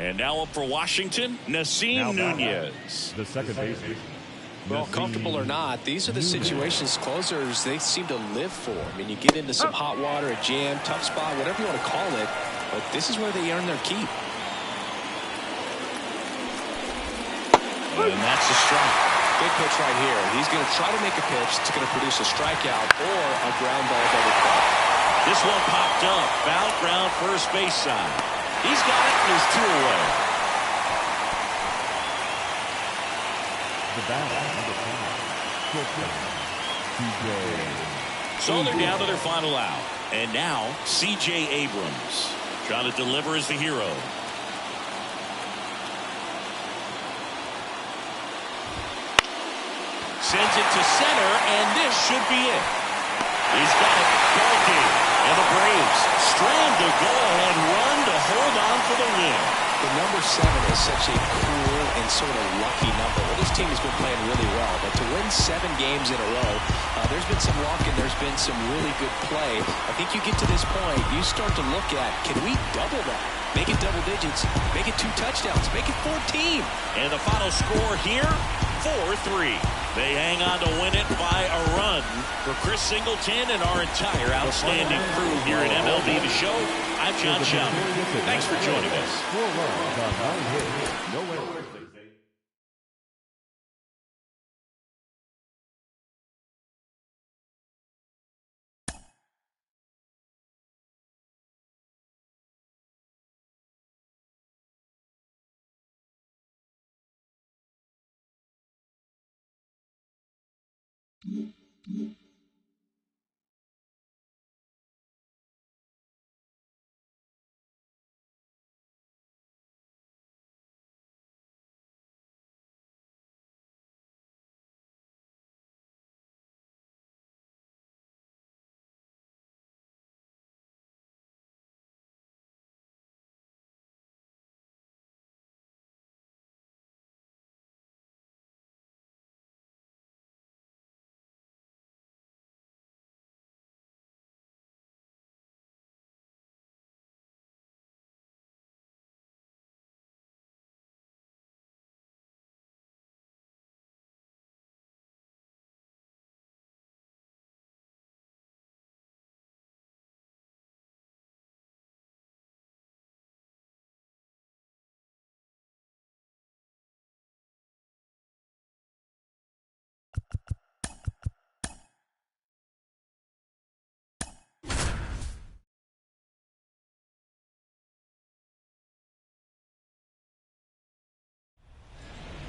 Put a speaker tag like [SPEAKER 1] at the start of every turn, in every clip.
[SPEAKER 1] And now up for Washington, Nasim Nunez.
[SPEAKER 2] The second baseman.
[SPEAKER 3] Well, comfortable or not, these are the situations closers they seem to live for. I mean, you get into some hot water, a jam, tough spot, whatever you want to call it, but this is where they earn their keep.
[SPEAKER 1] And that's a strike.
[SPEAKER 3] Big pitch right here. He's going to try to make a pitch that's going to produce a strikeout or a ground ball double play.
[SPEAKER 1] This one popped up. Foul ground first base side. He's got it and he's 2 away.
[SPEAKER 2] The batter,
[SPEAKER 1] So they're down to their final out. And now C.J. Abrams trying to deliver as the hero. Sends it to center, and this should be it. He's got it. Ball game. And the Braves strand the go-ahead run to hold on for the win.
[SPEAKER 3] The number 7 is such a cool and sort of lucky number. Well, this team has been playing really well, but to win 7 games in a row, there's been some luck and there's been some really good play. I think you get to this point, you start to look at, can we double that? Make it double digits, make it 2 touchdowns, make it 14.
[SPEAKER 1] And the final score here, 4-3. They hang on to win it by a run. For Chris Singleton and our entire outstanding crew here at MLB The Show, I'm John Shelby. Thanks for joining us.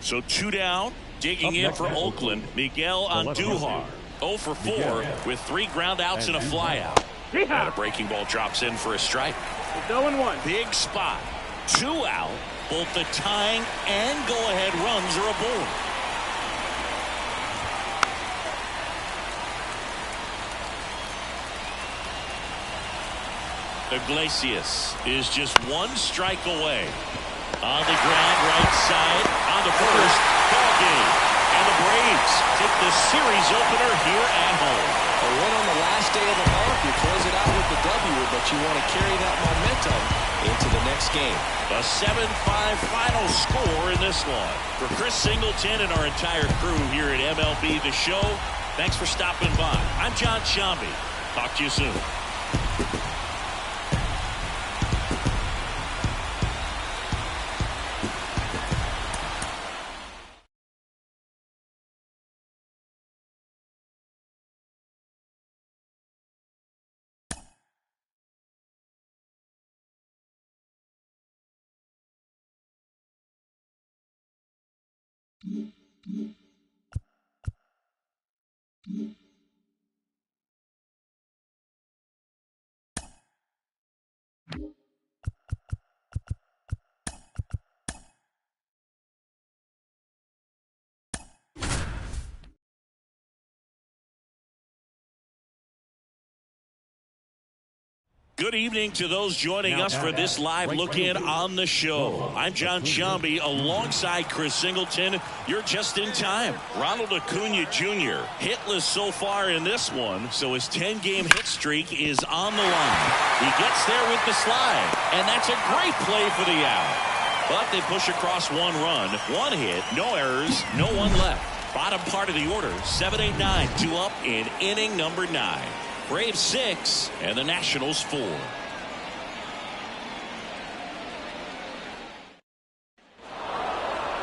[SPEAKER 1] So 2 down, digging in for Oakland, Miguel Andujar. 0 for 4 with 3 ground outs and a flyout. And a breaking ball drops in for a strike.
[SPEAKER 4] 0-1.
[SPEAKER 1] Big spot. 2 out. Both the tying and go-ahead runs are aboard. Iglesias is just 1 strike away. On the ground, right side, on the first, ball game. And the Braves take the series opener here at home.
[SPEAKER 3] A win on the last day of the month, you close it out with the W, but you want to carry that momentum into the next game.
[SPEAKER 1] A 7-5 final score in this one. For Chris Singleton and our entire crew here at MLB The Show, thanks for stopping by. I'm John Shelby. Talk to you soon. Good evening to those joining us for this live look-in on the show. I'm John Shelby alongside Chris Singleton. You're just in time. Ronald Acuna Jr. hitless so far in this one, so his 10-game hit streak is on the line. He gets there with the slide, and that's a great play for the out. But they push across 1 run, 1 hit, no errors, no one left. Bottom part of the order, 7, 8, 9, 2 up in inning number 9. Braves 6 and the Nationals 4.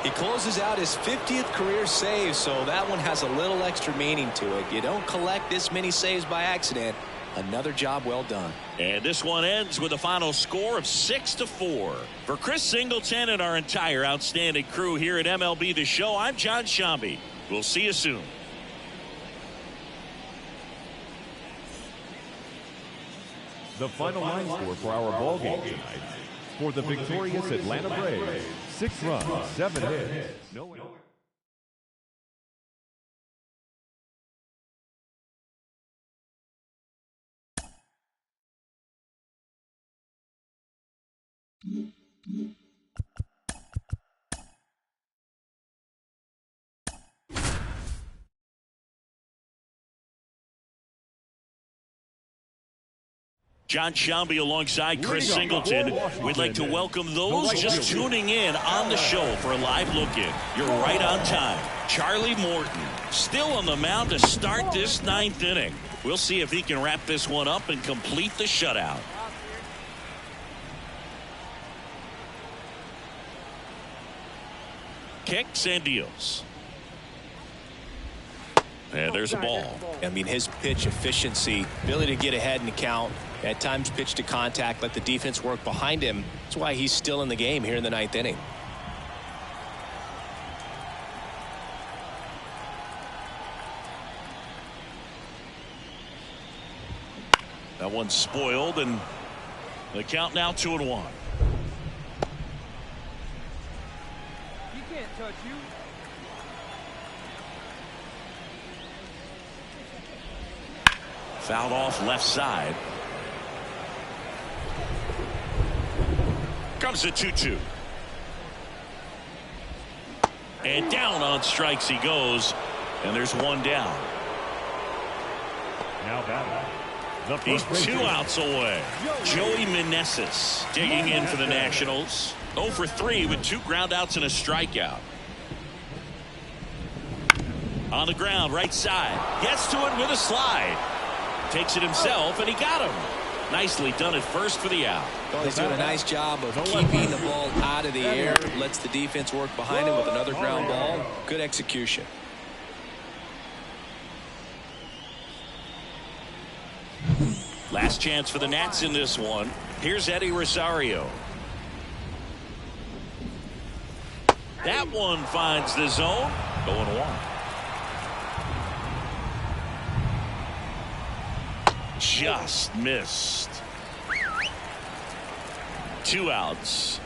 [SPEAKER 3] He closes out his 50th career save, so that one has a little extra meaning to it. You don't collect this many saves by accident. Another job well done.
[SPEAKER 1] And this one ends with a final score of 6-4. For Chris Singleton and our entire outstanding crew here at MLB The Show, I'm John Sciambi. We'll see you soon.
[SPEAKER 2] The final line score for our ball game tonight. For the victorious Atlanta Braves, 6 runs, 7 hits, no errors.
[SPEAKER 1] John Sciambi alongside Chris Singleton. We'd like to welcome those just tuning in on the show for a live look-in. You're right on time. Charlie Morton still on the mound to start this 9th inning. We'll see if he can wrap this one up and complete the shutout. Kicks and deals. And there's a ball.
[SPEAKER 3] I mean, his pitch efficiency, ability to get ahead in the count, at times pitch to contact, let the defense work behind him. That's why he's still in the game here in the 9th inning.
[SPEAKER 1] That one's spoiled, and the count now 2-1.
[SPEAKER 4] He can't touch you.
[SPEAKER 1] Fouled off left side. Comes the 2-2. And down on strikes he goes. And there's one down.
[SPEAKER 2] Now batting.
[SPEAKER 1] He's 2 outs away. Joey Meneses digging in for the Nationals. 0 for 3 with 2 ground outs and a strikeout. On the ground, right side. Gets to it with a slide. Takes it himself, and he got him. Nicely done at first for the out.
[SPEAKER 3] Well, he's doing a nice job of keeping the ball out of the air. Lets the defense work behind him with another ground ball. Good execution.
[SPEAKER 1] Last chance for the Nats in this one. Here's Eddie Rosario. That one finds the zone. Going 1. Just missed. 2 outs.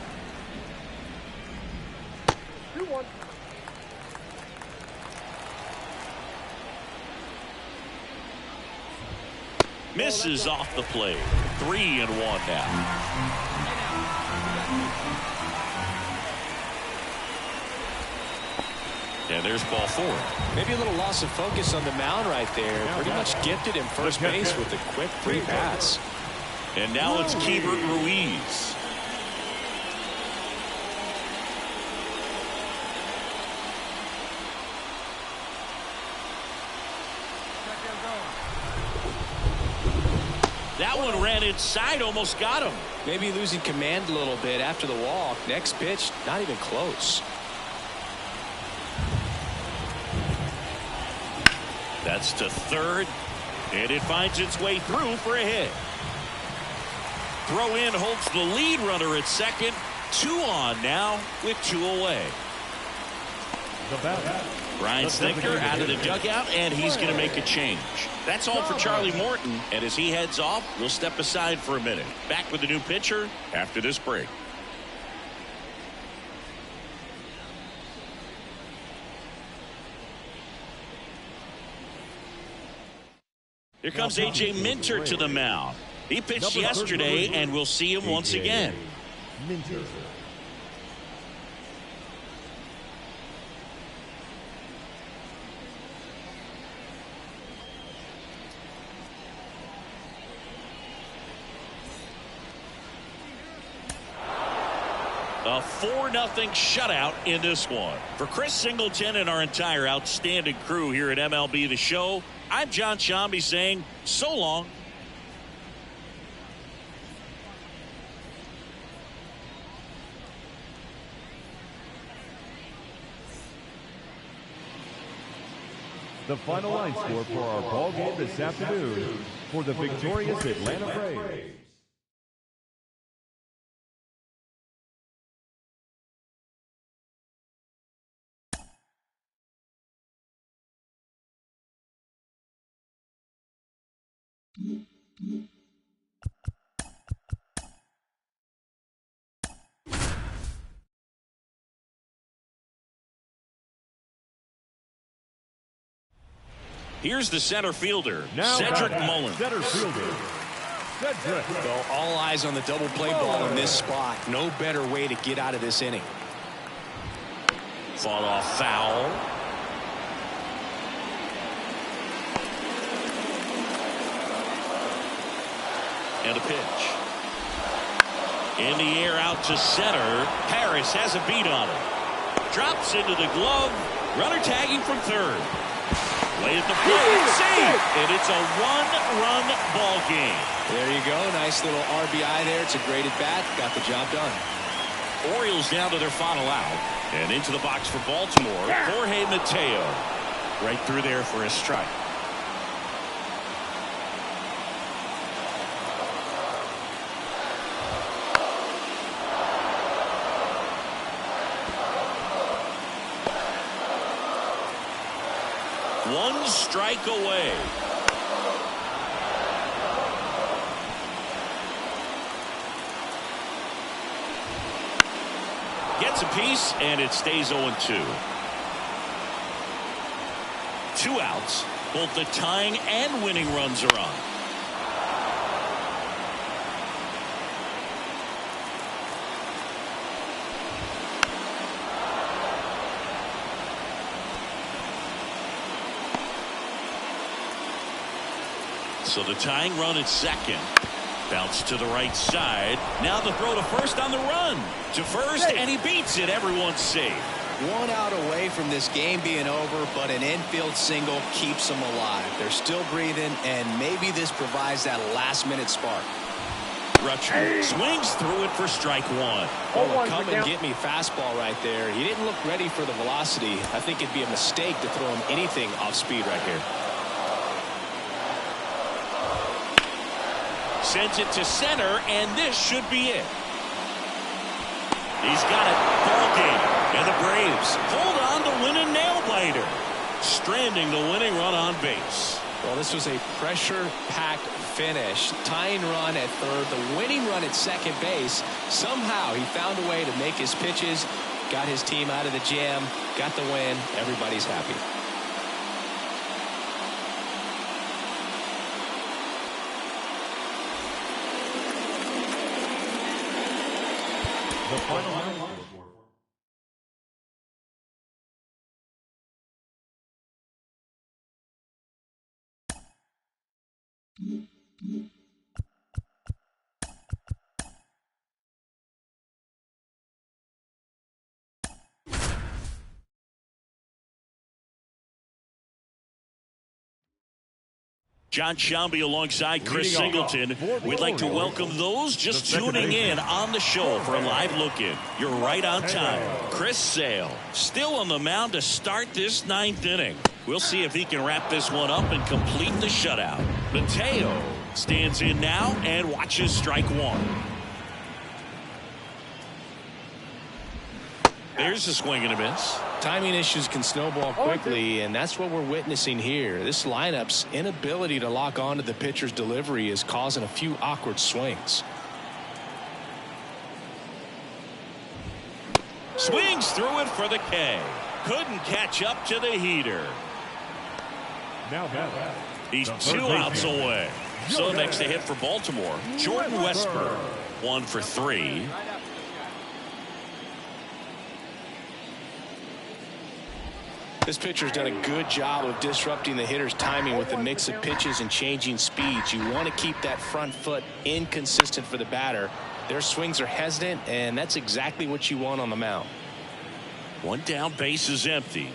[SPEAKER 4] 2-1.
[SPEAKER 1] Misses off the plate. 3-1 now. And there's ball 4.
[SPEAKER 3] Maybe a little loss of focus on the mound right there. Pretty much gifted him first base with a quick free pass.
[SPEAKER 1] And now it's Keibert Ruiz. That one ran inside, almost got him.
[SPEAKER 3] Maybe losing command a little bit after the walk. Next pitch, not even close.
[SPEAKER 1] That's to third, and it finds its way through for a hit. Throw in holds the lead runner at second. 2 on now with 2 away. Brian Snitker out of the dugout, and he's going to make a change. That's all for Charlie Morton, and as he heads off, we'll step aside for a minute. Back with the new pitcher after this break. Here comes A.J. Minter to the mound. He pitched yesterday, and we'll see him once again.
[SPEAKER 2] Minter.
[SPEAKER 1] A 4-0 shutout in this one. For Chris Singleton and our entire outstanding crew here at MLB The Show, I'm John Sciambi saying so long.
[SPEAKER 2] The final line score for our ball game this afternoon for the victorious Atlanta Braves.
[SPEAKER 1] Here's the center fielder,
[SPEAKER 2] Now
[SPEAKER 1] Cedric Mullins.
[SPEAKER 2] Center fielder, Cedric.
[SPEAKER 3] Well, all eyes on the double play ball in this spot. No better way to get out of this inning.
[SPEAKER 1] Fought off foul. And a pitch. In the air out to center. Harris has a beat on it. Drops into the glove. Runner tagging from third. Play at the plate. Save. And it's a one-run ball game.
[SPEAKER 3] There you go. Nice little RBI there. It's a great at-bat. Got the job done.
[SPEAKER 1] Orioles down to their final out. And into the box for Baltimore, Jorge Mateo. Right through there for a strike. One strike away. Gets a piece, and it stays 0-2. 2 outs. Both the tying and winning runs are on. So the tying run at second. Bounce to the right side. Now the throw to first on the run. To first, and he beats it. Everyone's safe.
[SPEAKER 3] 1 out away from this game being over, but an infield single keeps them alive. They're still breathing, and maybe this provides that last-minute spark.
[SPEAKER 1] Rutschman swings through it for strike one.
[SPEAKER 3] Oh, come and get me fastball right there. He didn't look ready for the velocity. I think it'd be a mistake to throw him anything off speed right here.
[SPEAKER 1] Sends it to center, and this should be it. He's got it. Ball game. And the Braves hold on to win a nail-biter, stranding the winning run on base.
[SPEAKER 3] Well, this was a pressure-packed finish. Tying run at third, the winning run at second base. Somehow he found a way to make his pitches, got his team out of the jam, got the win. Everybody's happy.
[SPEAKER 2] The final line score.
[SPEAKER 1] John Sciambi alongside Chris Singleton. We'd like to welcome those just tuning in on the show for a live look-in. You're right on time. Chris Sale still on the mound to start this 9th inning. We'll see if he can wrap this one up and complete the shutout. Mateo stands in now and watches strike one. There's a swing and a miss.
[SPEAKER 3] Timing issues can snowball quickly, and that's what we're witnessing here. This lineup's inability to lock on to the pitcher's delivery is causing a few awkward swings.
[SPEAKER 1] Swings through it for the K. Couldn't catch up to the heater.
[SPEAKER 2] Now
[SPEAKER 1] He's 2 outs away. So next to hit for Baltimore, Jordan Westburg. 1 for 3.
[SPEAKER 3] This pitcher's done a good job of disrupting the hitter's timing with a mix of pitches and changing speeds. You want to keep that front foot inconsistent for the batter. Their swings are hesitant, and that's exactly what you want on the mound.
[SPEAKER 1] One down, base is empty.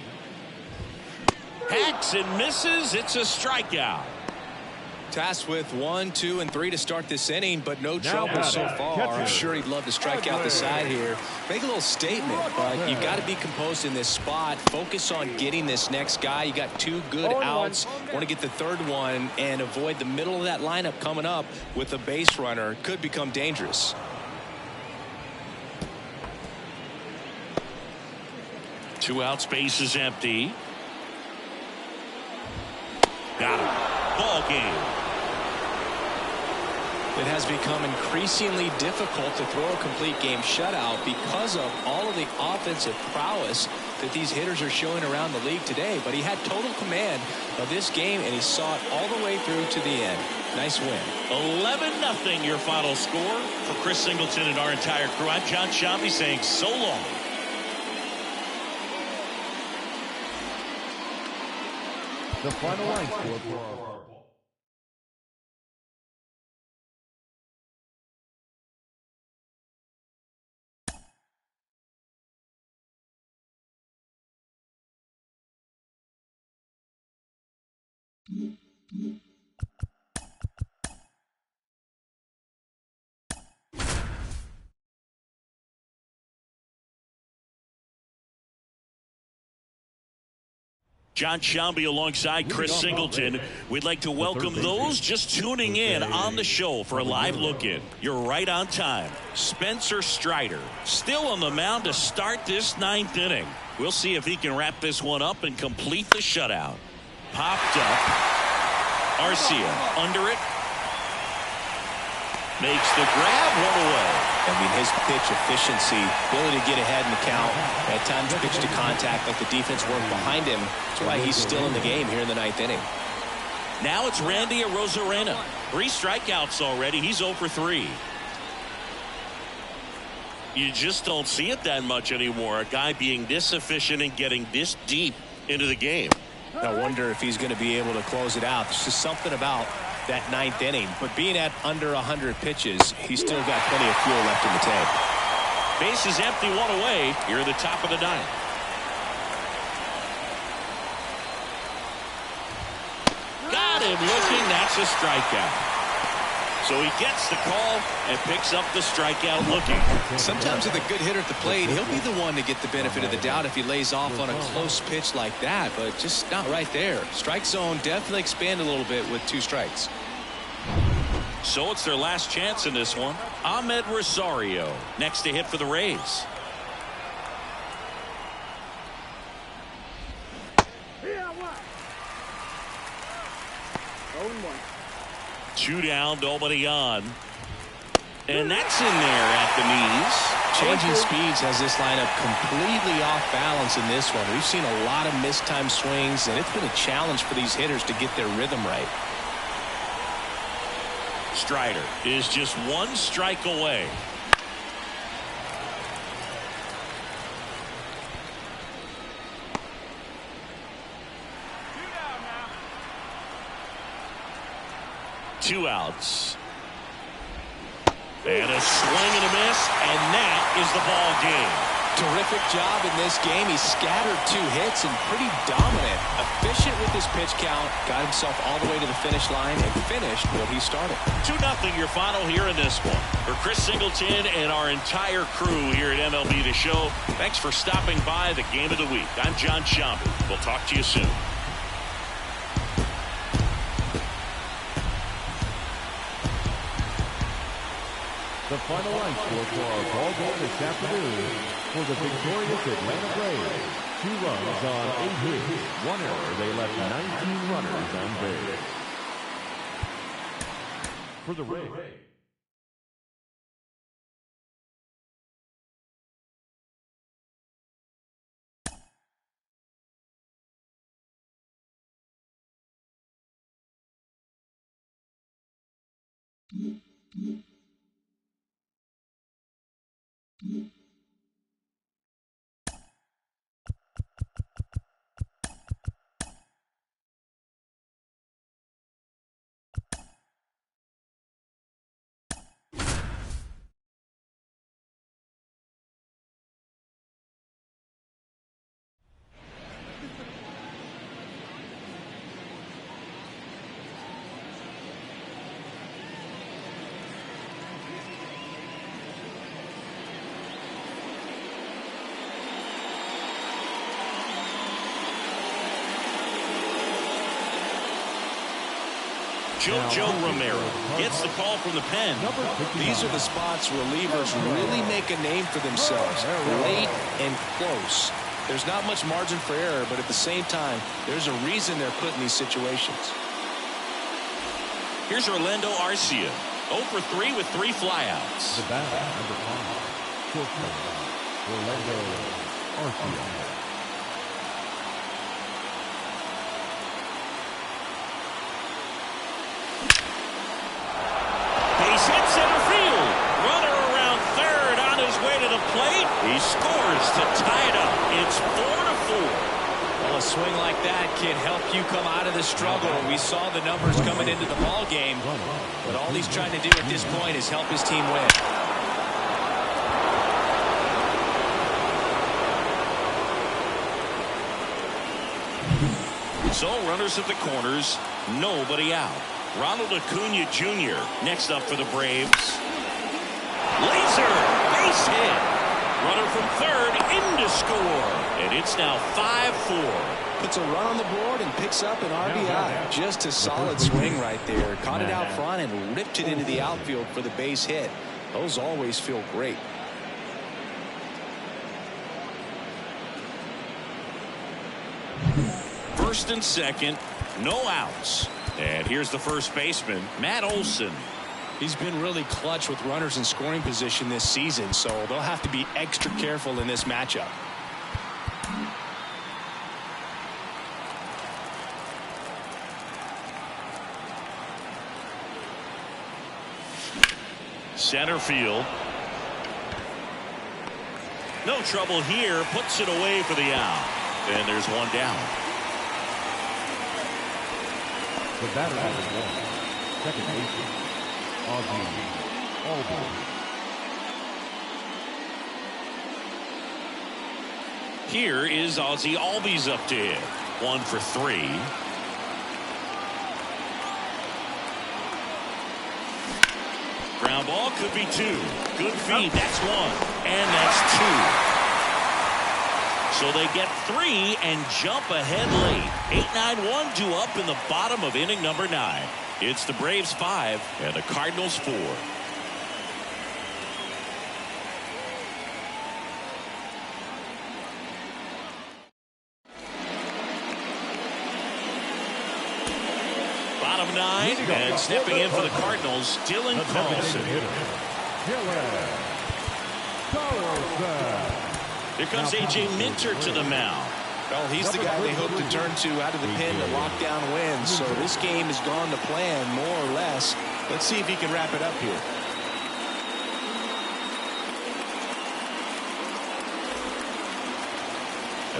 [SPEAKER 1] Hacks and misses. It's a strikeout.
[SPEAKER 3] Tasked with 1, 2, and 3 to start this inning, but no trouble so far. I'm sure he'd love to strike out the side here. Make a little statement, but you've got to be composed in this spot. Focus on getting this next guy. You got 2 good outs. Want to get the 3rd one and avoid the middle of that lineup coming up with a base runner. Could become dangerous.
[SPEAKER 1] Two outs, base is empty. Got him. Ball game.
[SPEAKER 3] It has become increasingly difficult to throw a complete game shutout because of all of the offensive prowess that these hitters are showing around the league today. But he had total command of this game, and he saw it all the way through to the end. Nice win.
[SPEAKER 1] 11-0 your final score. For Chris Singleton and our entire crew, I'm Jon Sciambi saying so long.
[SPEAKER 2] The final line score for our
[SPEAKER 1] Jon Sciambi alongside Chris Singleton. We'd like to welcome those just tuning in on the show for a live look-in. You're right on time. Spencer Strider still on the mound to start this 9th inning. We'll see if he can wrap this one up and complete the shutout. Popped up. Arcia under it. Makes the grab, one away.
[SPEAKER 3] I mean, his pitch efficiency, ability to get ahead in the count, at times pitch to contact, like the defense worked behind him. That's why he's still in the game here in the 9th inning.
[SPEAKER 1] Now it's Randy Arozarena. 3 strikeouts already. He's 0 for 3. You just don't see it that much anymore. A guy being this efficient and getting this deep into the game.
[SPEAKER 3] I wonder if he's going to be able to close it out. There's just something about that 9th inning. But being at under 100 pitches, he's still got plenty of fuel left in the tank.
[SPEAKER 1] Base is empty, 1 away. Here at the top of the 9th. Got him looking. That's a strikeout. So he gets the call and picks up the strikeout looking.
[SPEAKER 3] Sometimes with a good hitter at the plate, he'll be the one to get the benefit of the doubt if he lays off on a close pitch like that, but just not right there. Strike zone definitely expanded a little bit with 2 strikes.
[SPEAKER 1] So it's their last chance in this one. Ahmed Rosario next to hit for the Rays. Two down, nobody on. And that's in there at the knees.
[SPEAKER 3] Changing speeds has this lineup completely off balance in this one. We've seen a lot of mistimed swings, and it's been a challenge for these hitters to get their rhythm right.
[SPEAKER 1] Strider is just 1 strike away. Two outs. And a swing and a miss, and that is the ball game.
[SPEAKER 3] Terrific job in this game. He scattered 2 hits and pretty dominant. Efficient with his pitch count. Got himself all the way to the finish line and finished what he started.
[SPEAKER 1] 2-0 your final here in this one. For Chris Singleton and our entire crew here at MLB The Show, thanks for stopping by the Game of the Week. I'm Jon Sciambi. We'll talk to you soon.
[SPEAKER 2] The final line score for our ball game this afternoon for the victorious Atlanta Braves. 2 runs on 8 hits, 1 error. They left 19 runners on base. For the Rays.
[SPEAKER 1] Jojo Romero gets the call from the pen.
[SPEAKER 3] These are the spots relievers really make a name for themselves. Late and close. There's not much margin for error, but at the same time, there's a reason they're put in these situations.
[SPEAKER 1] Here's Orlando Arcia. 0 for 3 with 3 flyouts.
[SPEAKER 2] The batter, number 5, shortstop, Orlando Arcia.
[SPEAKER 1] Base hit center field. Runner around third on his way to the plate. He scores to tie it up. It's 4-4.
[SPEAKER 3] Well, a swing like that can help you come out of the struggle. We saw the numbers coming into the ball game, but all he's trying to do at this point is help his team win.
[SPEAKER 1] So runners at the corners, nobody out. Ronald Acuna Jr. next up for the Braves. Laser base hit. Runner from third in to score. And it's now 5-4.
[SPEAKER 3] Puts a run on the board and picks up an RBI. Just a solid swing right there. Caught it out front and ripped it into the outfield for the base hit. Those always feel great.
[SPEAKER 1] First and second, no outs. And here's the first baseman, Matt Olson.
[SPEAKER 3] He's been really clutch with runners in scoring position this season, so they'll have to be extra careful in this matchup.
[SPEAKER 1] Center field. No trouble here. Puts it away for the out. And there's one down.
[SPEAKER 2] The batter number 1, second baseman, Ozzie Albies.
[SPEAKER 1] Here is Ozzie Albies up to hit. 1 for 3. Ground ball could be 2. Good feed. That's 1. And that's 2. So they get 3 and jump ahead late. 8-9-1 due up in the bottom of inning number 9. It's the Braves 5 and the Cardinals 4. Bottom 9, and stepping in for the Cardinals, Dylan Carlson. Here comes A.J. Minter to the mound.
[SPEAKER 3] Well, he's the guy they hope to turn to out of the pen to lock down wins. So this game has gone to plan, more or less. Let's see if he can wrap it up here.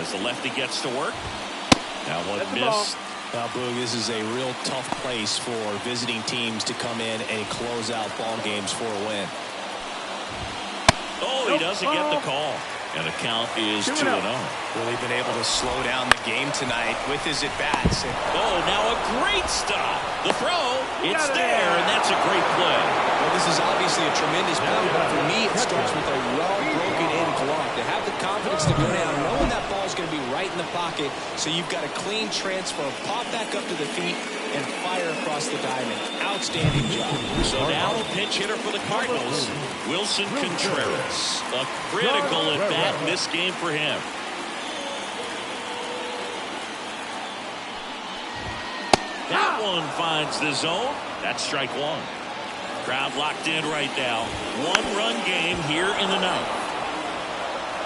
[SPEAKER 1] As the lefty gets to work. That one missed.
[SPEAKER 3] Now, Boog, this is a real tough place for visiting teams to come in and close out ball games for a win.
[SPEAKER 1] Oh, he doesn't get the call. And the count is 2-0.
[SPEAKER 3] Really been able to slow down the game tonight with his at-bats.
[SPEAKER 1] Oh, now a great stop. The throw, it's there, and that's a great play.
[SPEAKER 3] Well, this is obviously a tremendous play, but for me, it starts with a well-broken-in glove. To have the confidence to go down, knowing that ball is going to be right in the pocket, so you've got a clean transfer, pop back up to the feet, and fire across the diamond. Outstanding job.
[SPEAKER 1] So now a pinch hitter for the Cardinals, Wilson Contreras. A critical at-bat in this game for him. That one finds the zone. That's strike 1. Crowd locked in right now. 1-run game here in the 9th.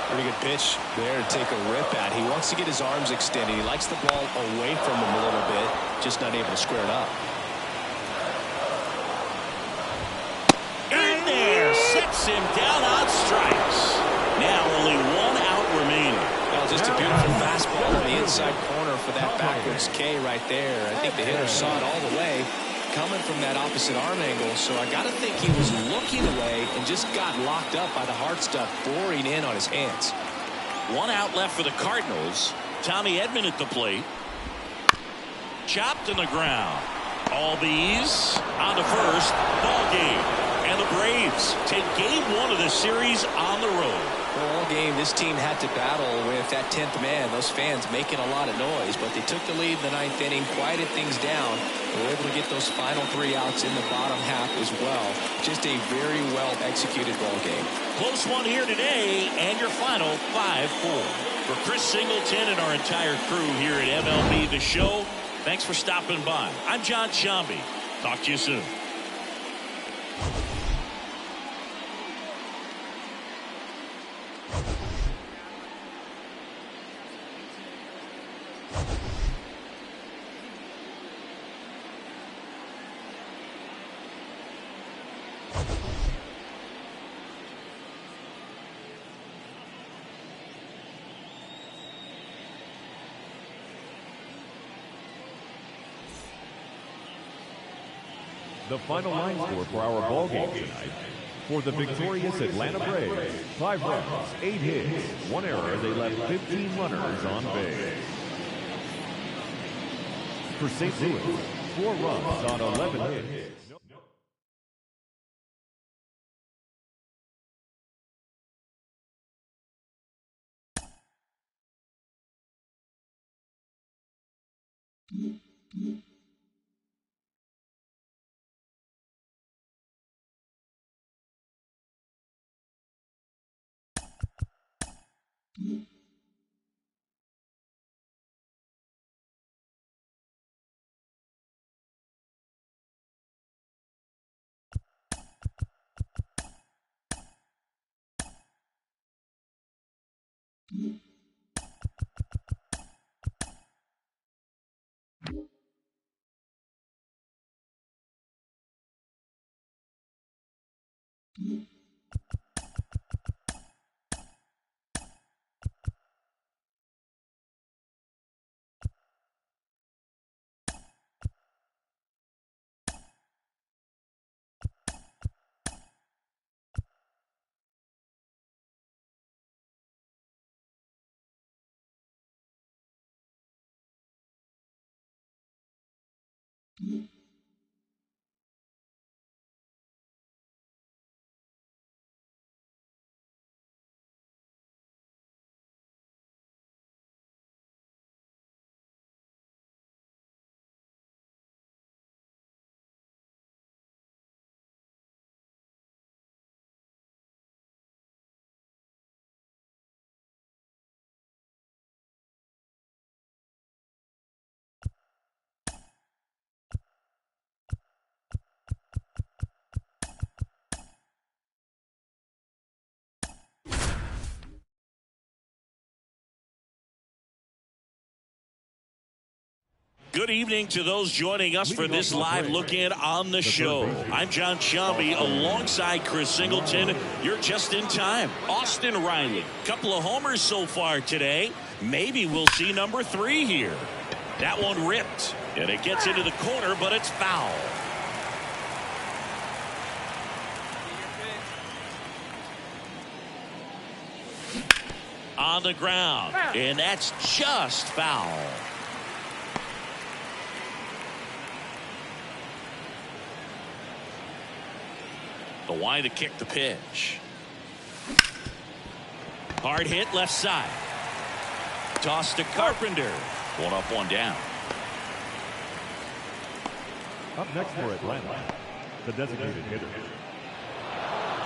[SPEAKER 3] Pretty good pitch there to take a rip at. He wants to get his arms extended. He likes the ball away from him a little bit, just not able to square it up.
[SPEAKER 1] In there, sets him down on strikes. Now only 1 out remaining.
[SPEAKER 3] Well, just a beautiful fastball on the inside corner for that backwards K right there. I think the hitter saw it all the way, coming from that opposite arm angle, so I got to think he was looking away and just got locked up by the hard stuff boring in on his hands.
[SPEAKER 1] 1 out left for the Cardinals. Tommy Edman at the plate. Chopped in the ground. Albies on to first. Ball game. And the Braves take game 1 of the series on the road.
[SPEAKER 3] Well, all game, this team had to battle with that 10th man. Those fans making a lot of noise, but they took the lead in the 9th inning, quieted things down. They were able to get those final 3 outs in the bottom half as well. Just a very well executed ball game.
[SPEAKER 1] Close one here today, and your final 5-4. For Chris Singleton and our entire crew here at MLB The Show, thanks for stopping by. I'm John Sciambi. Talk to you soon.
[SPEAKER 2] The final line score for our ball game tonight. For the victorious Atlanta Braves, 5 runs, 8 hits, 1 error. They left 15 runners on base. For St. Louis, 4 runs on 11 hits.
[SPEAKER 1] Good evening to those joining us for this live look-in on the show. I'm John Sciambi alongside Chris Singleton. You're just in time. Austin Riley, couple of homers so far today. Maybe we'll see number 3 here. That one ripped, and it gets into the corner, but it's foul. On the ground, and that's just foul. The wide to kick the pitch. Hard hit left side. Toss to Carpenter. 1 up, 1 down.
[SPEAKER 2] Up next for Atlanta, the designated hitter.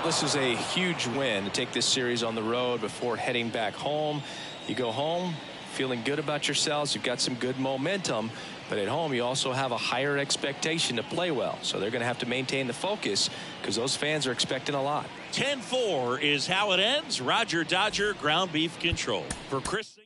[SPEAKER 3] This is a huge win to take this series on the road before heading back home. You go home feeling good about yourselves. You've got some good momentum, but at home you also have a higher expectation to play well. So they're going to have to maintain the focus because those fans are expecting a lot.
[SPEAKER 1] 10-4 is how it ends. Roger Dodger ground beef control. For Chris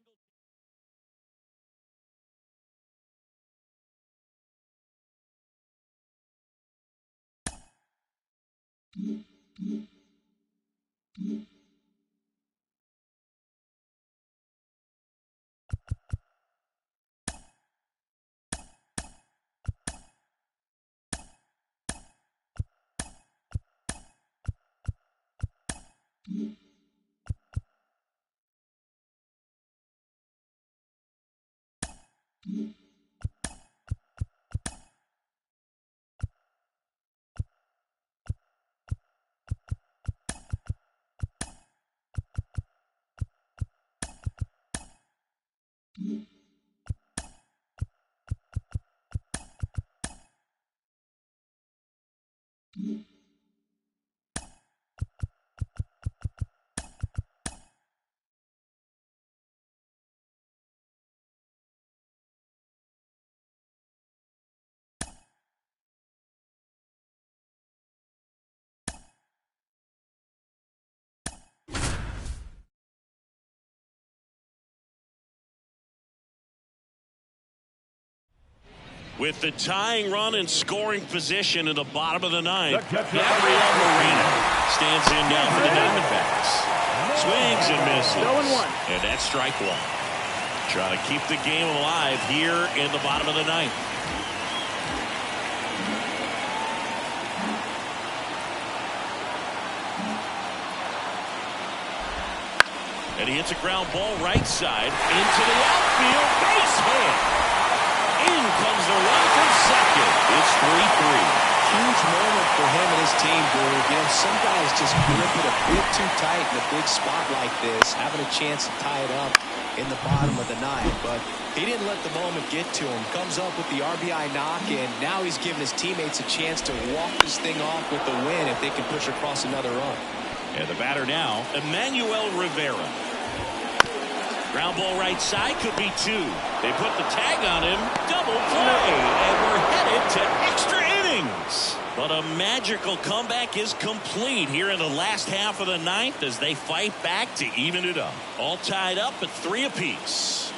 [SPEAKER 1] With the tying run and scoring position in the bottom of the ninth, Gabriel Moreno stands in now for the Diamondbacks. Swings and misses.
[SPEAKER 4] 0-1.
[SPEAKER 1] And that's strike one. Trying to keep the game alive here in the bottom of the ninth. And he hits a ground ball right side into the outfield. Base hit. In comes the run from second. It's 3-3.
[SPEAKER 3] Huge moment for him and his team, Drew. You know, some guys just grip it a bit too tight in a big spot like this, having a chance to tie it up in the bottom of the ninth. But he didn't let the moment get to him. Comes up with the RBI knock, and now he's giving his teammates a chance to walk this thing off with the win if they can push across another run.
[SPEAKER 1] And the batter now, Emmanuel Rivera. Ground ball right side, could be two. They put the tag on him, double play, and we're headed to extra innings. But a magical comeback is complete here in the last half of the ninth as they fight back to even it up. All tied up at 3 apiece.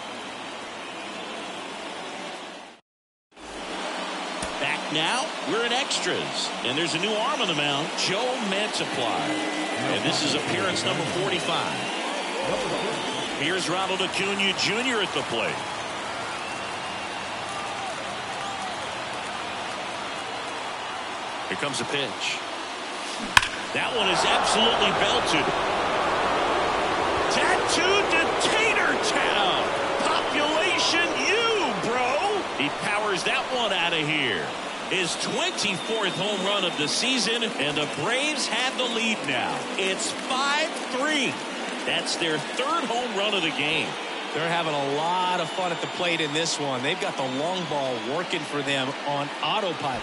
[SPEAKER 1] Back now, we're in extras, and there's a new arm on the mound, Joe Mantiply. And this is appearance number 45. Here's Ronald Acuna Jr. at the plate. Here comes a pitch. That one is absolutely belted. Tattooed to Tater Town. Population U, bro. He powers that one out of here. His 24th home run of the season, and the Braves have the lead now. It's 5-3. That's their 3rd home run of the game.
[SPEAKER 3] They're having a lot of fun at the plate in this one. They've got the long ball working for them on autopilot.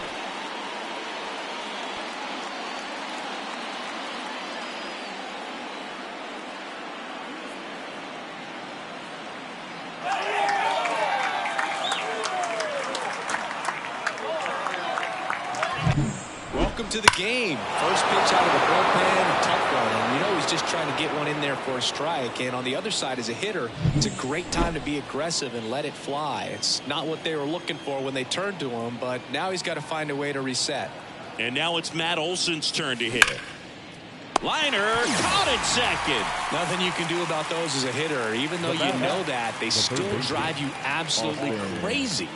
[SPEAKER 3] Welcome to the game. First pitch out of the bullpen, tough one. And you know he's just trying to get one in there for a strike. And on the other side, as a hitter, it's a great time to be aggressive and let it fly. It's not what they were looking for when they turned to him, but now he's got to find a way to reset.
[SPEAKER 1] And now it's Matt Olson's turn to hit. Liner caught at second.
[SPEAKER 3] Nothing you can do about those as a hitter. Even though you know that, they still drive you absolutely crazy.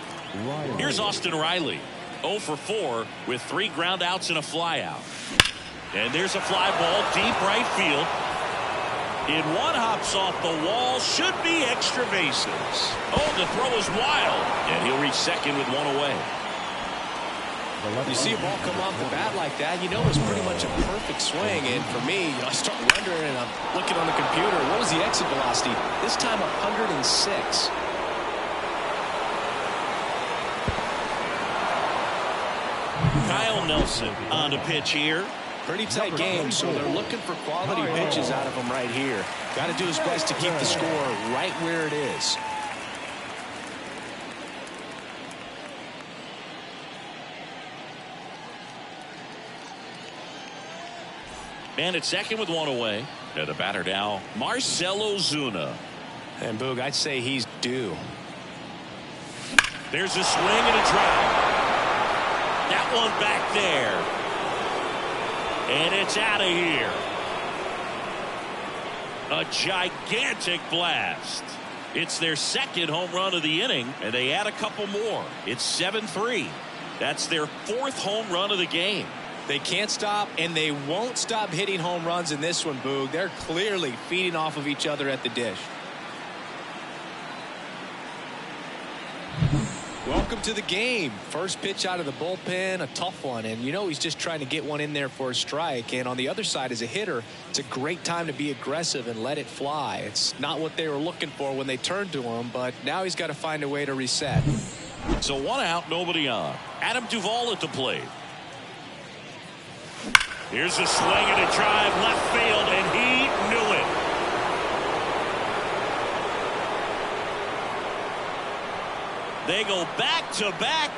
[SPEAKER 1] Here's Austin Riley. 0 for 4 with 3 ground outs and a fly out. And there's a fly ball deep right field. In one hops off the wall, should be extra bases. Oh, the throw is wild, and he'll reach second with 1 away.
[SPEAKER 3] You see a ball come off the bat like that, you know it's pretty much a perfect swing. And for me, I start wondering, and I'm looking on the computer, what was the exit velocity? This time 106.
[SPEAKER 1] Kyle Nelson on the pitch here.
[SPEAKER 3] Pretty tight game, so they're looking for quality pitches out of him right here. Got to do his best to keep the score right where it is.
[SPEAKER 1] Man at second with 1 away. And the batter now, Marcell Ozuna.
[SPEAKER 3] And Boog, I'd say he's due.
[SPEAKER 1] There's a swing and a drive. That one back there. And it's out of here. A gigantic blast. It's their 2nd home run of the inning, and they add a couple more. It's 7-3. That's their 4th home run of the game.
[SPEAKER 3] They can't stop, and they won't stop hitting home runs in this one, Boog. They're clearly feeding off of each other at the dish. Welcome to the game. First pitch out of the bullpen, a tough one, and you know he's just trying to get one in there for a strike. And on the other side, as a hitter, it's a great time to be aggressive and let it fly. It's not what they were looking for when they turned to him, but now he's got to find a way to reset.
[SPEAKER 1] So 1 out, nobody on. Adam Duvall at the plate. Here's a swing and a drive left field, and he knew it. They go back-to-back.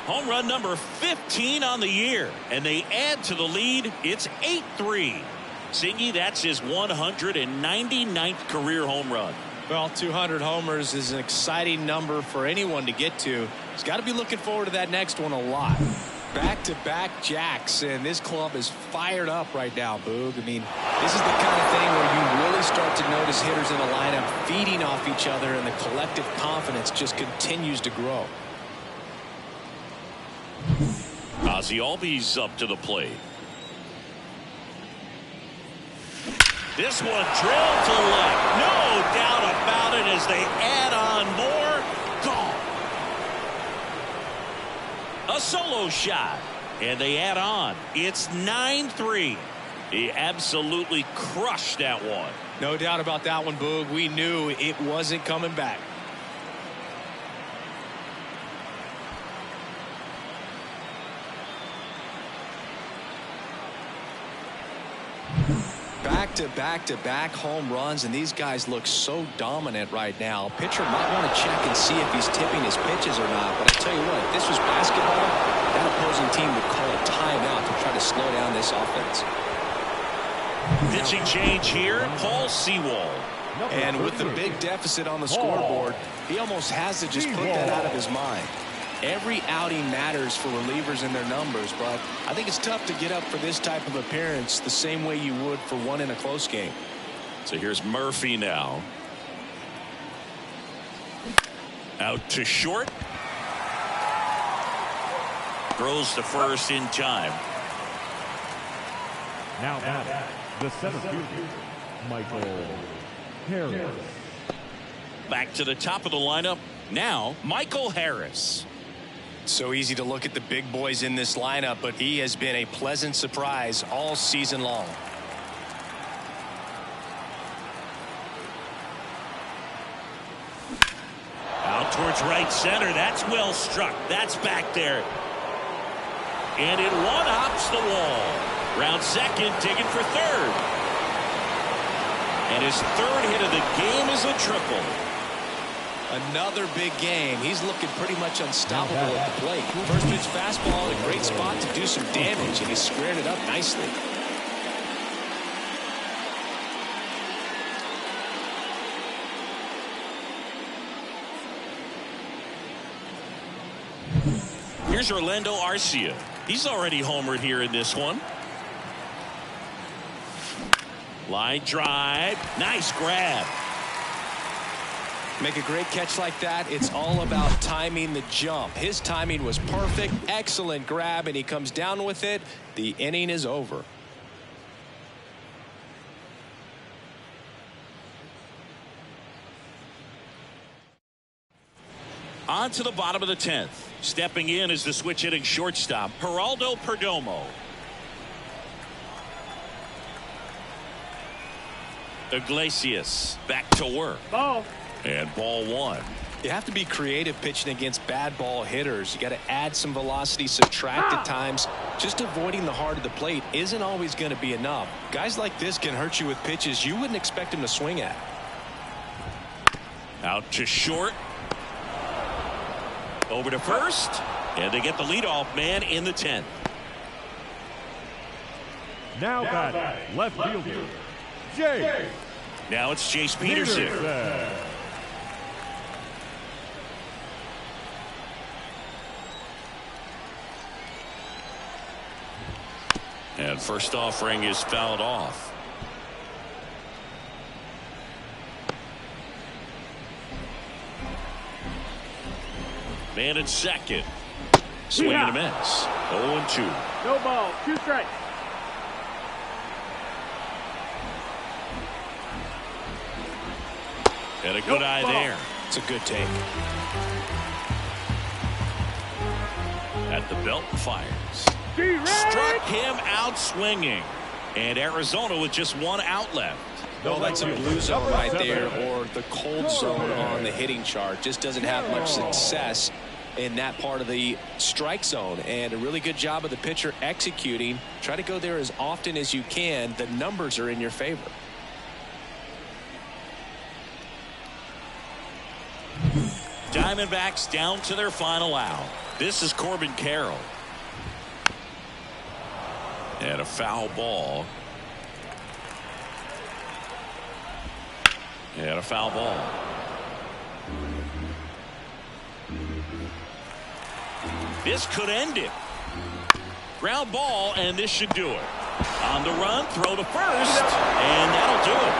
[SPEAKER 1] Home run number 15 on the year. And they add to the lead. It's 8-3. Singy, that's his 199th career home run.
[SPEAKER 3] Well, 200 homers is an exciting number for anyone to get to. He's got to be looking forward to that next one a lot. Back-to-back jacks, and this club is fired up right now, Boog. I mean, this is the kind of thing where you really start to notice hitters in a lineup feeding off each other, and the collective confidence just continues to grow.
[SPEAKER 1] Ozzie Albies up to the plate. This one drilled to left. No doubt about it as they add on more. Gone. A solo shot. And they add on. It's 9-3. He absolutely crushed that one.
[SPEAKER 3] No doubt about that one, Boog. We knew it wasn't coming back. Back-to-back home runs, and these guys look so dominant right now. Pitcher might want to check and see if he's tipping his pitches or not, but I tell you what, if this was basketball, that opposing team would call a timeout to try to slow down this offense.
[SPEAKER 1] Pitching change here, Paul Sewald.
[SPEAKER 3] And with the big deficit on the scoreboard, he almost has to just put that out of his mind. Every outing matters for relievers in their numbers, but I think it's tough to get up for this type of appearance the same way you would for one in a close game.
[SPEAKER 1] So here's Murphy now. Out to short. Throws to first in time.
[SPEAKER 2] Now the center fielder, Michael Harris.
[SPEAKER 1] Back to the top of the lineup. Now, Michael Harris.
[SPEAKER 3] So easy to look at the big boys in this lineup, but he has been a pleasant surprise all season long.
[SPEAKER 1] Out towards right center. That's well struck. That's back there. And it one-hops the wall. Round second, digging for third. And his third hit of the game is a triple.
[SPEAKER 3] Another big game. He's looking pretty much unstoppable at the plate. First pitch fastball in a great spot to do some damage, and he squared it up nicely.
[SPEAKER 1] Here's Orlando Arcia. He's already homered here in this one. Line drive. Nice grab.
[SPEAKER 3] Make a great catch like that. It's all about timing the jump. His timing was perfect. Excellent grab, and he comes down with it. The inning is over.
[SPEAKER 1] On to the bottom of the 10th. Stepping in is the switch hitting shortstop, Geraldo Perdomo. Iglesias back to work.
[SPEAKER 4] Ball.
[SPEAKER 1] And ball one.
[SPEAKER 3] You have to be creative pitching against bad ball hitters. You got to add some velocity, subtract at times. Just avoiding the heart of the plate isn't always going to be enough. Guys like this can hurt you with pitches you wouldn't expect him to swing at.
[SPEAKER 1] Out to short. Over to first. And they get the leadoff man in the 10th.
[SPEAKER 2] Now batting, left fielder, Jay.
[SPEAKER 1] Now it's Chase Peterson. And first offering is fouled off. Man at second. Swing and a miss. 0-2.
[SPEAKER 4] No ball. 2 strikes.
[SPEAKER 1] And a good eye there.
[SPEAKER 3] It's a good take.
[SPEAKER 1] At the belt and fires. Struck him out swinging. And Arizona with just one out left.
[SPEAKER 3] Well, that's a blue zone right there, or the cold zone on the hitting chart. Just doesn't have much success in that part of the strike zone. And a really good job of the pitcher executing. Try to go there as often as you can. The numbers are in your favor.
[SPEAKER 1] Diamondbacks down to their final out. This is Corbin Carroll. And a foul ball. And a foul ball. This could end it. Ground ball, and this should do it. On the run, throw to first, and that'll do it.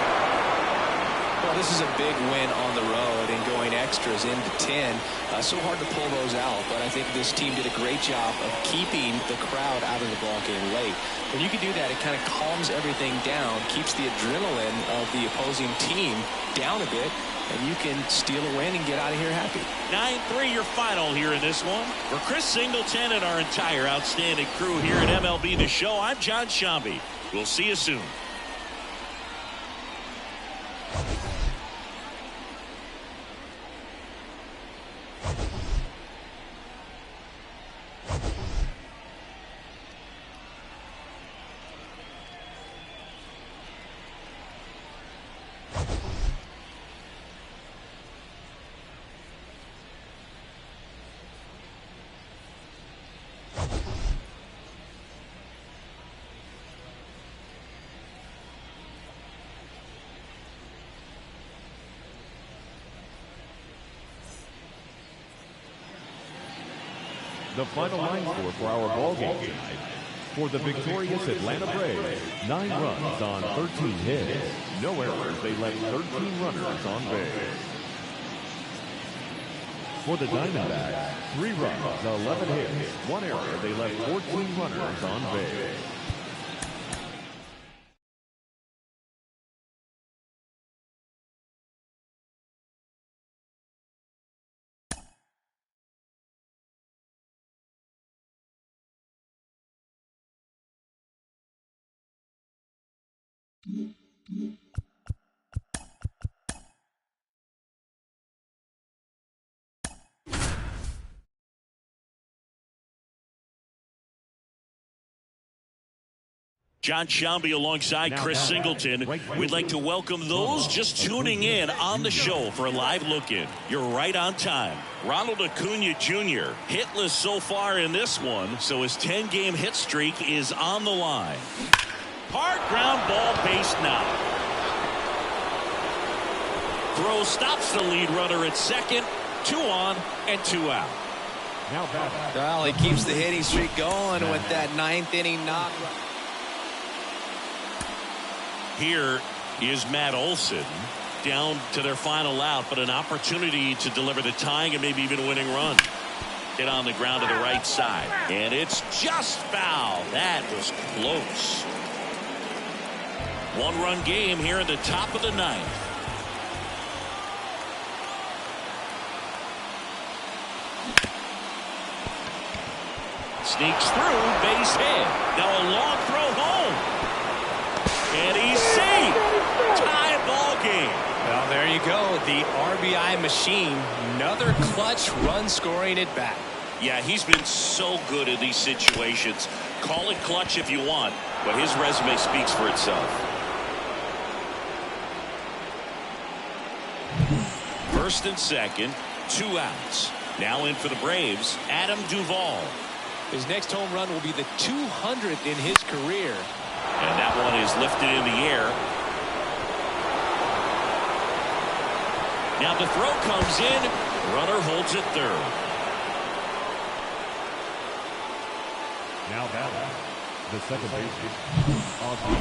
[SPEAKER 3] Well, this is a big win on the road and going extras into 10. So hard to pull those out, but I think this team did a great job of keeping the crowd out of the ball game late. When you can do that, it kind of calms everything down, keeps the adrenaline of the opposing team down a bit, and you can steal a win and get out of here happy.
[SPEAKER 1] 9-3 your final here in this one. For Chris Singleton and our entire outstanding crew here at MLB The Show, I'm John Sciambi. We'll see you soon.
[SPEAKER 2] The final line score for our ball game tonight. For the victorious Atlanta Braves, 9 runs on 13 hits. No errors. They left 13 runners on base. For the Diamondbacks, 3 runs, 11 hits, 1 error. They left 14 runners on base.
[SPEAKER 1] John Sciambi alongside Chris Singleton. We'd like to welcome those just tuning in on the show for a live look-in. You're right on time. Ronald Acuna Jr. hitless so far in this one, so his 10-game hit streak is on the line. Hard ground ball, base now. Throw stops the lead runner at second. 2 on and 2 out.
[SPEAKER 3] Well, he keeps the hitting streak going with that 9th inning knock.
[SPEAKER 1] Here is Matt Olson down to their final out, but an opportunity to deliver the tying and maybe even winning run. Hit on the ground to the right side, and it's just foul. That was close. 1-run game here in the top of the 9th. Sneaks through, base hit. Now a long throw home. And he's safe. Tie ball game.
[SPEAKER 3] Well, there you go. The RBI machine. Another clutch run scoring at bat.
[SPEAKER 1] Yeah, he's been so good in these situations. Call it clutch if you want, but his resume speaks for itself. First and second, 2 outs. Now in for the Braves, Adam Duvall.
[SPEAKER 3] His next home run will be the 200th in his career.
[SPEAKER 1] And that one is lifted in the air. Now the throw comes in. Runner holds it third.
[SPEAKER 2] Now batting, the second baseman, Ozzie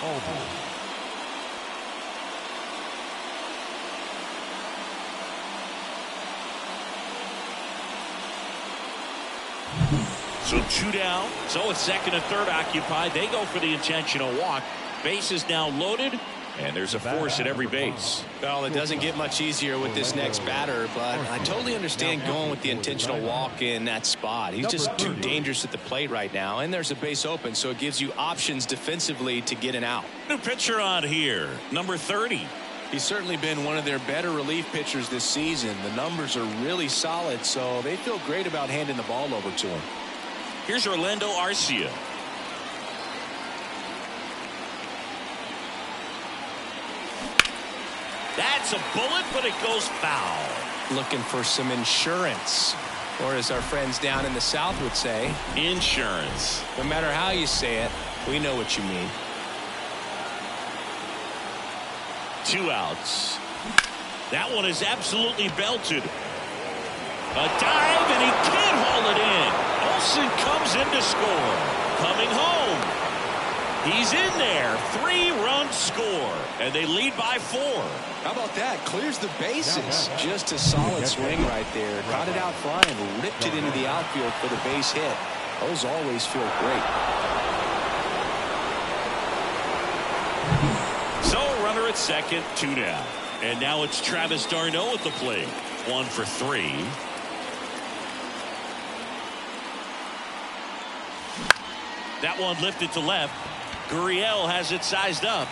[SPEAKER 2] Albies.
[SPEAKER 1] So 2 down. So with second and third occupied, they go for the intentional walk. Base is now loaded, And there's a force at every base.
[SPEAKER 3] Well, it doesn't get much easier with this next batter, but I totally understand going with the intentional walk in that spot. He's just too dangerous at the plate right now, and there's a base open, so it gives you options defensively to get an out.
[SPEAKER 1] New pitcher on here, number 30.
[SPEAKER 3] He's certainly been one of their better relief pitchers this season. The numbers are really solid, so they feel great about handing the ball over to him.
[SPEAKER 1] Here's Orlando Arcia. That's a bullet, but it goes foul.
[SPEAKER 3] Looking for some insurance, or as our friends down in the South would say,
[SPEAKER 1] insurance.
[SPEAKER 3] No matter how you say it, we know what you mean.
[SPEAKER 1] 2 outs. That one is absolutely belted. A dive, and he can't haul it in. Olsen comes in to score. Coming home. He's in there. 3-run score, and they lead by 4.
[SPEAKER 3] How about that? Clears the bases. Just a solid swing right there. Caught it out front and ripped it into the outfield for the base hit. Those always feel great.
[SPEAKER 1] So a runner at second, 2 down. And now it's Travis d'Arnaud at the plate. 1 for 3. That one lifted to left. Gurriel has it sized up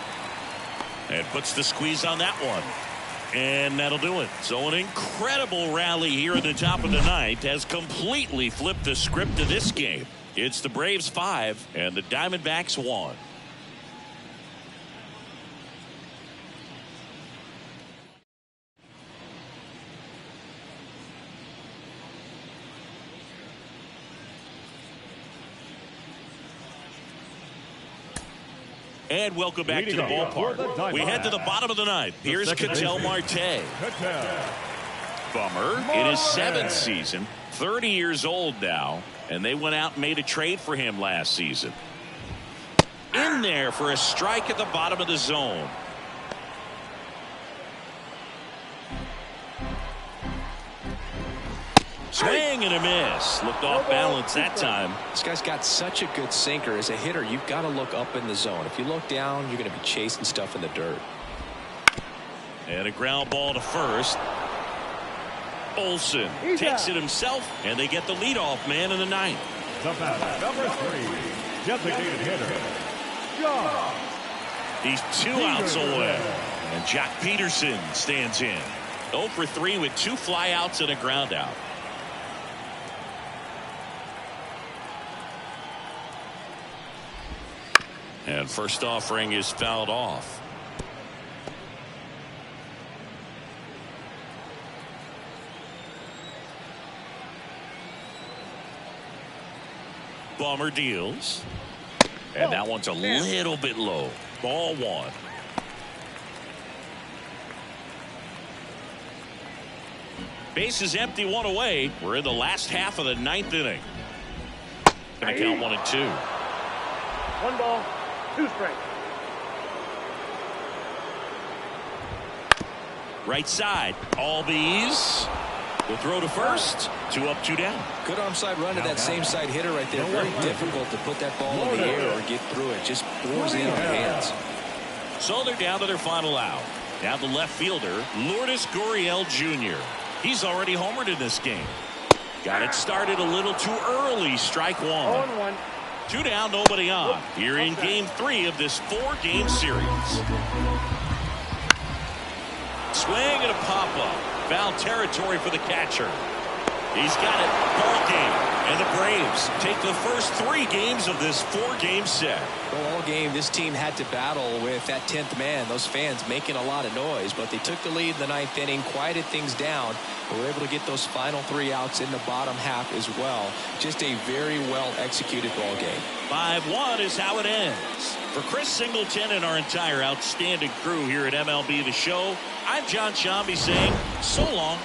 [SPEAKER 1] and puts the squeeze on that one. And that'll do it. So an incredible rally here at the top of the ninth has completely flipped the script of this game. It's the Braves 5 and the Diamondbacks 1. And welcome back to the ballpark. We head to the bottom of the ninth. Here's Ketel Marte. Bummer in his 7th season, 30 years old now, and they went out and made a trade for him last season. In there for a strike at the bottom of the zone. Swing and a miss. Looked off balance that time.
[SPEAKER 3] This guy's got such a good sinker. As a hitter, you've got to look up in the zone. If you look down, you're going to be chasing stuff in the dirt.
[SPEAKER 1] And a ground ball to first. Olsen takes it himself, and they get the leadoff man in the ninth.
[SPEAKER 2] The batter, number 3, designated hitter, Joc.
[SPEAKER 1] He's 2 outs away, and Joc Pederson stands in. 0 for 3 with 2 flyouts and a ground out. And first offering is fouled off. Bummer deals. And that one's a little bit low. Ball 1. Base is empty, 1 away. We're in the last half of the 9th inning. Gonna count 1 and 2.
[SPEAKER 4] 1 ball, 2 strikes.
[SPEAKER 1] Right side, Albies. The throw to first. 2 up, 2 down.
[SPEAKER 3] Good onside run to that same side hitter right there. Very difficult to put that ball in the air or get through it. Just pours in on the hands.
[SPEAKER 1] So they're down to their final out. Now the left fielder, Lourdes Gurriel Jr. He's already homered in this game. Got it started a little too early. Strike 1.
[SPEAKER 4] 0-1.
[SPEAKER 1] 2 down, nobody on. Here in game 3 of this 4-game series. Swing and a pop-up. Foul territory for the catcher. He's got it. Ball game. And the Braves take the first 3 games of this 4-game set.
[SPEAKER 3] Well, all game, this team had to battle with that 10th man. Those fans making a lot of noise, but they took the lead in the 9th inning, quieted things down, and were able to get those final 3 outs in the bottom half as well. Just a very well executed ball game.
[SPEAKER 1] 5-1 is how it ends. For Chris Singleton and our entire outstanding crew here at MLB The Show, I'm Jon Sciambi saying so long.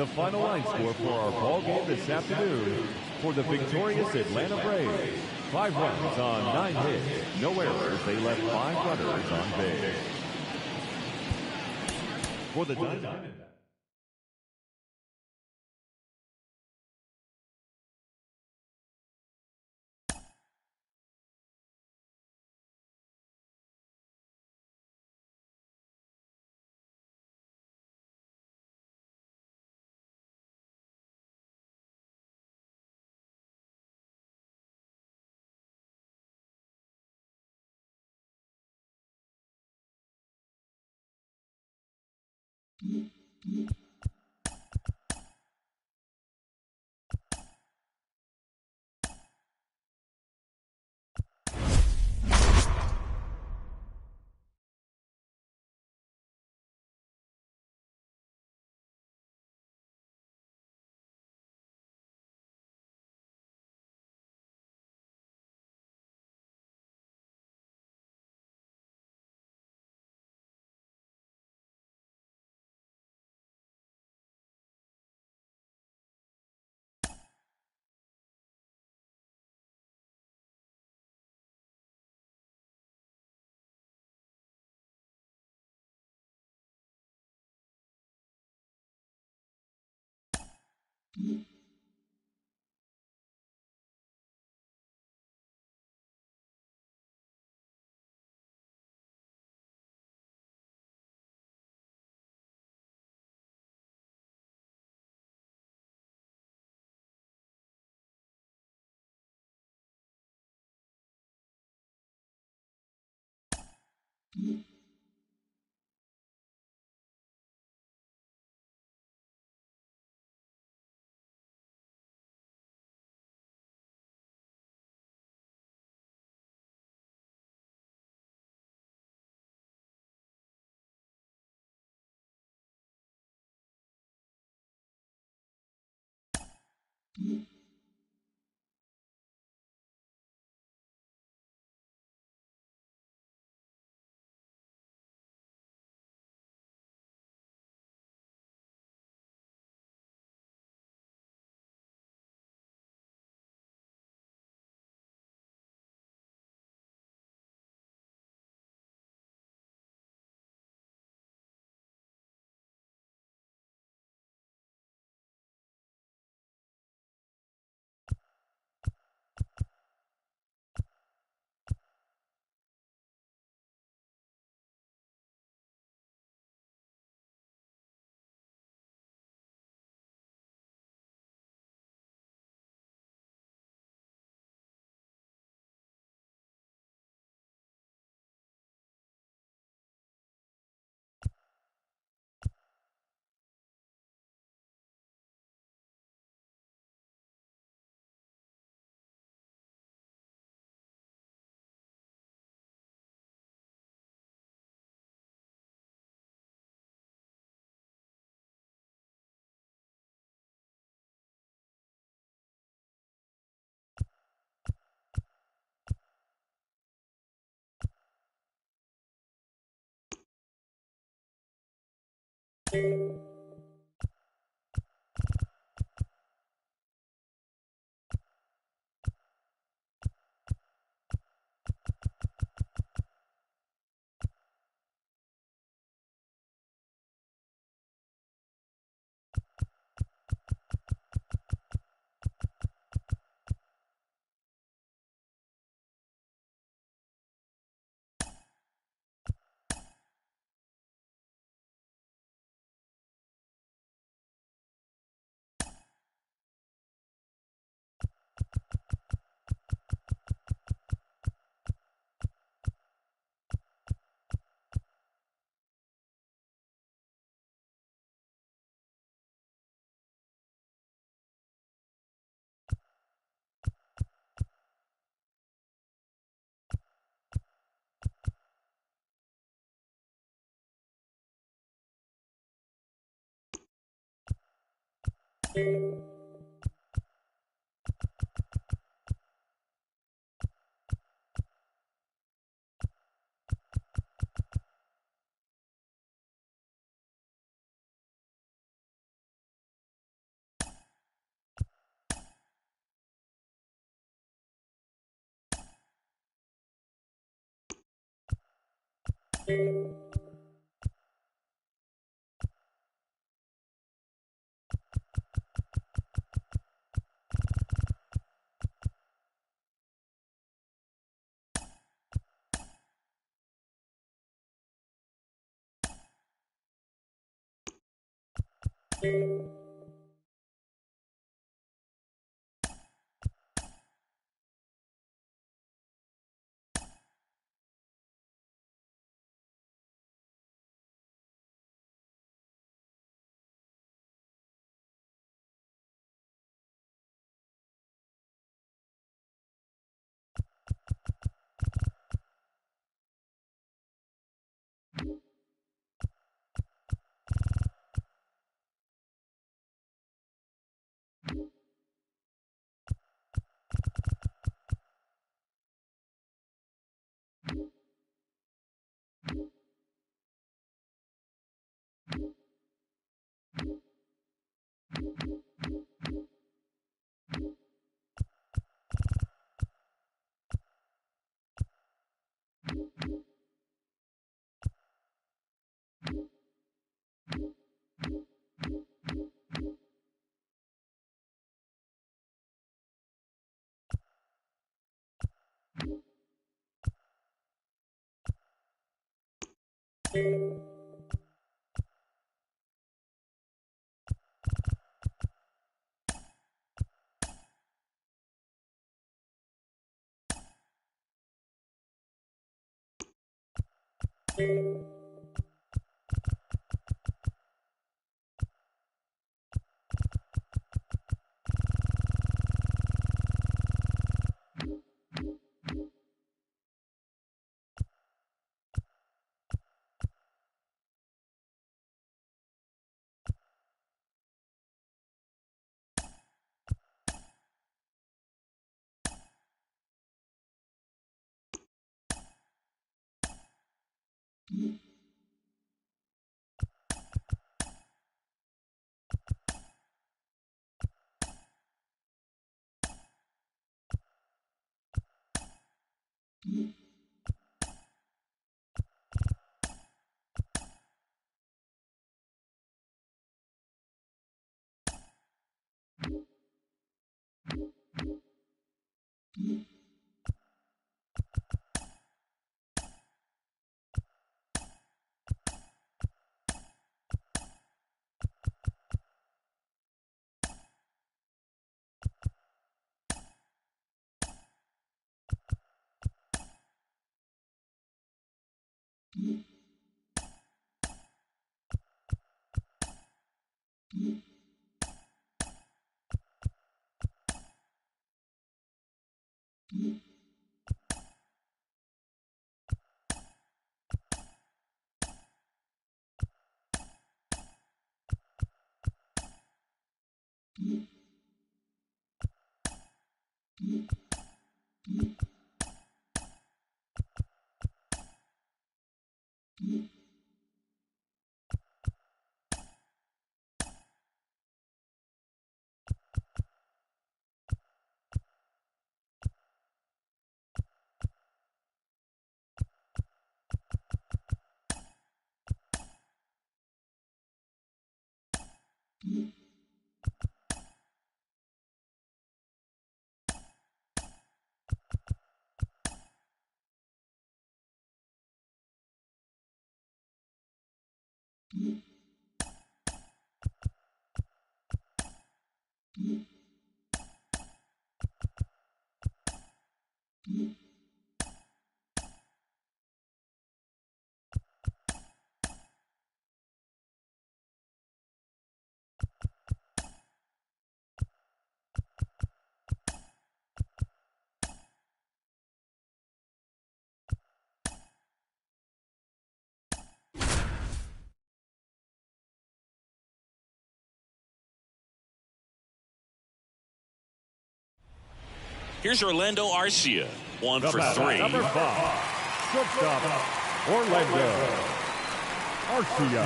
[SPEAKER 2] The final line score for our ball game this afternoon for the victorious Atlanta Braves. 5 runs on 9 hits, no errors. They left 5 runners on base. For the Diamondbacks.
[SPEAKER 1] Here's Orlando Arcia, 1 for 3.
[SPEAKER 2] Number 5, shortstop, Orlando Arcia.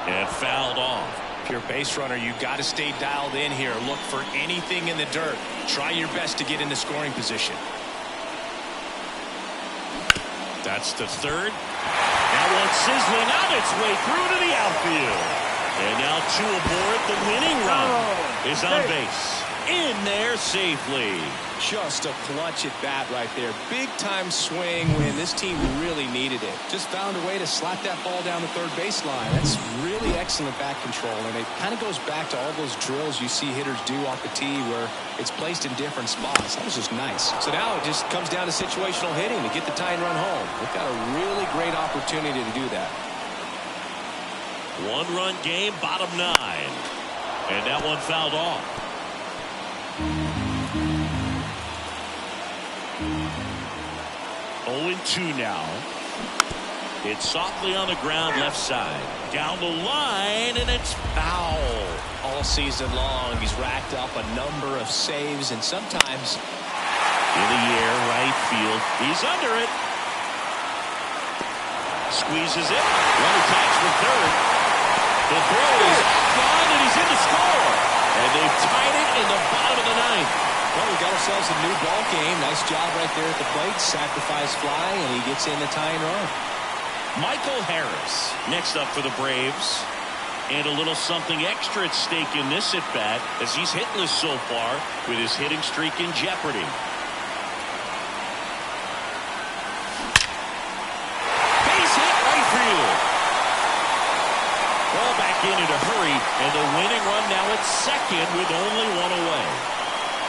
[SPEAKER 1] And fouled off.
[SPEAKER 3] If you're a base runner, you got to stay dialed in here. Look for anything in the dirt. Try your best to get into scoring position.
[SPEAKER 1] That's to third. That one sizzling on its way through to the outfield. And now two aboard. The winning run is on base. In there safely.
[SPEAKER 3] Just a clutch at bat right there. Big time swing when this team really needed it. Just found a way to slap that ball down the third baseline. That's really excellent bat control, and it kind of goes back to all those drills you see hitters do off the tee where it's placed in different spots. That was just nice. So now it just comes down to situational hitting to get the tying run home. They've got a really great opportunity to do that.
[SPEAKER 1] One-run game, bottom 9. And that one fouled off. 0-2 now. It's softly on the ground, left side. Down the line, and it's foul.
[SPEAKER 3] All season long, he's racked up a number of saves, and sometimes
[SPEAKER 1] in the air, right field. He's under it. Squeezes it. Runner tags for third. The throw is gone, and he's in to score. And they've tied it in the bottom of the 9th.
[SPEAKER 3] Well, we got ourselves a new ball game. Nice job right there at the plate. Sacrifice fly, and he gets in the tying run.
[SPEAKER 1] Michael Harris next up for the Braves. And a little something extra at stake in this at-bat as he's hitless so far with his hitting streak in jeopardy. Base hit right field. Ball back in a hurry, and the winning run now at second with only one away.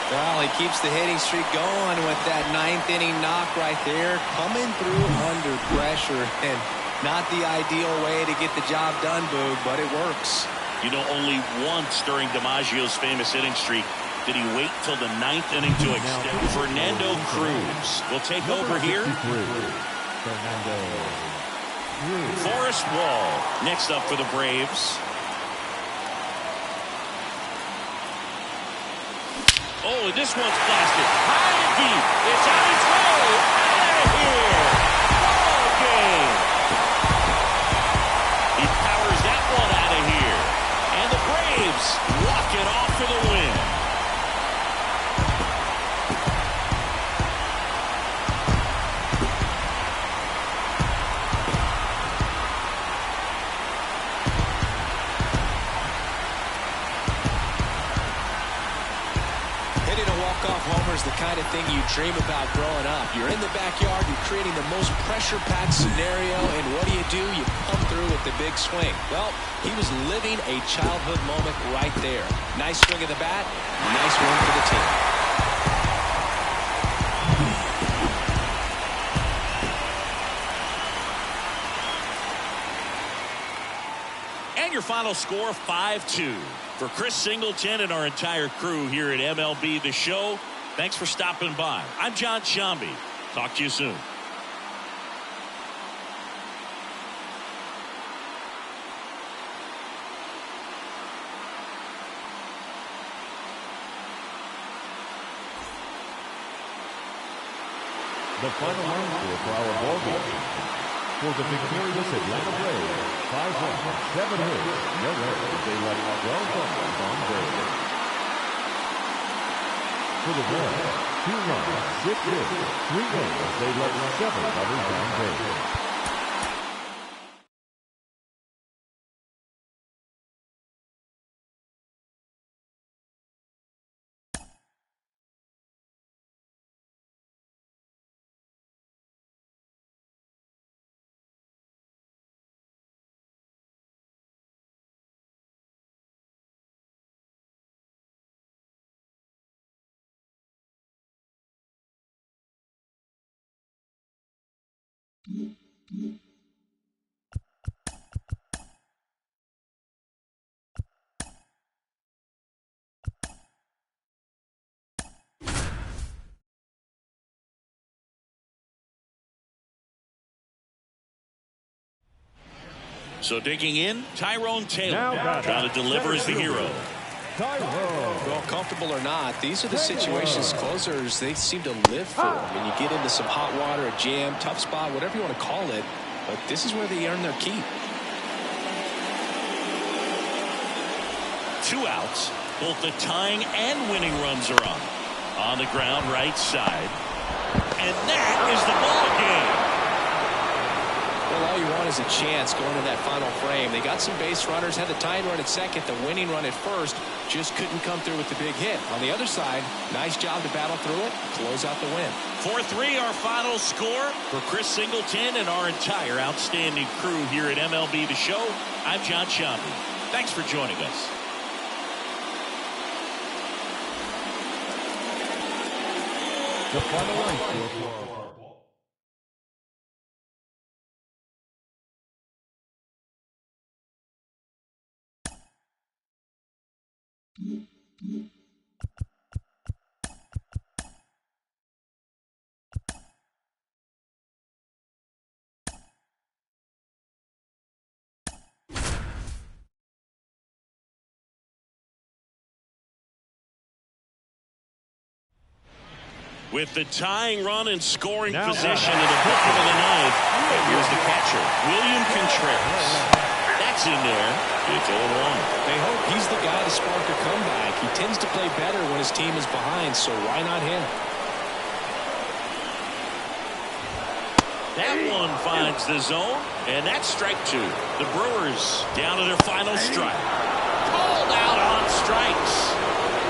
[SPEAKER 3] Well, he keeps the hitting streak going with that 9th inning knock right there, coming through under pressure, and not the ideal way to get the job done, Boog, but it works.
[SPEAKER 1] You know, only once during DiMaggio's famous hitting streak did he wait till the 9th inning to extend. Fernando Cruz will take over here. Forrest Wall next up for the Braves. Oh, this one's blasted. High and deep. It's on its way. Out of here. Ball game. He powers that one out of here. And the Braves walk it off for the win.
[SPEAKER 3] Homer's the kind of thing you dream about growing up. You're in the backyard, you're creating the most pressure-packed scenario, and what do? You come through with the big swing. Well, he was living a childhood moment right there. Nice swing of the bat, nice win for the team.
[SPEAKER 1] And your final score, 5-2. For Chris Singleton and our entire crew here at MLB The Show, thanks for stopping by. I'm John Sciambi. Talk to you soon.
[SPEAKER 2] The final line score for our ball game. For the victorious Atlanta Braves, 5 runs, 7 hits, no errors. They left 12 runners on base. For the Braves, 2 runs, 6 hits, 3 errors. They left 7 runners on base.
[SPEAKER 1] So digging in, Tyrone Taylor trying to deliver as the hero.
[SPEAKER 3] Well, comfortable or not, these are the situations closers they seem to live for. When you get into some hot water, a jam, tough spot, whatever you want to call it, but this is where they earn their keep.
[SPEAKER 1] 2 outs. Both the tying and winning runs are on. On the ground, right side. And that is the ball game.
[SPEAKER 3] all you want is a chance going to that final frame. They got some base runners, had the tying run at second, the winning run at first, just couldn't come through with the big hit. On the other side, nice job to battle through it, close out the win.
[SPEAKER 1] 4-3 our final score for Chris Singleton and our entire outstanding crew here at MLB The Show. I'm Jon Sciambi. Thanks for joining us.
[SPEAKER 2] The final line score for
[SPEAKER 1] with the tying run and scoring position in the bottom of the ninth. Here's the catcher, William Contreras. That's in there. It's 0-1.
[SPEAKER 3] They hope he's the guy to spark a comeback. He tends to play better when his team is behind, so why not him?
[SPEAKER 1] That one finds the zone, and that's strike two. The Brewers down to their final strike. Called out on strikes.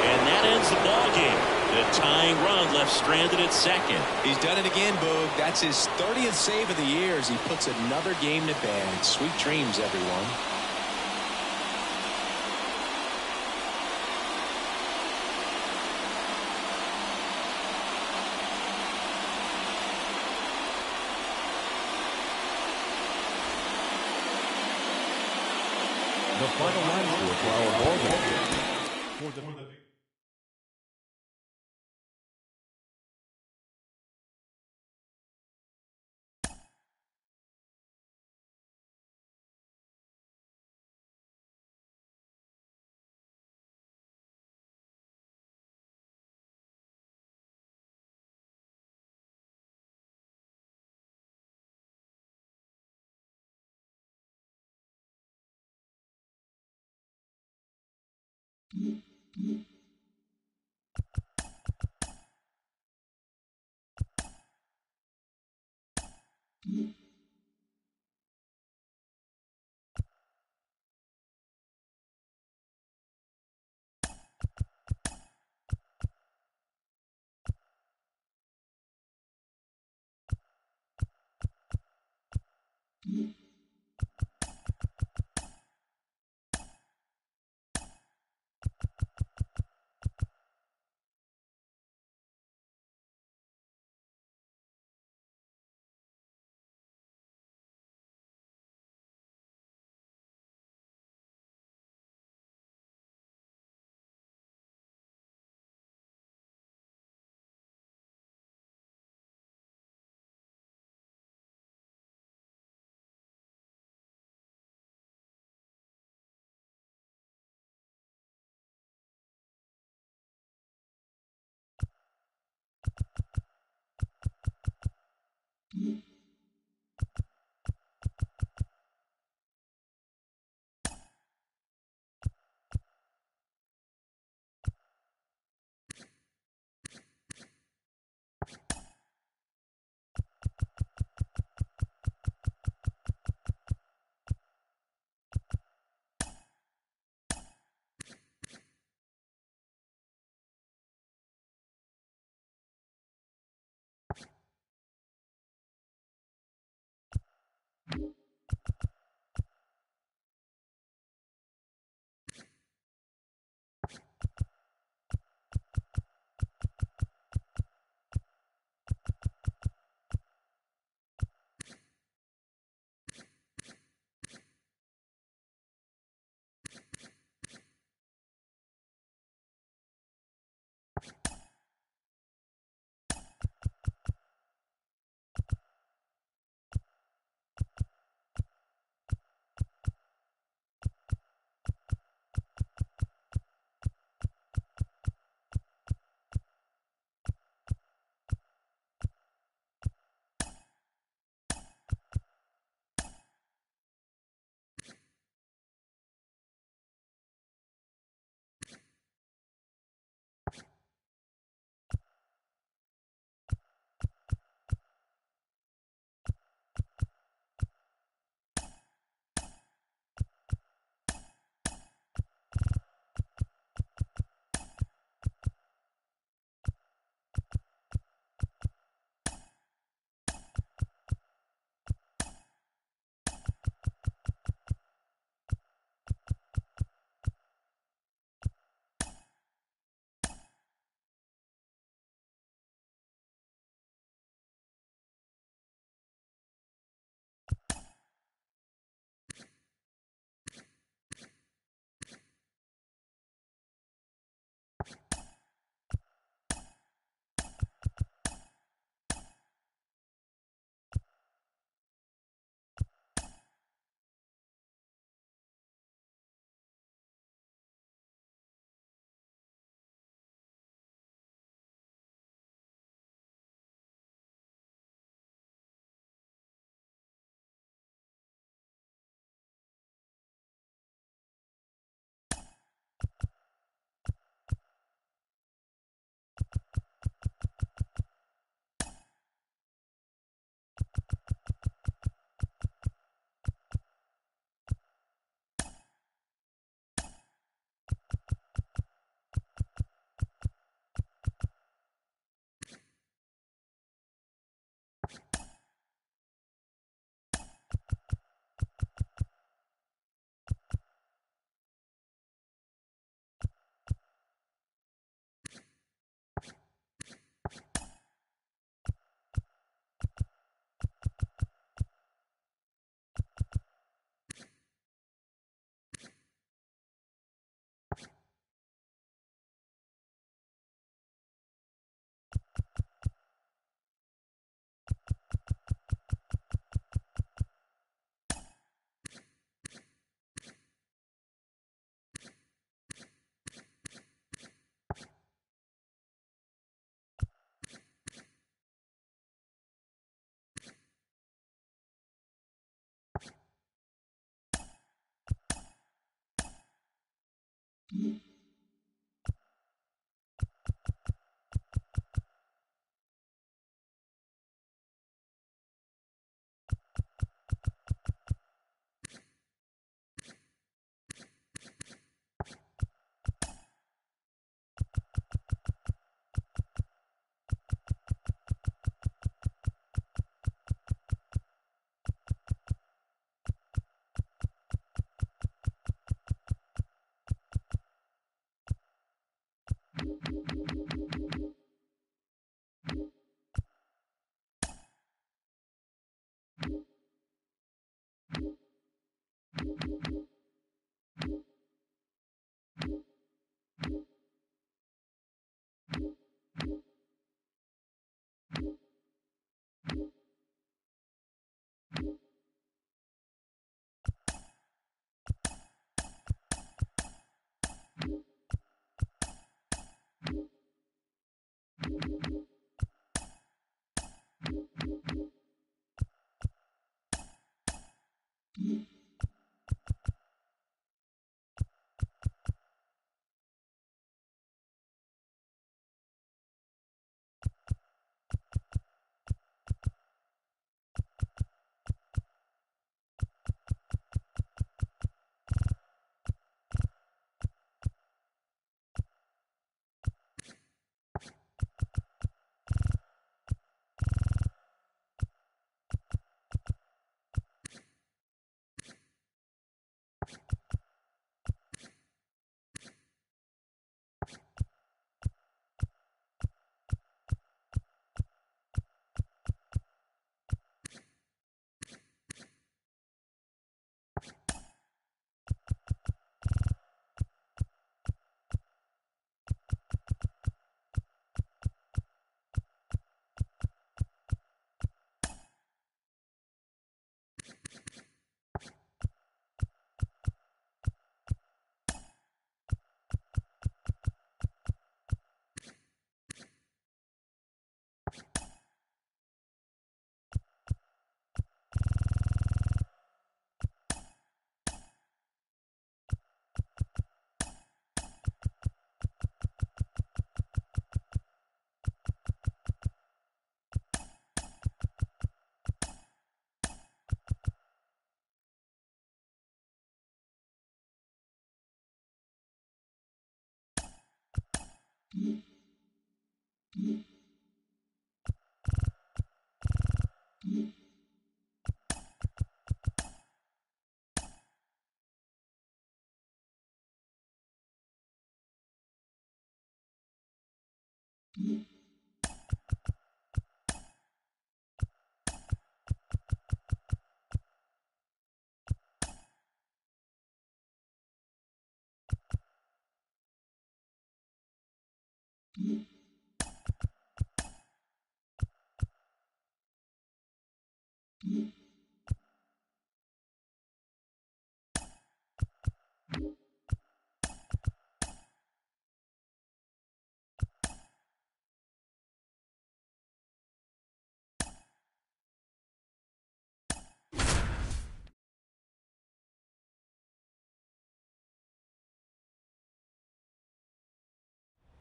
[SPEAKER 1] And that ends the ball game. The tying run left stranded at second.
[SPEAKER 3] He's done it again, Boog. That's his 30th save of the year as he puts another game to bed. Sweet dreams, everyone.
[SPEAKER 2] the final line score for our ball game.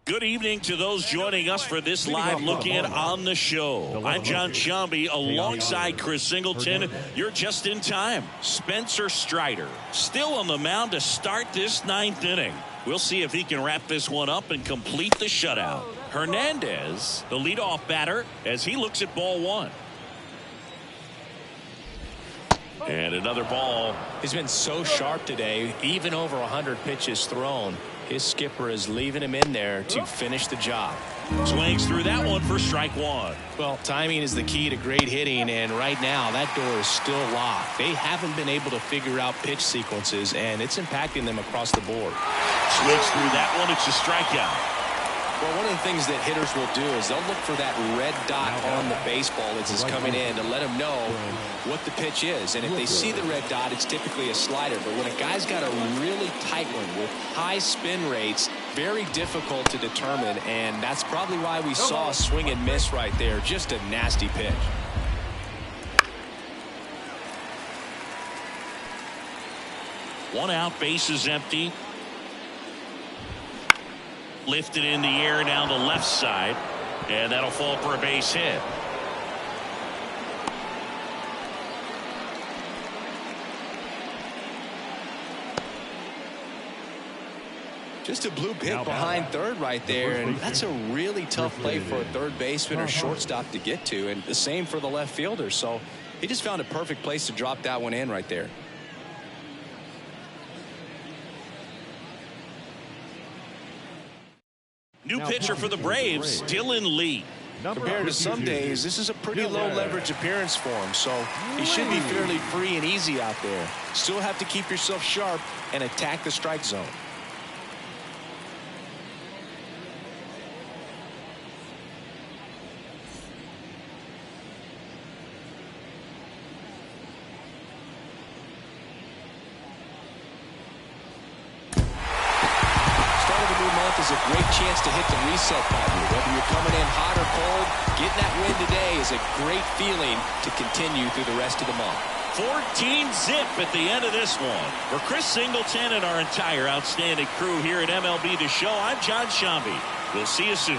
[SPEAKER 1] Good evening to those joining us for this live look-in on the show. I'm John Sciambi alongside Chris Singleton. You're just in time. Spencer Strider still on the mound to start this ninth inning. We'll see if he can wrap this one up and complete the shutout. Hernandez, the leadoff batter, as he looks at ball one. And another ball.
[SPEAKER 3] He's been so sharp today, even over 100 pitches thrown. His skipper is leaving him in there to finish the job.
[SPEAKER 1] Swings through that one for strike one.
[SPEAKER 3] Well, timing is the key to great hitting, and right now that door is still locked. They haven't been able to figure out pitch sequences, and it's impacting them across the board.
[SPEAKER 1] Swings through that one. It's a strikeout.
[SPEAKER 3] Well, one of the things that hitters will do is they'll look for that red dot on the baseball as it's coming in to let them know what the pitch is. And if they see the red dot, it's typically a slider. But when a guy's got a really tight one with high spin rates, very difficult to determine. And that's probably why we saw a swing and miss right there. Just a nasty pitch.
[SPEAKER 1] One out, base is empty. Lifted in the air down the left side, and that'll fall for a base hit.
[SPEAKER 3] Just a bloop hit behind third right there, and that's a really tough play for a third baseman or shortstop to get to, and the same for the left fielder. So he just found a perfect place to drop that one in right there.
[SPEAKER 1] New pitcher for the Braves, Dylan Lee.
[SPEAKER 3] Compared to some days, this is a pretty low leverage appearance for him, so he should be fairly free and easy out there. Still have to keep yourself sharp and attack the strike zone. Is a great chance to hit the reset button. Whether you're coming in hot or cold, getting that win today is a great feeling to continue through the rest of the month.
[SPEAKER 1] 14-zip at the end of this one. For Chris Singleton and our entire outstanding crew here at MLB The Show, I'm John Sciambi. We'll see you soon.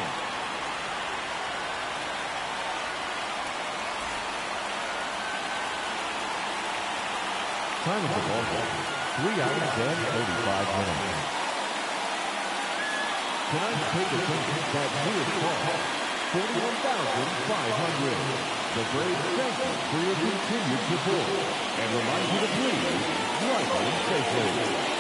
[SPEAKER 2] Time of the ball game, 3 hours and 35 minutes. Tonight's paid attention that Lewis Ball, 41,500. The Braves thank you for your continued support and remind you to please drive home safely.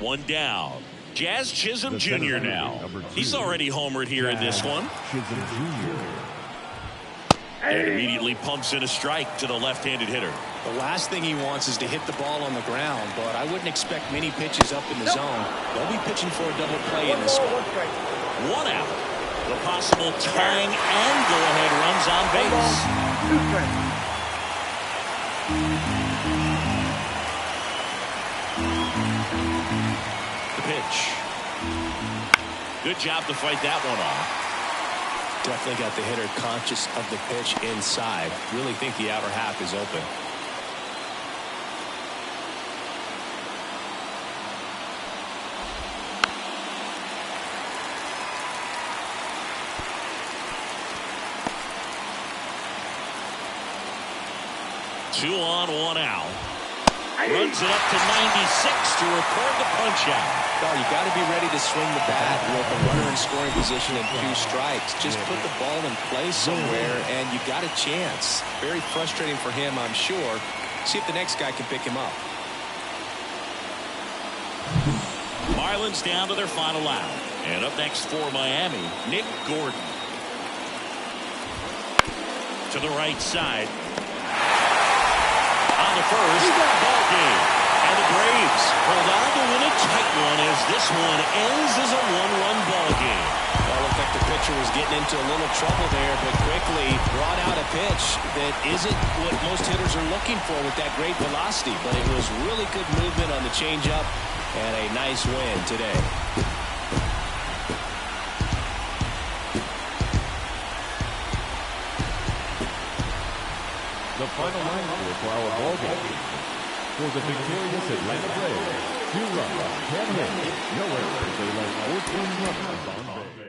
[SPEAKER 1] One down. Jazz Chisholm Jr. now. He's already homered here in this one.
[SPEAKER 2] Chisholm Jr.
[SPEAKER 1] And immediately pumps in a strike to the left-handed hitter.
[SPEAKER 3] The last thing he wants is to hit the ball on the ground, but I wouldn't expect many pitches up in the zone. They'll be pitching for a double play in this one.
[SPEAKER 1] One out. The possible tying and go-ahead runs on base. The pitch. Good job to fight that one off.
[SPEAKER 3] Definitely got the hitter conscious of the pitch inside. Really think the outer half is open.
[SPEAKER 1] Two on, one out. Runs it up to 96 to record the punch out.
[SPEAKER 3] Well, you got to be ready to swing the bat with a runner in scoring position and 2 strikes. Just put the ball in place somewhere and you got a chance. Very frustrating for him, I'm sure. See if the next guy can pick him up.
[SPEAKER 1] Marlins down to their final out. And up next for Miami, Nick Gordon. To the right side. On the first, ball game. And the Braves hold on to win a tight one as this one ends as a 1-run ball game.
[SPEAKER 3] Well, looked like the pitcher was getting into a little trouble there, but quickly brought out a pitch that isn't what most hitters are looking for with that great velocity. But it was really good movement on the changeup and a nice win today.
[SPEAKER 2] The final line for our ball game. For the victorious Atlanta Braves, 2 runs, 10 hits, no errors. They left 14 runners on base.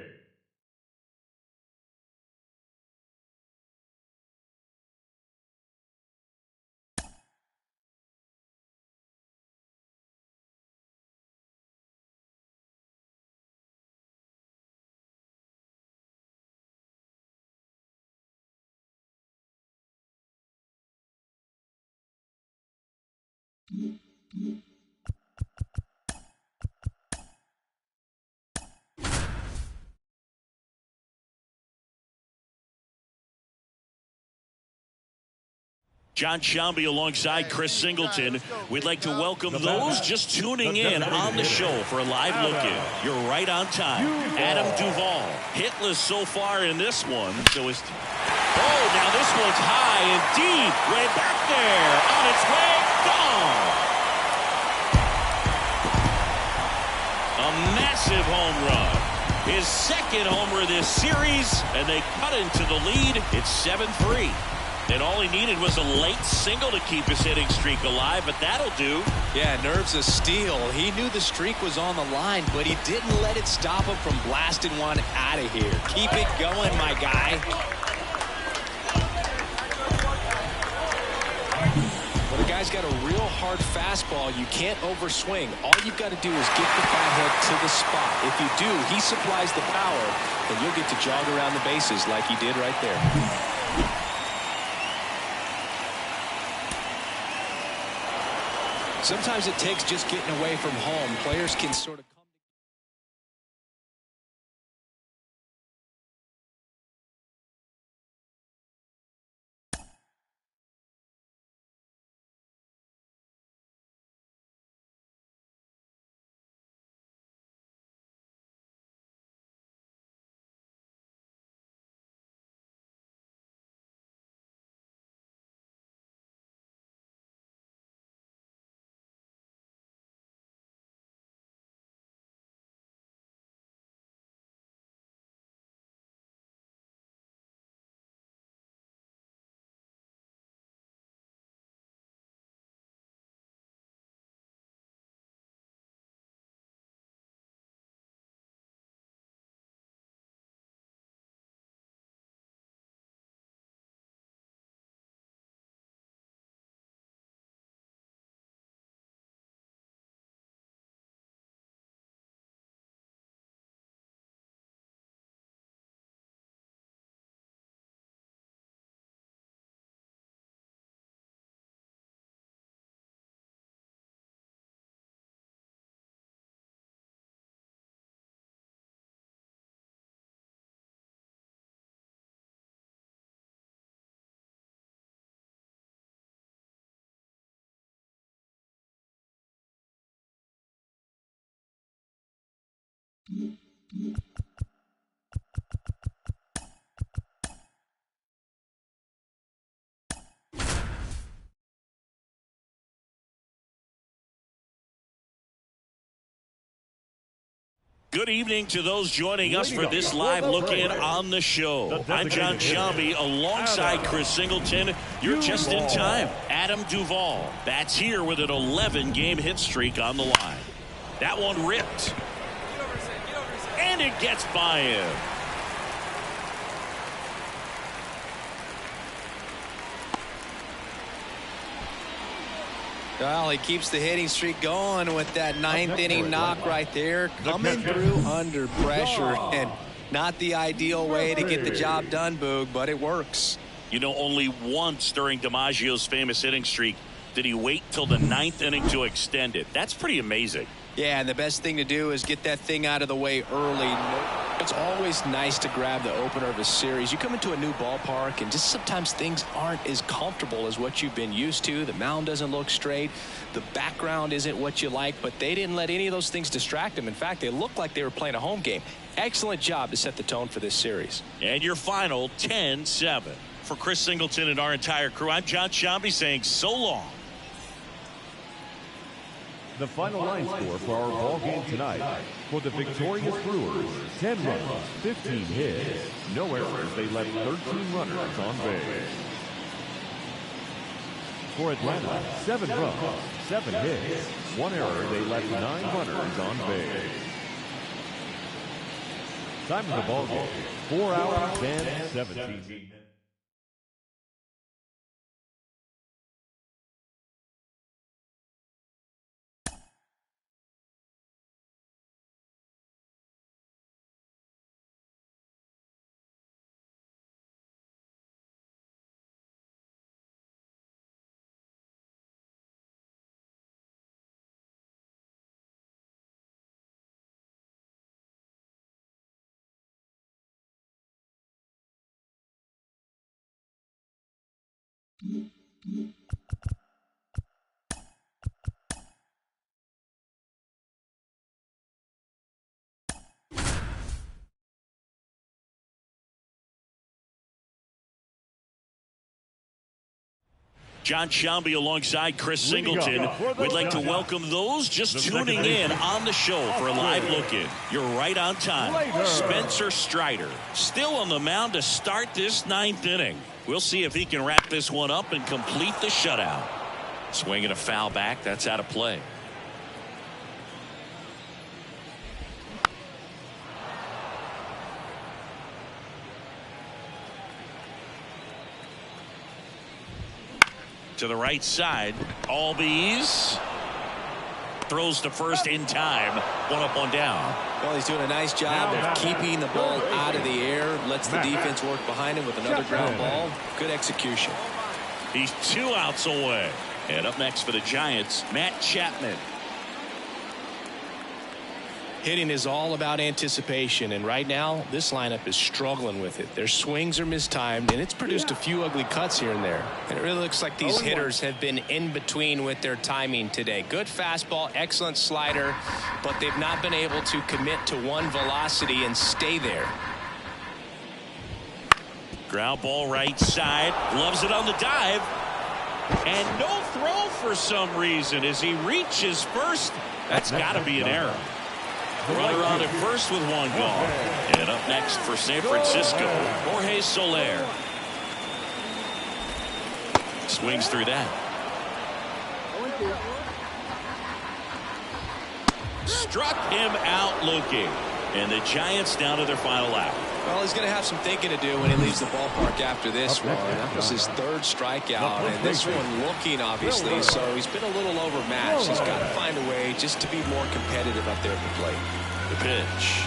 [SPEAKER 1] John Sciambi alongside Chris Singleton. We'd like to welcome those just tuning in on the show for a live look-in. You're right on time. Adam Duvall, hitless so far in this one. So it's... Oh, now this one's high and deep. Way back there. On its way. Gone. A massive home run. His second homer this series, and they cut into the lead. It's 7-3. And all he needed was a late single to keep his hitting streak alive, but that'll do.
[SPEAKER 3] Yeah, nerves of steel. He knew the streak was on the line, but he didn't let it stop him from blasting one out of here. Keep it going, my guy. Well, the guy's got a real hard fastball. You can't overswing. All you've got to do is get the fathead to the spot. If you do, he supplies the power, and you'll get to jog around the bases like he did right there. Sometimes it takes just getting away from home. Players can sort of come.
[SPEAKER 1] Good evening to those joining us for this live look-in on the show. I'm Jon Sciambi alongside Chris Singleton. You're just in time. Adam Duvall. That's here with an 11-game hit streak on the line. That one ripped. And it gets by him.
[SPEAKER 3] Well, he keeps the hitting streak going with that ninth inning knock right there. Coming through under pressure, and not the ideal way to get the job done, Boog, but it works.
[SPEAKER 1] You know, only once during DiMaggio's famous hitting streak did he wait till the ninth inning to extend it. That's pretty amazing.
[SPEAKER 3] Yeah, and the best thing to do is get that thing out of the way early. It's always nice to grab the opener of a series. You come into a new ballpark, and just sometimes things aren't as comfortable as what you've been used to. The mound doesn't look straight. The background isn't what you like, but they didn't let any of those things distract them. In fact, they looked like they were playing a home game. Excellent job to set the tone for this series.
[SPEAKER 1] And your final 10-7. For Chris Singleton and our entire crew, I'm Jon Sciambi saying so long.
[SPEAKER 2] The final line score for our ball game tonight: for the victorious Brewers, 10 runs, 15 hits, no errors. They left 13 runners on base. For Atlanta, 7 runs, 7 hits, 1 error. They left 9 runners on base. Time of the ball game: 4 hours and 17 minutes.
[SPEAKER 1] John Sciambi alongside Chris Singleton. We'd like to welcome those just tuning in on the show for a live look-in. You're right on time. Spencer Strider still on the mound to start this 9th inning. We'll see if he can wrap this one up and complete the shutout. Swinging a foul back. That's out of play. To the right side, Albies throws to first in time. One up, one down.
[SPEAKER 3] Well, he's doing a nice job of keeping the ball out of the air. Lets the defense work behind him with another ground ball. Good execution.
[SPEAKER 1] He's 2 outs away. And up next for the Giants, Matt Chapman.
[SPEAKER 5] Hitting is all about anticipation, and right now this lineup is struggling with it. Their swings are mistimed, and it's produced a few ugly cuts here and there. And it really looks like these hitters have been in between with their timing today. Good fastball, excellent slider, but they've not been able to commit to one velocity and stay there.
[SPEAKER 1] Ground ball right side, loves it on the dive, and no throw for some reason as he reaches first. That's got to be an error. Runner on at first with one gone. And up next for San Francisco, Jorge Soler. Swings through that. Struck him out looking. And the Giants down to their final out.
[SPEAKER 3] Well, he's going to have some thinking to do when he leaves the ballpark after this one. That was his 3rd strikeout, and this one looking, obviously, so he's been a little overmatched. He's got to find a way just to be more competitive up there at the plate.
[SPEAKER 1] The pitch.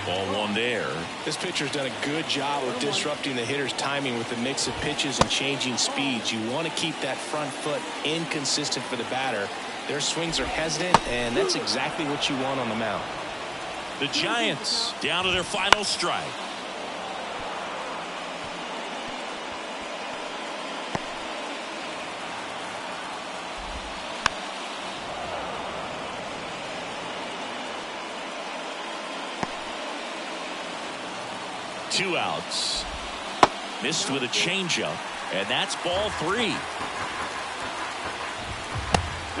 [SPEAKER 1] Ball one there.
[SPEAKER 5] This pitcher's done a good job of disrupting the hitter's timing with a mix of pitches and changing speeds. You want to keep that front foot inconsistent for the batter. Their swings are hesitant, and that's exactly what you want on the mound.
[SPEAKER 1] The Giants down to their final strike. Two outs. Missed with a changeup, and that's ball 3.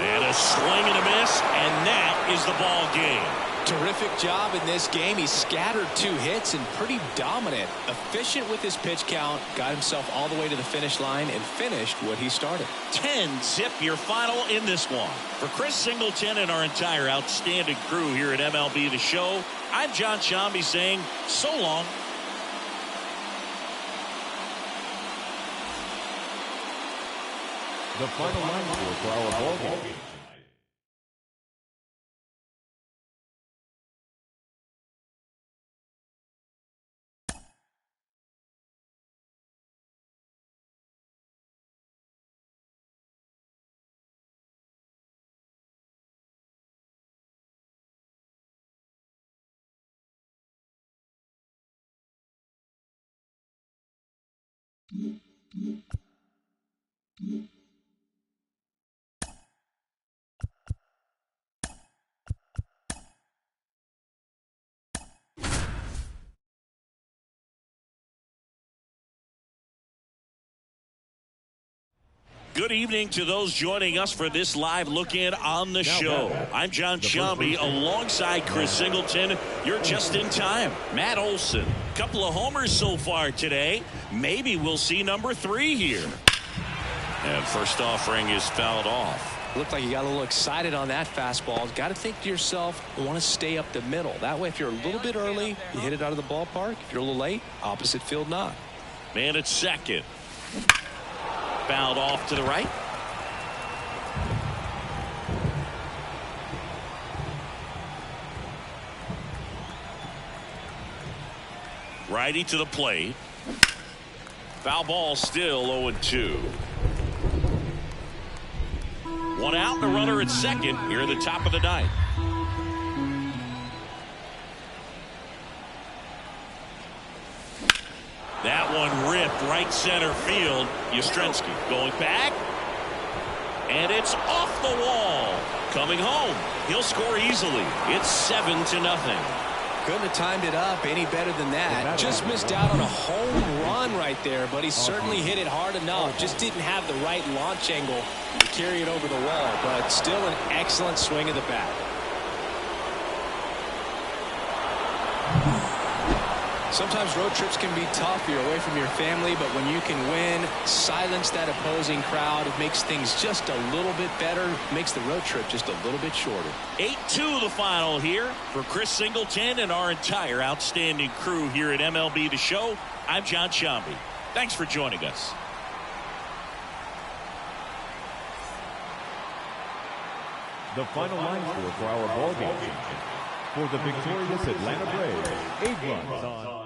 [SPEAKER 1] And a swing and a miss, and that is the ball game.
[SPEAKER 3] Terrific job in this game. He scattered 2 hits and pretty dominant. Efficient with his pitch count. Got himself all the way to the finish line and finished what he started.
[SPEAKER 1] 10-zip your final in this one. For Chris Singleton and our entire outstanding crew here at MLB The Show, I'm John Sciambi saying so long.
[SPEAKER 2] The final line score for our ball game.
[SPEAKER 1] Good evening to those joining us for this live look-in on the show. I'm John Sciambi alongside Chris Singleton. You're just in time. Matt Olson, couple of homers so far today. Maybe we'll see number 3 here. And first offering is fouled off.
[SPEAKER 3] Looked like you got a little excited on that fastball. Got to think to yourself, I want to stay up the middle. That way, if you're a little bit early, you hit it out of the ballpark. If you're a little late, opposite field not.
[SPEAKER 1] Man at second. Fouled off to the right. Righty to the plate. Foul ball still 0-2. One out and a runner at second here at the top of the 9th. That one ripped right center field. Yastrzemski going back. And it's off the wall. Coming home. He'll score easily. It's 7-0.
[SPEAKER 5] Couldn't have timed it up any better than that. Just missed out on a home run right there, but he certainly hit it hard enough. Just didn't have the right launch angle to carry it over the wall, but still an excellent swing of the bat. Sometimes road trips can be tough. You're away from your family, but when you can win, silence that opposing crowd, it makes things just a little bit better, makes the road trip just a little bit shorter.
[SPEAKER 1] 8-2 the final here for Chris Singleton and our entire outstanding crew here at MLB The Show. I'm John Sciambi. Thanks for joining us.
[SPEAKER 2] The final line score for our ball game. For the victorious Atlanta Braves, 8 runs on.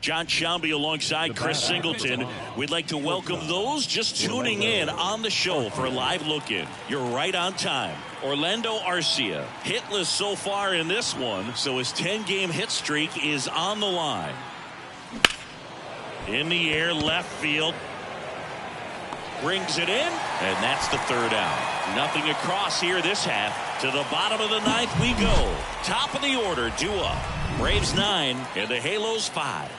[SPEAKER 1] John Sciambi alongside Chris Singleton. We'd like to welcome those just tuning in on the show for a live look-in. You're right on time. Orlando Arcia hitless so far in this one, so his 10-game hit streak is on the line. In the air, left field. Brings it in, and that's the third out. Nothing across here this half. To the bottom of the ninth we go. Top of the order, due up. Braves 9 and the Halos 5.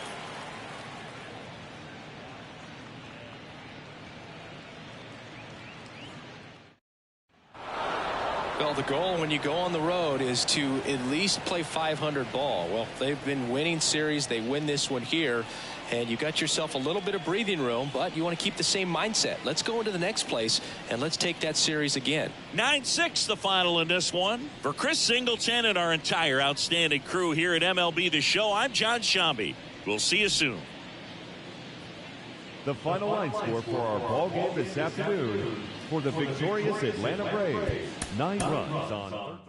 [SPEAKER 5] Well, the goal when you go on the road is to at least play 500 ball. Well, they've been winning series. They win this one here, and you got yourself a little bit of breathing room, but you want to keep the same mindset. Let's go into the next place, and let's take that series again.
[SPEAKER 1] 9-6 the final in this one. For Chris Singleton and our entire outstanding crew here at MLB The Show, I'm John Sciambi. We'll see you soon.
[SPEAKER 2] The final line score for our ball game this afternoon for the victorious Atlanta Braves, 9 runs on.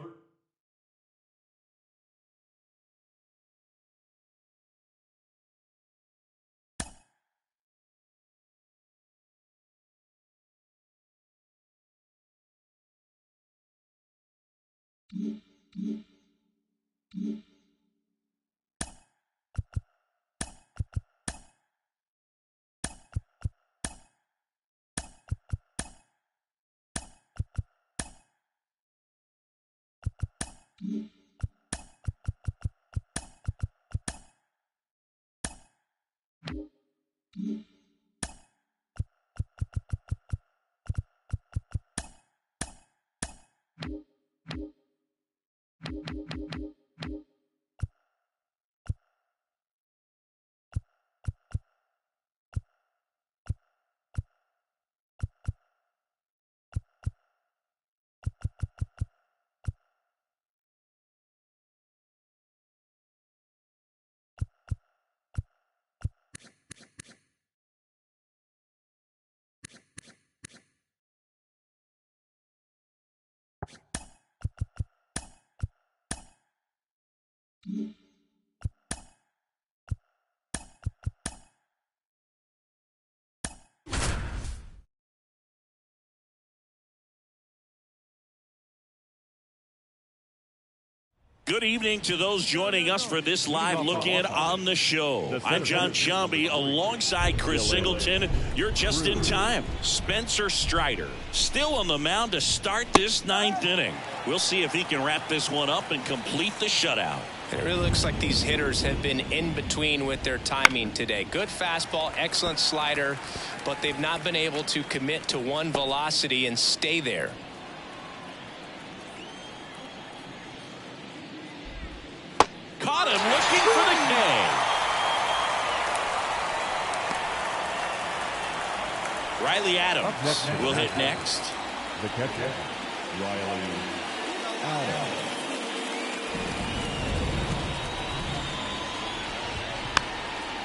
[SPEAKER 1] Good evening to those joining us for this live look-in on the show. I'm John Sciambi alongside Chris Singleton. You're just in time. Spencer Strider still on the mound to start this 9th inning. We'll see if he can wrap this one up and complete the shutout.
[SPEAKER 5] It really looks like these hitters have been in between with their timing today. Good fastball, excellent slider, but they've not been able to commit to one velocity and stay there.
[SPEAKER 1] Caught him looking for the K. Riley Adams will hit next.
[SPEAKER 2] The catcher, Riley Adams.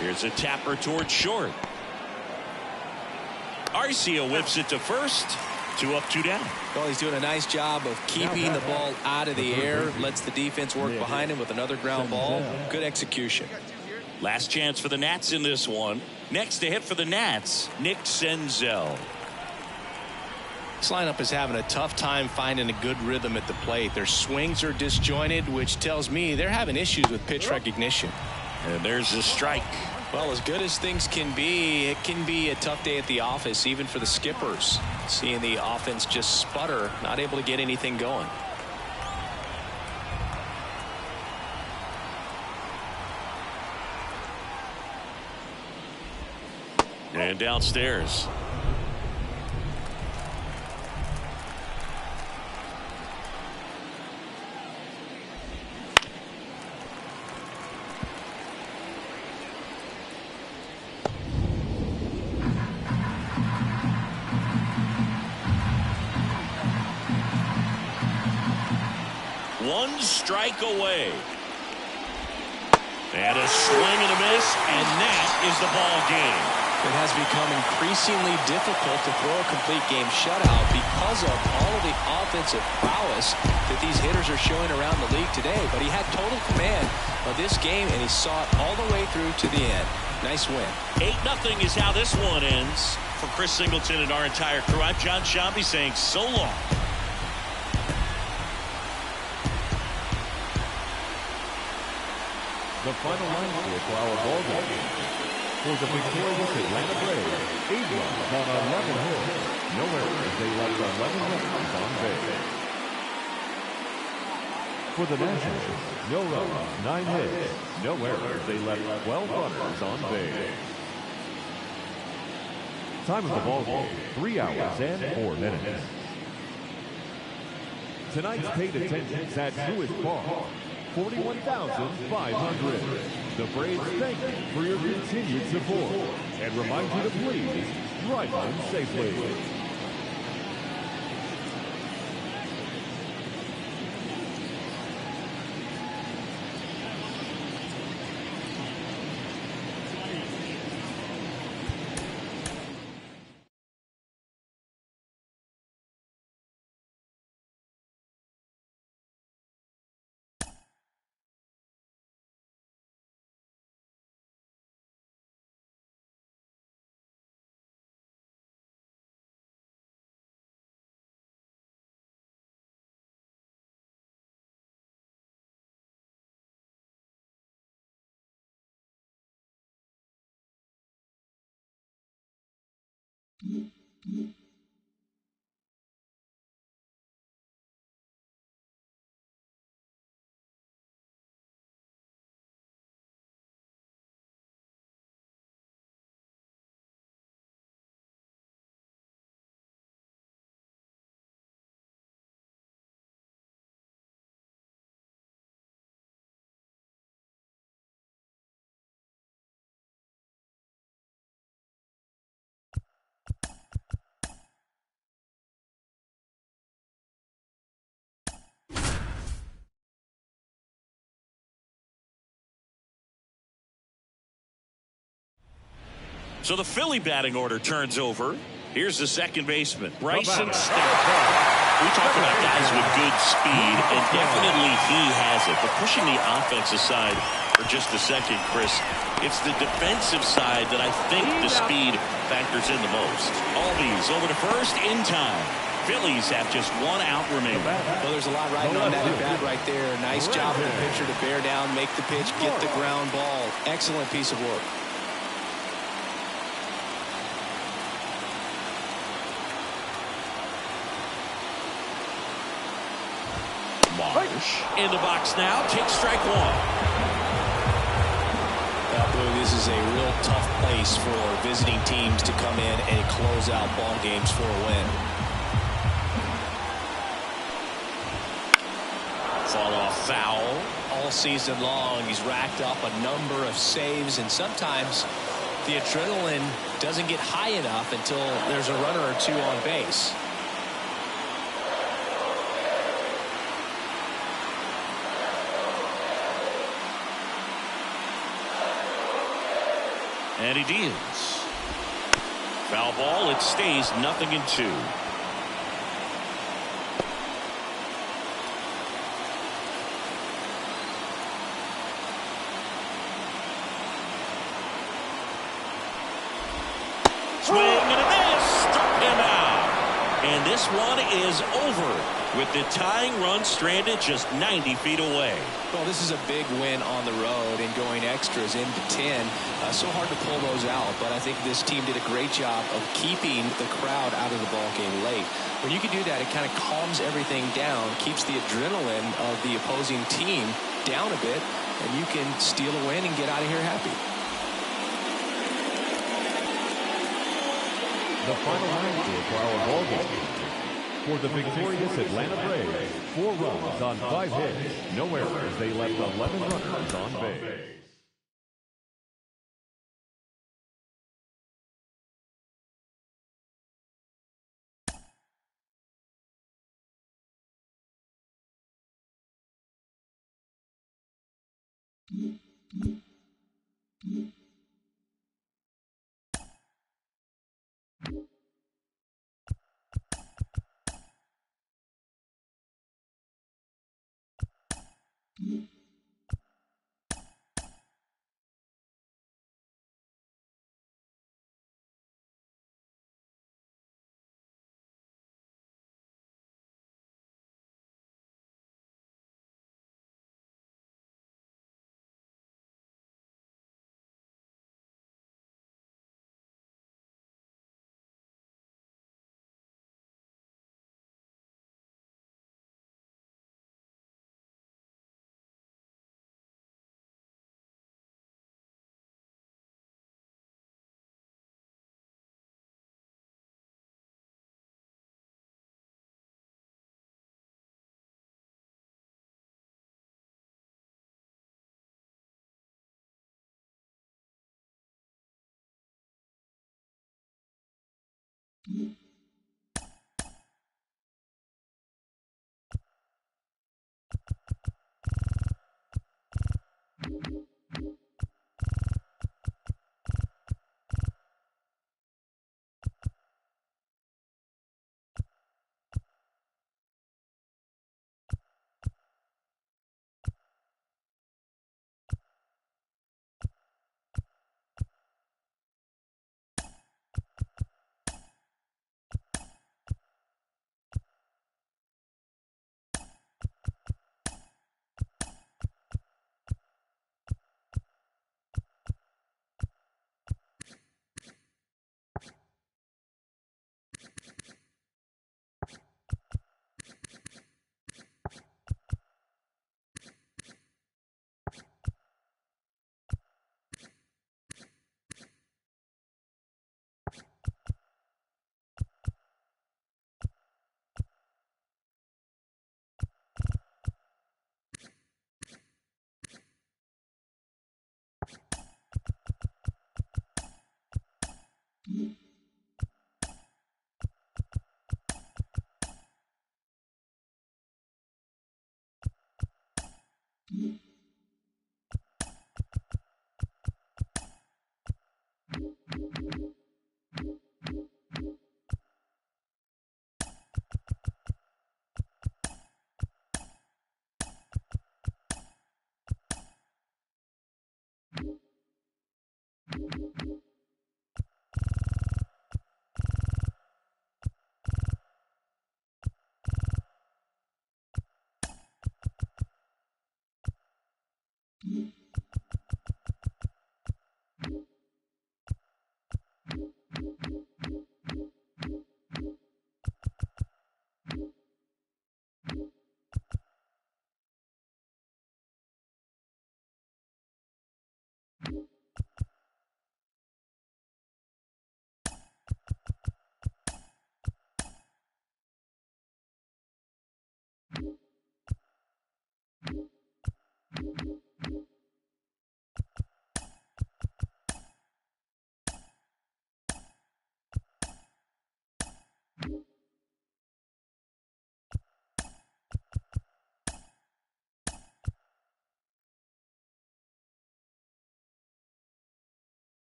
[SPEAKER 1] Here's a tapper towards short. Arcia whips it to first. 2 up, 2 down.
[SPEAKER 3] Well, he's doing a nice job of keeping the ball out of the air. Lets the defense work behind him with another ground ball. Good execution.
[SPEAKER 1] Last chance for the Nats in this one. Next to hit for the Nats, Nick Senzel.
[SPEAKER 5] This lineup is having a tough time finding a good rhythm at the plate. Their swings are disjointed, which tells me they're having issues with pitch recognition.
[SPEAKER 1] And there's a strike.
[SPEAKER 3] Well, as good as things can be, it can be a tough day at the office, even for the skippers. Seeing the offense just sputter, not able to get anything going.
[SPEAKER 1] And downstairs. One strike away. And a swing and a miss, and that is the ball game.
[SPEAKER 3] It has become increasingly difficult to throw a complete game shutout because of all of the offensive prowess that these hitters are showing around the league today. But he had total command of this game, and he saw it all the way through to the end. Nice win.
[SPEAKER 1] 8-0 is how this one ends. For Chris Singleton and our entire crew, I'm John Sciambi saying so long.
[SPEAKER 2] The final line score for our ball game. For the victorious Atlanta Braves, 8 runs on 11 hits. No errors, they left 11 runners on base. For the Nationals, no runs, 9 hits. No errors, they left 12 runners on base. Time of the ball game, 3 hours and 4 minutes. Tonight's paid attendance at Truist Park, 41,500. The Braves thank you for your continued support and remind you to please drive home safely.
[SPEAKER 1] So the Philly batting order turns over. Here's the second baseman, Bryson Stott. We talk about guys with good speed, and definitely he has it. But pushing the offense aside for just a second, Chris, it's the defensive side that I think the speed factors in the most. Albies over to first in time. Phillies have just 1 out remaining.
[SPEAKER 3] Well, there's a lot riding on that at bat right there. Nice job of the pitcher to bear down, make the pitch, get the ground ball. Excellent piece of work.
[SPEAKER 1] Marsh in the box now, takes strike 1.
[SPEAKER 3] This is a real tough place for visiting teams to come in and close out ball games for a win.
[SPEAKER 1] Fall off foul.
[SPEAKER 3] All season long, he's racked up a number of saves, and sometimes the adrenaline doesn't get high enough until there's a runner or two on base.
[SPEAKER 1] And he deals. Foul ball. It stays 0-2. Swing and a miss. Struck him out. And this one is over with the tying run stranded just 90 feet away.
[SPEAKER 3] Well, this is a big win on the road and going extras into 10. So hard to pull those out, but I think this team did a great job of keeping the crowd out of the ball game late. When you can do that, it kind of calms everything down, keeps the adrenaline of the opposing team down a bit, and you can steal a win and get out of here happy.
[SPEAKER 2] The final score for our ball game. For the victorious Atlanta Braves, 4 runs on 5 hits, no errors. They left 11 runners on base.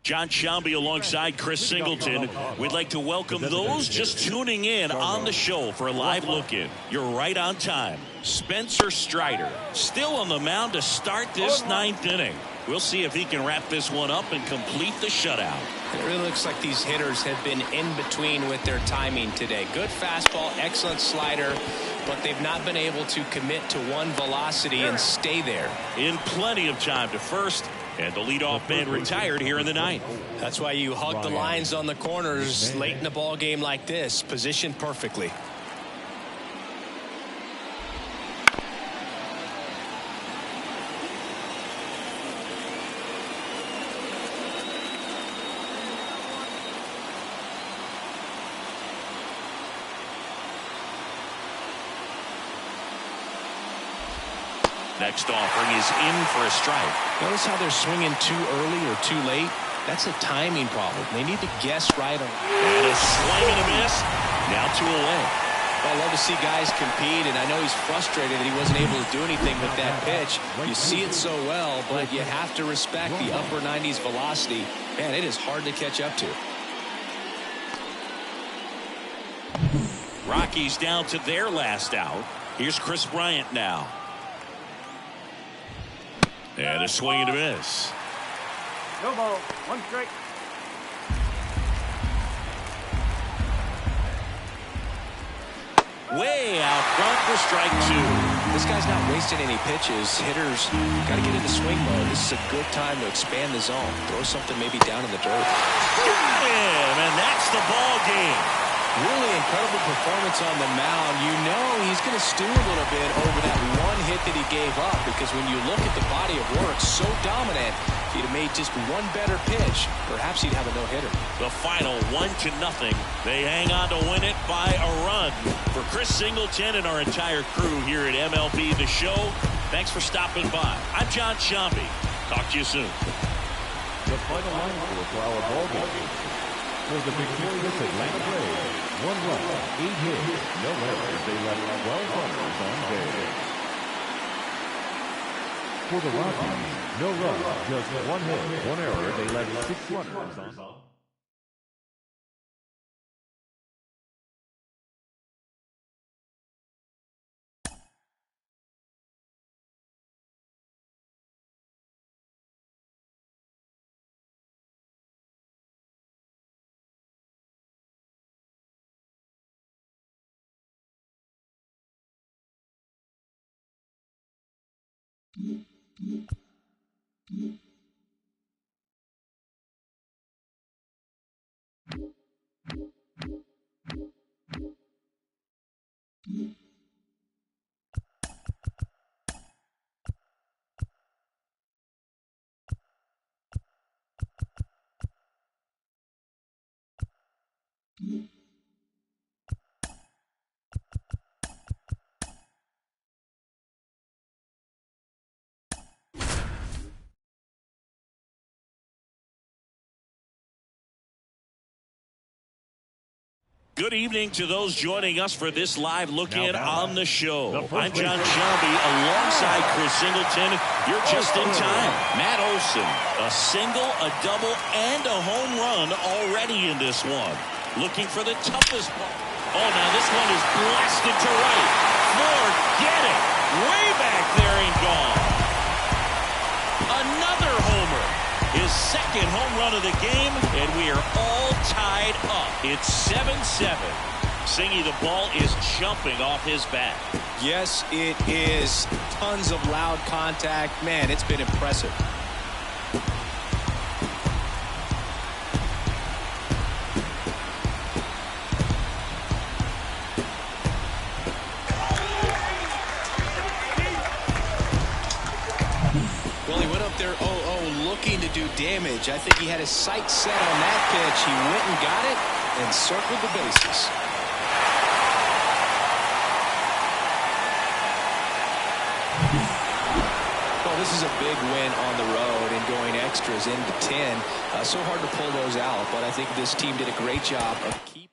[SPEAKER 1] Jon Sciambi alongside Chris Singleton. We'd like to welcome those just tuning in on the show for a live look-in. You're right on time. Spencer Strider still on the mound to start this ninth inning. We'll see if he can wrap this one up and complete the shutout.
[SPEAKER 5] It really looks like these hitters have been in between with their timing today. Good fastball, excellent slider, but they've not been able to commit to one velocity and stay there.
[SPEAKER 1] In plenty of time to first, and the leadoff man retired here in the ninth.
[SPEAKER 5] That's why you hug the lines on the corners late in a ball game like this, positioned perfectly.
[SPEAKER 1] Next offering is in for a strike.
[SPEAKER 5] Notice how they're swinging too early or too late. That's a timing problem. They need to guess right on.
[SPEAKER 1] And a swing and a miss. Now 2 away.
[SPEAKER 5] Well, I love to see guys compete, and I know he's frustrated that he wasn't able to do anything with that pitch. You see it so well, but you have to respect the upper 90s velocity. Man, it is hard to catch up to.
[SPEAKER 1] Rockies down to their last out. Here's Chris Bryant now. And a swing and a miss.
[SPEAKER 4] No ball. 1 strike.
[SPEAKER 1] Way out front for strike 2.
[SPEAKER 5] This guy's not wasting any pitches. Hitters got to get into swing mode. This is a good time to expand the zone. Throw something maybe down in the dirt.
[SPEAKER 1] Got him, and that's the ball game.
[SPEAKER 5] Really incredible performance on the mound. You know he's going to stew a little bit over that one hit that he gave up, because when you look at the body of work, so dominant, if he'd have made just one better pitch, perhaps he'd have a no-hitter.
[SPEAKER 1] The final 1-0. They hang on to win it by a run. For Chris Singleton and our entire crew here at MLB The Show, thanks for stopping by. I'm Jon Sciambi. Talk to you soon.
[SPEAKER 2] The final line for our ball game. For the victorious Atlanta Braves, 1 run, 8 hits, no errors. They left 12 runners on base. For the Rockies, no runs, just 1 hit, 1 error. They left 6 runners on base.
[SPEAKER 1] Good evening to those joining us for this live look-in on the show. I'm Jon Sciambi alongside Chris Singleton. You're just in time. Matt Olson, a single, a double, and a home run already in this one. Looking for the toughest ball. Oh, now this one is blasted to right. Forget it. Way back there and gone. Another homer. His second home run of the game, and we are all tied up. It's 7-7. Singy, the ball is jumping off his bat.
[SPEAKER 5] Yes, it is. Tons of loud contact. Man, it's been impressive.
[SPEAKER 3] do damage. I think he had his sights set on that pitch. He went and got it and circled the bases. Well, this is a big win on the road and going extras into 10. So hard to pull those out, but I think this team did a great job of keeping.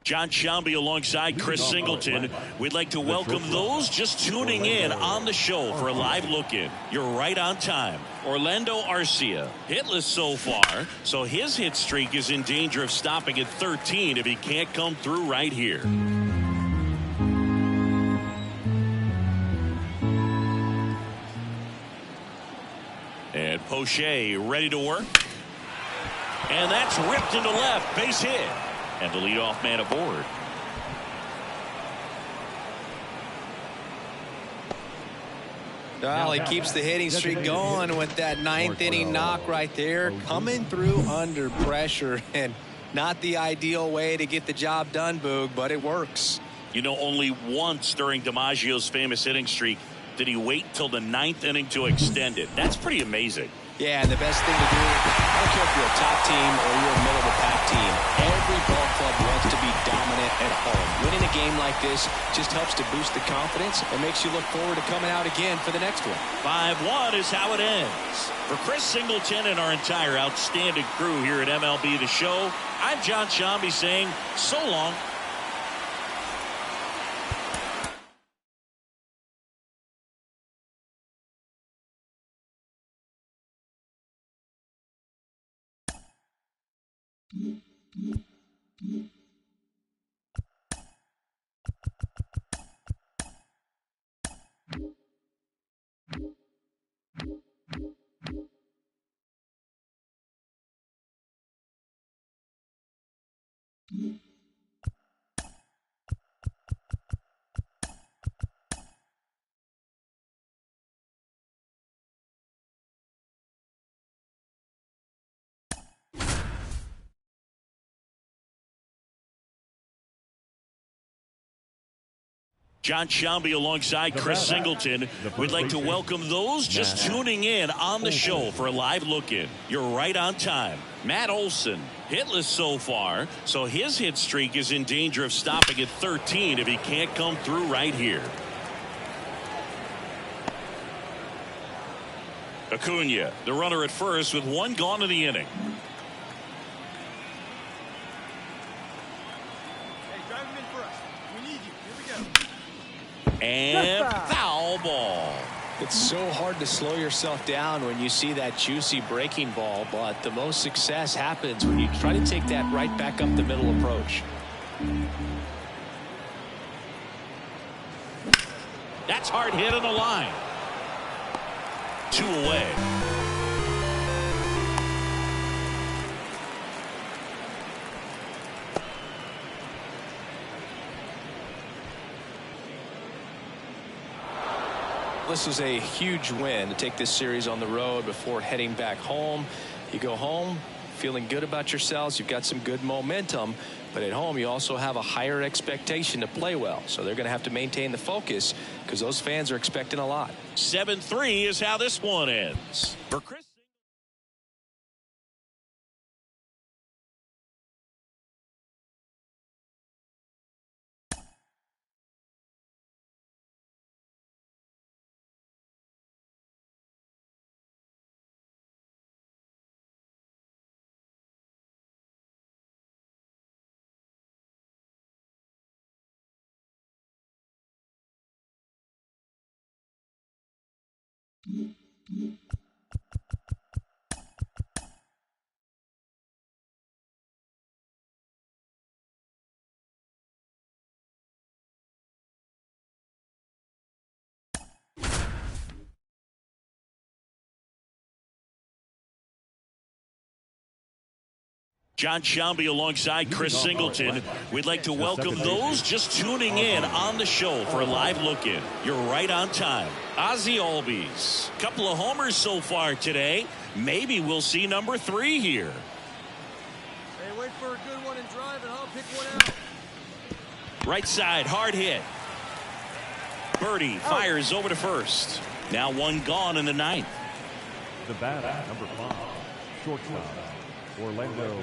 [SPEAKER 1] Jon Sciambi alongside Chris Singleton. We'd like to welcome those just tuning in on the show for a live look-in. You're right on time. Orlando Arcia, hitless so far, so his hit streak is in danger of stopping at 13 if he can't come through right here. And Poche ready to work. And that's ripped into left, base hit. And the leadoff man aboard.
[SPEAKER 3] Well, he keeps the hitting streak going with that ninth inning knock right there. Coming through under pressure, and not the ideal way to get the job done, Boog, but it works.
[SPEAKER 1] You know, only once during DiMaggio's famous hitting streak did he wait till the ninth inning to extend it. That's pretty amazing.
[SPEAKER 3] Yeah, and the best thing to do, I don't care if you're a top team or you're a middle-of-the-pack team, every ball club wants to be dominant at home. Winning a game like this just helps to boost the confidence and makes you look forward to coming out again for the next one.
[SPEAKER 1] 5-1 is how it ends. For Chris Singleton and our entire outstanding crew here at MLB The Show, I'm Jon Sciambi saying so long. Jon Sciambi alongside Chris Singleton. We'd like to welcome those just tuning in on the show for a live look-in. You're right on time. Matt Olson, hitless so far, so his hit streak is in danger of stopping at 13 if he can't come through right here. Acuna, the runner at first with one gone in the inning. And foul ball.
[SPEAKER 3] It's so hard to slow yourself down when you see that juicy breaking ball, but the most success happens when you try to take that right back up the middle approach.
[SPEAKER 1] That's hard hit on the line. 2 away.
[SPEAKER 5] This was a huge win to take this series on the road before heading back home. You go home feeling good about yourselves. You've got some good momentum, but at home you also have a higher expectation to play well. So they're going to have to maintain the focus because those fans are expecting a lot.
[SPEAKER 1] 7-3 is how this one ends. For Chris. Jon Sciambi alongside Chris Singleton. We'd like to welcome those just tuning in on the show for a live look-in. You're right on time. Ozzie Albies, couple of homers so far today. Maybe we'll see number 3 here.
[SPEAKER 6] Hey, wait for a good one and drive, and I'll pick one out.
[SPEAKER 1] Right side, hard hit. Birdie fires over to first. Now one gone in the 9th.
[SPEAKER 2] The batter, number 5, shortstop, Orlando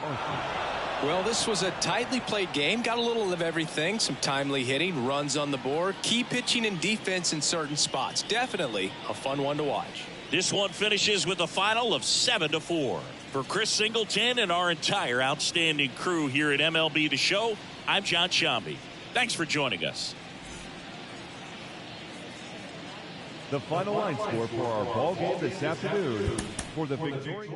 [SPEAKER 2] Arcia.
[SPEAKER 5] Well, this was a tightly played game. Got a little of everything. Some timely hitting, runs on the board, key pitching and defense in certain spots. Definitely a fun one to watch.
[SPEAKER 1] This one finishes with a final of 7-4. For Chris Singleton and our entire outstanding crew here at MLB The Show, I'm Jon Sciambi. Thanks for joining us.
[SPEAKER 2] The final line score for our ball game this afternoon for the victorious.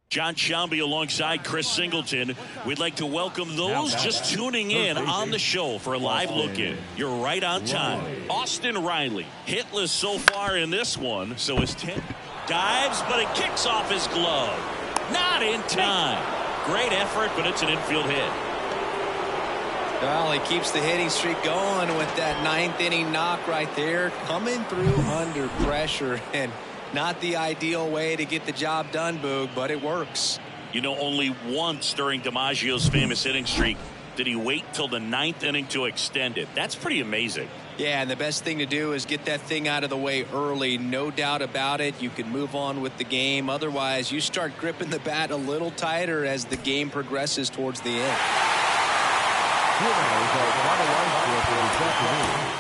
[SPEAKER 1] Jon Sciambi alongside Chris Singleton. We'd like to welcome those just tuning in on the show for a live look-in. You're right on time. Austin Riley, hitless so far in this one, so his 10 dives, but it kicks off his glove. Not in time. Great effort, but it's an infield hit.
[SPEAKER 3] Well, he keeps the hitting streak going with that 9th inning knock right there, coming through under pressure, and not the ideal way to get the job done, Boog, but it works.
[SPEAKER 1] You know, only once during DiMaggio's famous hitting streak did he wait till the 9th inning to extend it. That's pretty amazing.
[SPEAKER 3] Yeah, and the best thing to do is get that thing out of the way early. No doubt about it. You can move on with the game. Otherwise, you start gripping the bat a little tighter as the game progresses towards the end.
[SPEAKER 2] Here now is our final line score for this afternoon.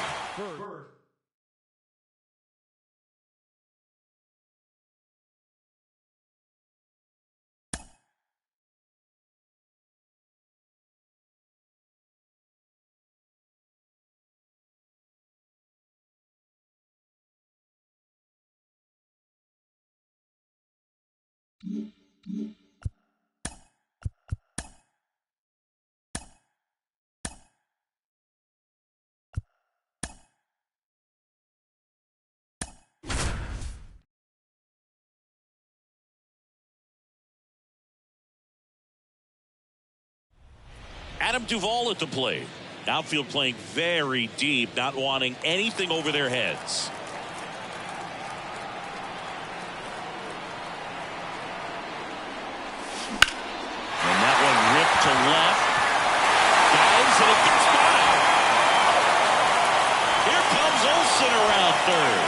[SPEAKER 1] Adam Duvall at the plate. Outfield playing very deep, not wanting anything over their heads. And that one ripped to left. Dives and it gets by. Here comes Olsen around third.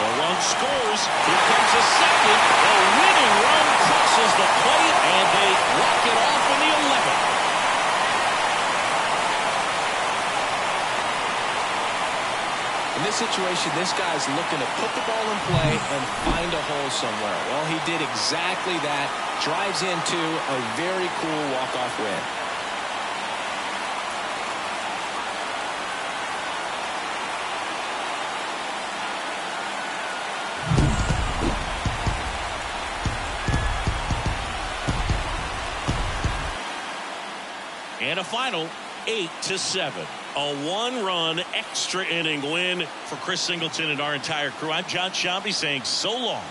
[SPEAKER 1] The run scores. Here comes a second. The winning run crosses the plate and they walk it off in the 11th.
[SPEAKER 5] In this situation, this guy's looking to put the ball in play and find a hole somewhere. Well, he did exactly that. Drives into a very cool walk-off win.
[SPEAKER 1] And a final 8-7. A one-run extra inning win for Chris Singleton and our entire crew. I'm John Sciambi saying so long.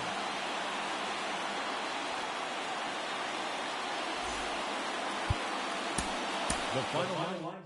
[SPEAKER 2] The final line.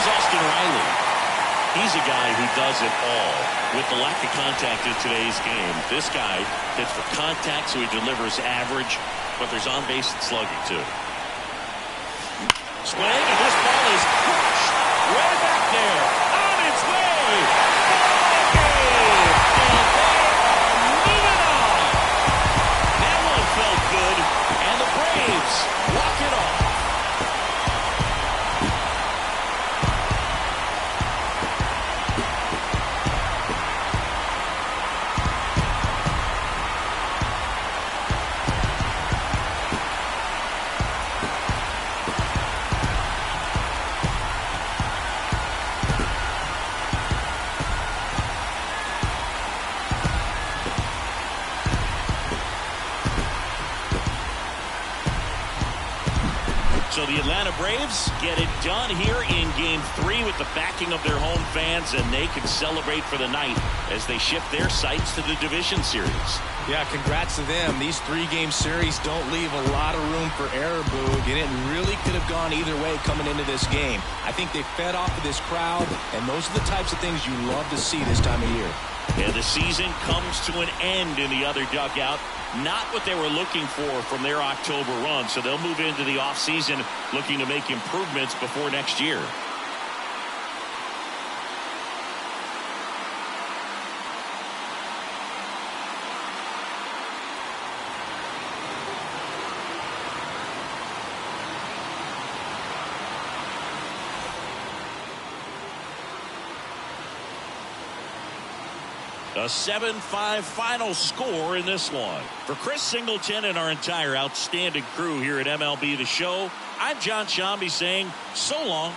[SPEAKER 1] Austin Riley. He's a guy who does it all. With the lack of contact in today's game, this guy hits for contact, so he delivers average, but there's on-base and slugging, too. Swing, and this ball is crushed way back there, on its way. And they are moving on. That one felt good, and the Braves walk it off. So the Atlanta Braves get it done here in Game 3 with the backing of their home fans, and they can celebrate for the night as they shift their sights to the division series.
[SPEAKER 5] Yeah, congrats to them. These three-game series don't leave a lot of room for error, Boog, and it really could have gone either way coming into this game. I think they fed off of this crowd, and those are the types of things you love to see this time of year.
[SPEAKER 1] And the season comes to an end in the other dugout. Not what they were looking for from their October run, so they'll move into the offseason looking to make improvements before next year. A 7-5 final score in this one. For Chris Singleton and our entire outstanding crew here at MLB The Show, I'm John Sciambi saying so long.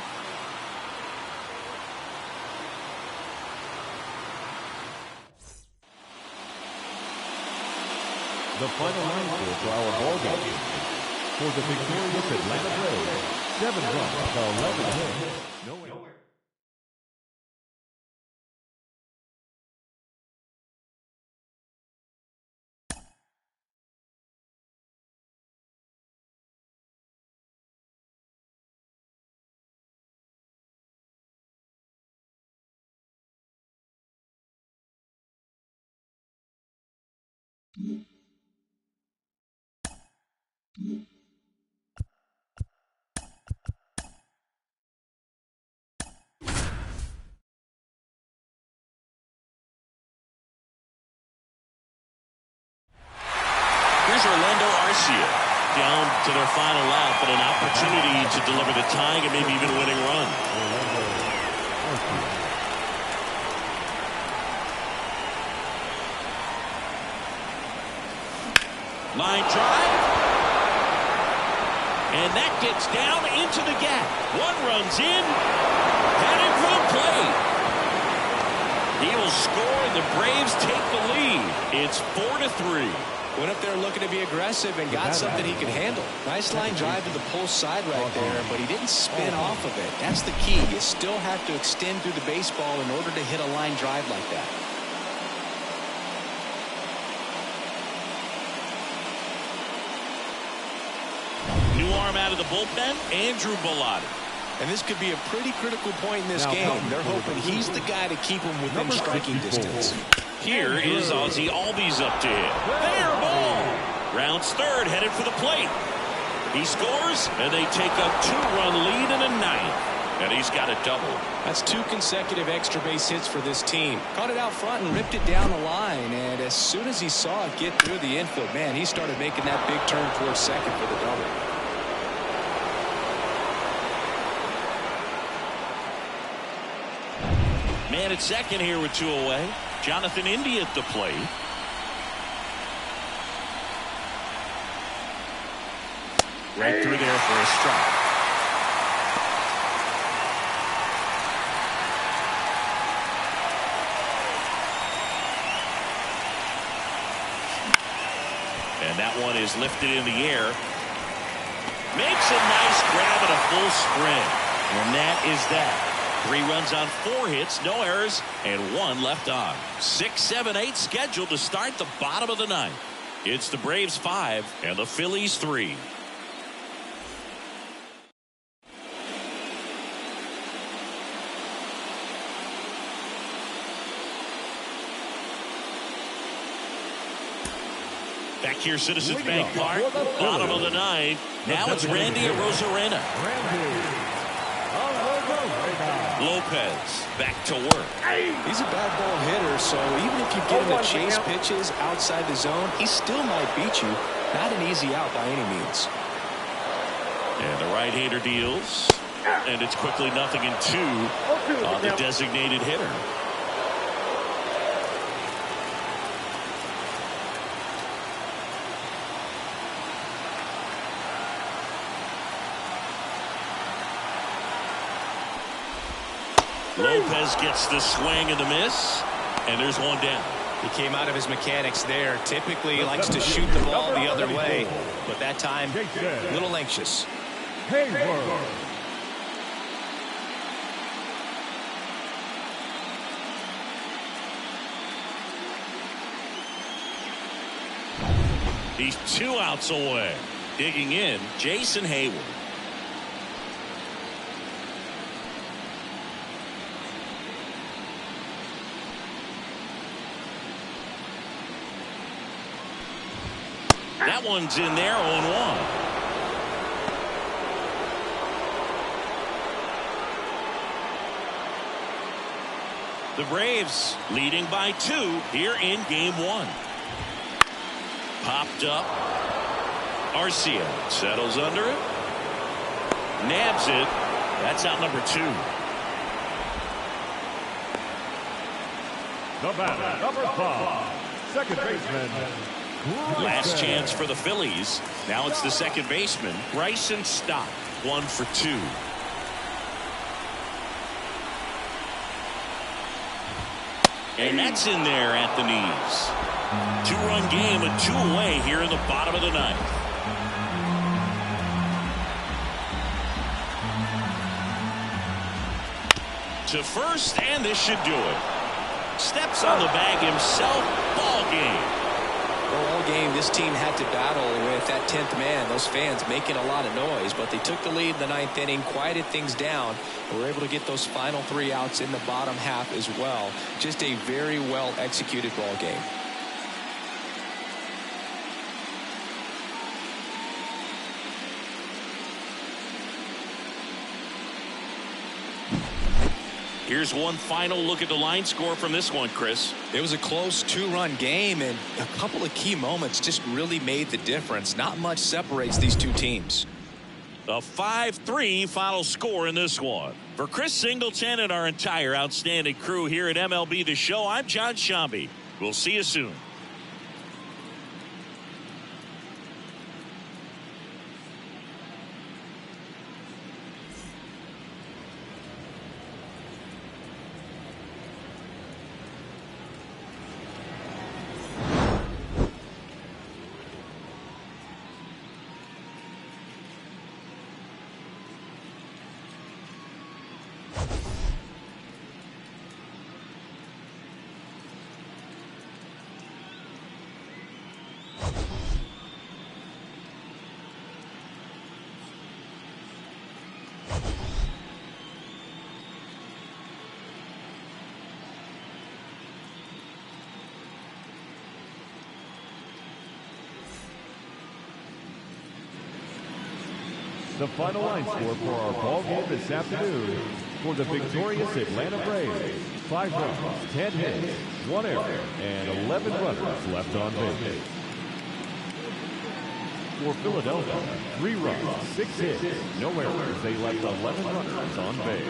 [SPEAKER 2] The final line score for our ball game. For the victorious Atlanta Braves, 7 runs to 11 hits. No errors.
[SPEAKER 1] Here's Orlando Arcia down to their final lap, but an opportunity to deliver the tying and maybe even winning run. Line drive. And that gets down into the gap. One runs in. Heading for the plate. He will score, and the Braves take the lead. It's 4-3.
[SPEAKER 5] Went up there looking to be aggressive and got something he could handle. Nice line drive to the pull side right there, but he didn't spin off of it. That's the key. You still have to extend through the baseball in order to hit a line drive like that.
[SPEAKER 1] New arm out of the bullpen, Andrew Bellotti.
[SPEAKER 5] And this could be a pretty critical point in this game. They're hoping he's the guy to keep him within striking distance.
[SPEAKER 1] Here is Ozzie Albies up to hit. Fair ball. Rounds third, headed for the plate. He scores, and they take a 2-run lead in the ninth. And he's got a double.
[SPEAKER 5] That's 2 consecutive extra base hits for this team. Caught it out front and ripped it down the line. And as soon as he saw it get through the infield, man, he started making that big turn towards second for the double.
[SPEAKER 1] Man at second here with 2 away. Jonathan India at the plate. Right through there for a strike. And that one is lifted in the air. Makes a nice grab at a full sprint. And that is that. 3 runs on 4 hits, no errors, and 1 left on. 6, 7, 8 scheduled to start the bottom of the ninth. It's the Braves 5 and the Phillies 3. Back here, Citizens Bank Park, bottom of the ninth. Now it's Randy Arozarena. Lopez back to work.
[SPEAKER 5] He's a bad ball hitter, so even if you get him to chase pitches outside the zone, he still might beat you. Not an easy out by any means.
[SPEAKER 1] And the right-hander deals. And it's quickly 0-2 on the designated hitter. Lopez gets the swing and the miss, and there's one down.
[SPEAKER 5] He came out of his mechanics there. Typically he likes to shoot the ball the other way, but that time a little anxious.
[SPEAKER 1] He's 2 outs away. Digging in, Jason Hayward. That one's in there, 0-1. The Braves leading by 2 here in game 1. Popped up. Arcia settles under it. Nabs it. That's out number 2.
[SPEAKER 2] The batter, number 5, second baseman.
[SPEAKER 1] Last chance for the Phillies. Now it's the second baseman, Bryson Stott. 1 for 2. And that's in there at the knees. 2-run game, a 2 away here in the bottom of the ninth. To first, and this should do it. Steps on the bag himself. Ball game.
[SPEAKER 5] Well, all game this team had to battle with that 10th man. Those fans making a lot of noise, but they took the lead in the 9th inning, quieted things down, and were able to get those final 3 outs in the bottom half as well. Just a very well executed ball game.
[SPEAKER 1] Here's one final look at the line score from this one, Chris.
[SPEAKER 5] It was a close 2-run game, and a couple of key moments just really made the difference. Not much separates these 2 teams.
[SPEAKER 1] A 5-3 final score in this one. For Chris Singleton and our entire outstanding crew here at MLB The Show, I'm John Sciambi. We'll see you soon.
[SPEAKER 2] The final line score for our ball game this afternoon for the victorious Atlanta Braves: 5 runs, 10 hits, 1 error, and 11 runners left on base. For Philadelphia, 3 runs, 6 hits, no errors. They left 11 runners on base.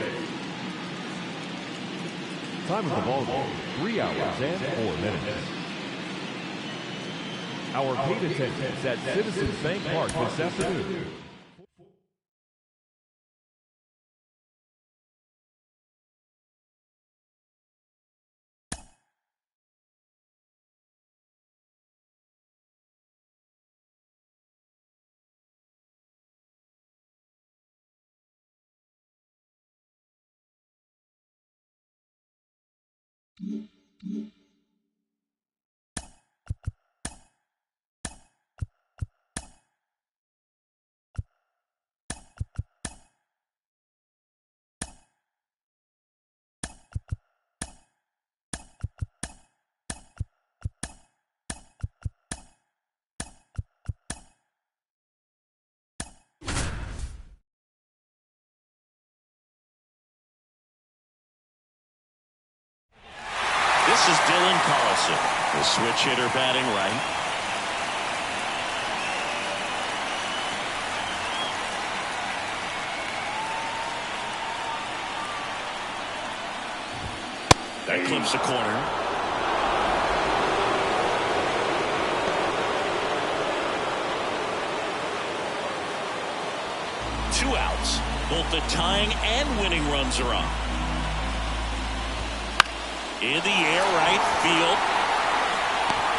[SPEAKER 2] Time of the ball game, 3 hours and 4 minutes. Our paid attendance at Citizens Bank Park this afternoon.
[SPEAKER 1] This is Dylan Carlson, the switch hitter batting right. That clips the corner. Two outs. Both the tying and winning runs are on. In the air, right field.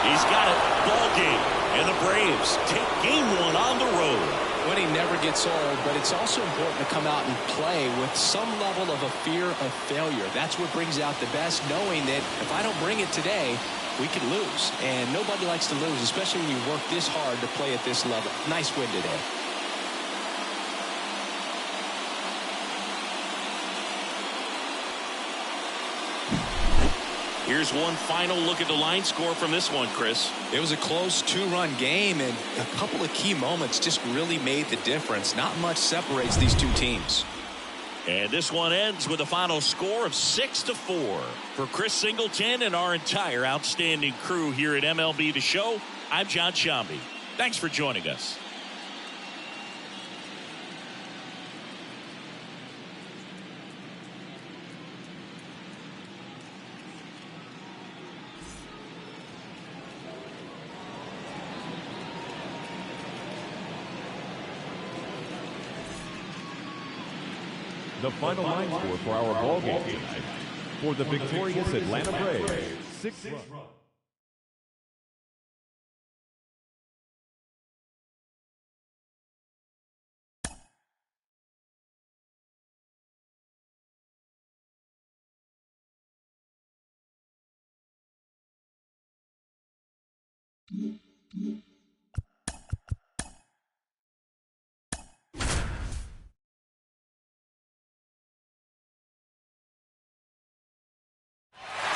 [SPEAKER 1] He's got it. Ball game. And the Braves take game 1 on the road.
[SPEAKER 3] Winning never gets old, but it's also important to come out and play with some level of a fear of failure. That's what brings out the best, knowing that if I don't bring it today, we could lose. And nobody likes to lose, especially when you work this hard to play at this level. Nice win today.
[SPEAKER 1] Here's one final look at the line score from this one, Chris.
[SPEAKER 3] It was a close 2-run game, and a couple of key moments just really made the difference. Not much separates these two teams.
[SPEAKER 1] And this one ends with a final score of 6-4. For Chris Singleton and our entire outstanding crew here at MLB The Show, I'm John Sciambi. Thanks for joining us.
[SPEAKER 2] The final line score for our ball game tonight for the victorious Atlanta Braves: 6 runs.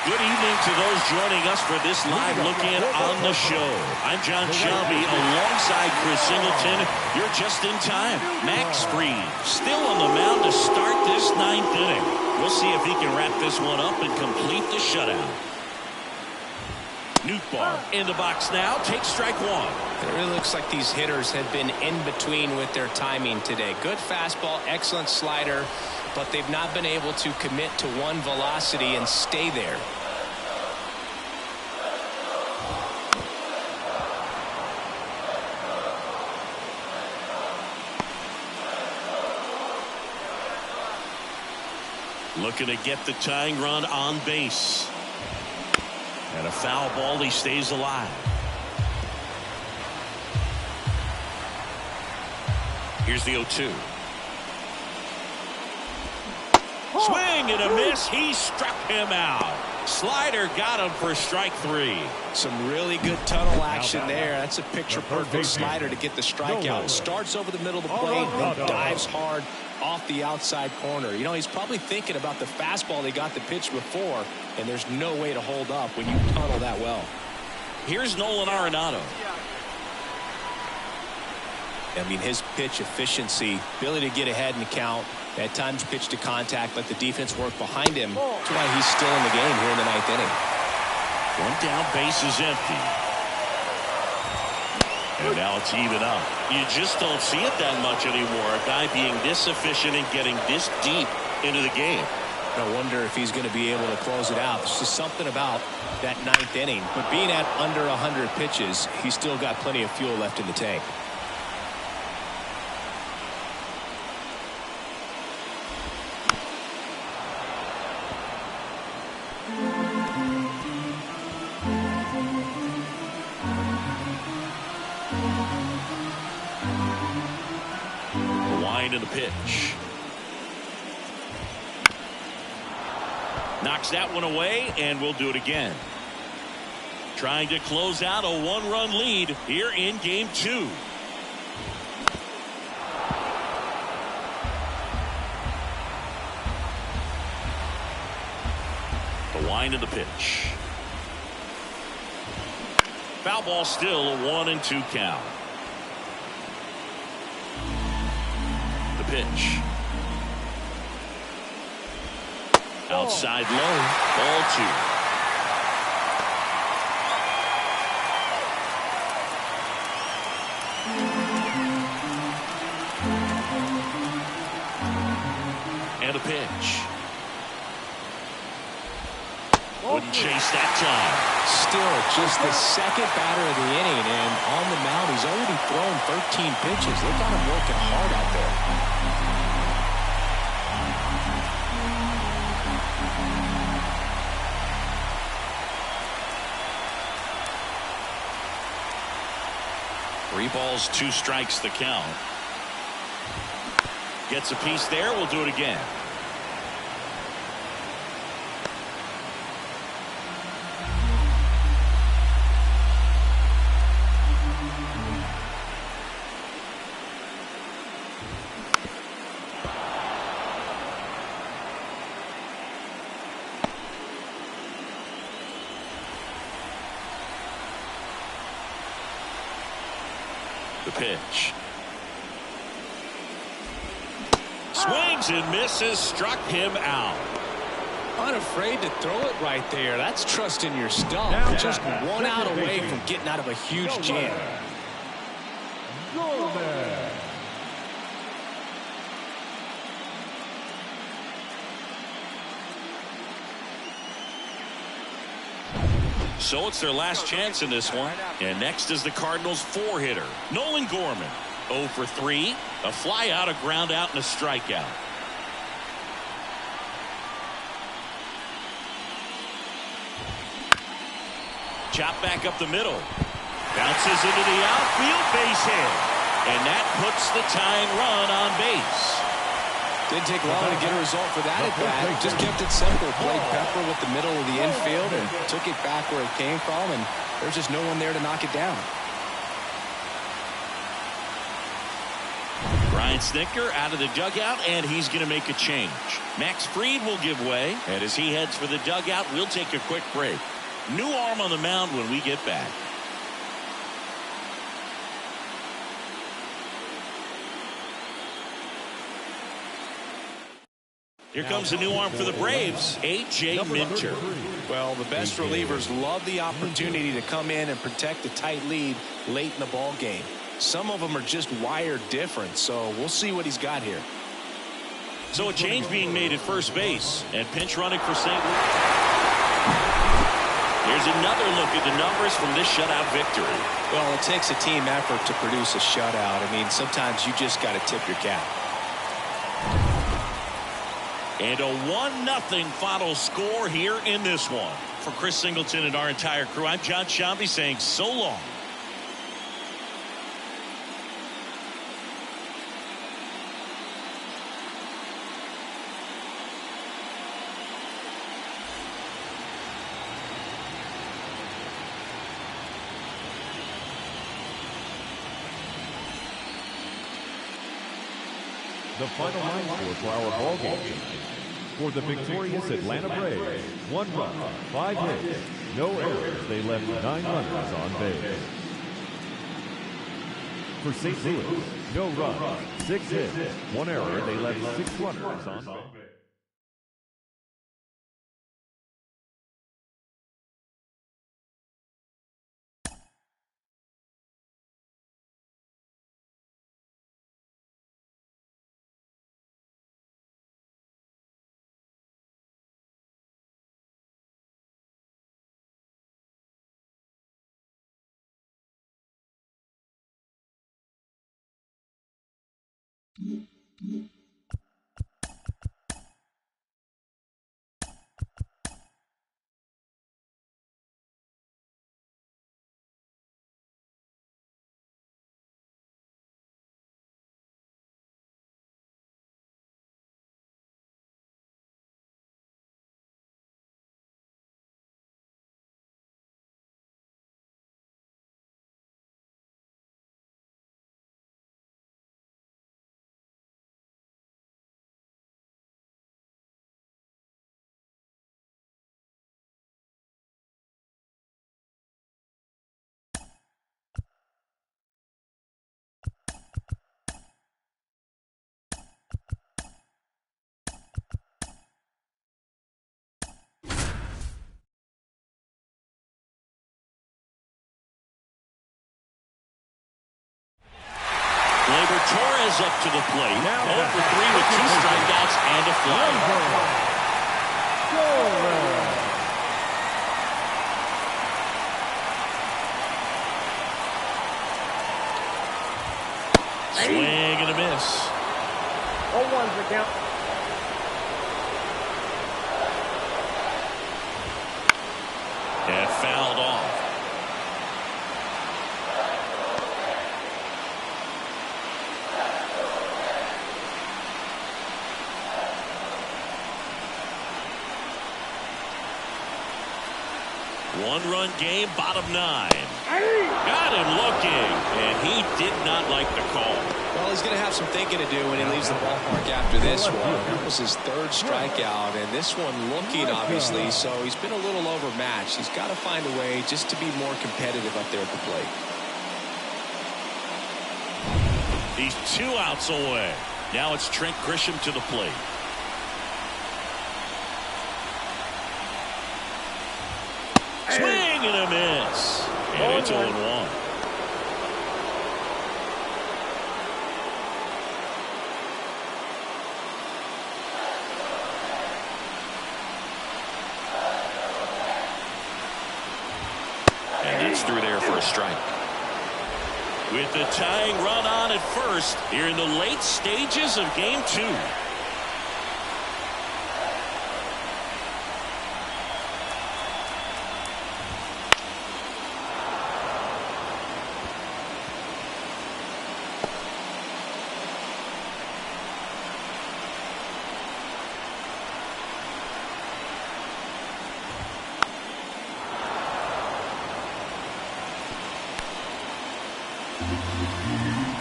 [SPEAKER 1] Good evening to those joining us for this live look-in on the show. I'm John Sciambi alongside Chris Singleton. You're just in time. Max Fried still on the mound to start this 9th inning. We'll see if he can wrap this one up and complete the shutout. Nootbaar in the box now. Takes strike 1.
[SPEAKER 3] It really looks like these hitters have been in between with their timing today. Good fastball, excellent slider, but they've not been able to commit to one velocity and stay there.
[SPEAKER 1] Looking to get the tying run on base. And a foul ball, he stays alive. Here's the 0-2. Swing and a miss. He struck him out. Slider got him for strike 3.
[SPEAKER 3] Some really good tunnel action there. That's a picture-perfect slider to get the strikeout. Starts over the middle of the plate, then dives hard off the outside corner. You know, he's probably thinking about the fastball they got the pitch before, and there's no way to hold up when you tunnel that well.
[SPEAKER 1] Here's Nolan Arenado.
[SPEAKER 5] I mean, his pitch efficiency, ability to get ahead in the count, at times pitch to contact, let the defense work behind him. That's why he's still in the game here in the 9th inning.
[SPEAKER 1] One down, base is empty. And now it's even up. You just don't see it that much anymore. A guy being this efficient and getting this deep into the game.
[SPEAKER 5] I wonder if he's going to be able to close it out. There's just something about that 9th inning. But being at under 100 pitches, he's still got plenty of fuel left in the tank.
[SPEAKER 1] The pitch. Knocks that one away, and we'll do it again. Trying to close out a one-run lead here in game 2. The wind of the pitch. Foul ball, still a 1-2 count. Pitch. Outside low. Ball 2. And a pitch. Wouldn't chase that time.
[SPEAKER 5] Still just the second batter of the inning, and on the mound he's already thrown 13 pitches. They got him working hard out there.
[SPEAKER 1] Three balls, 2 strikes the count. Gets a piece there. We'll do it again. The pitch. Swings and misses. Struck him out.
[SPEAKER 5] Unafraid to throw it right there. That's trusting your stuff. Just one out away from getting out of a huge jam. So it's their last chance in this one.
[SPEAKER 1] And next is the Cardinals' 4-hitter, Nolan Gorman. 0 for 3, a fly out, a ground out, and a strikeout. Chop back up the middle. Bounces into the outfield, base hit. And that puts the tying run on base.
[SPEAKER 5] Didn't take long to get a result for that at bat. Just kept it simple. Played pepper with the middle of the infield and took it back where it came from, and there's just no one there to knock it down.
[SPEAKER 1] Brian Snitker out of the dugout, and he's going to make a change. Max Fried will give way, and as he heads for the dugout, we'll take a quick break. New arm on the mound when we get back. Here comes a new arm for the Braves, A.J. Minter.
[SPEAKER 5] Well, the best relievers love the opportunity to come in and protect a tight lead late in the ball game. Some of them are just wired different, so we'll see what he's got here.
[SPEAKER 1] So a change being made at first base, and pinch running for St. Louis. Here's another look at the numbers from this shutout victory.
[SPEAKER 5] Well, it takes a team effort to produce a shutout. I mean, sometimes you just got to tip your cap.
[SPEAKER 1] And a 1-0 final score here in this one. For Chris Singleton and our entire crew, I'm John Sciambi saying so long.
[SPEAKER 2] The final line score for our ball game. For the victorious Atlanta Braves, 1 run, 5 hits, no errors. They left 9 runners on base. For St. Louis, No runs, 6 hits, 1 error. They left 6 runners on base.
[SPEAKER 1] Gleyber Torres up to the plate. 0 for 3 with 2 strikeouts and a fly. Swing and a miss.
[SPEAKER 4] 0-1's the count.
[SPEAKER 1] And fouled off. One-run game, bottom 9. Got him looking, and he did not like the call.
[SPEAKER 3] Well, he's going to have some thinking to do when he leaves the ballpark after this one. That was his 3rd strikeout, and this one looking, obviously, so he's been a little overmatched. He's got to find a way just to be more competitive up there at the plate.
[SPEAKER 1] He's 2 outs away. Now it's Trent Grisham to the plate. Swing and a miss. And it's 0-1. And that's through there for a strike. With the tying run on at first here in the late stages of game 2.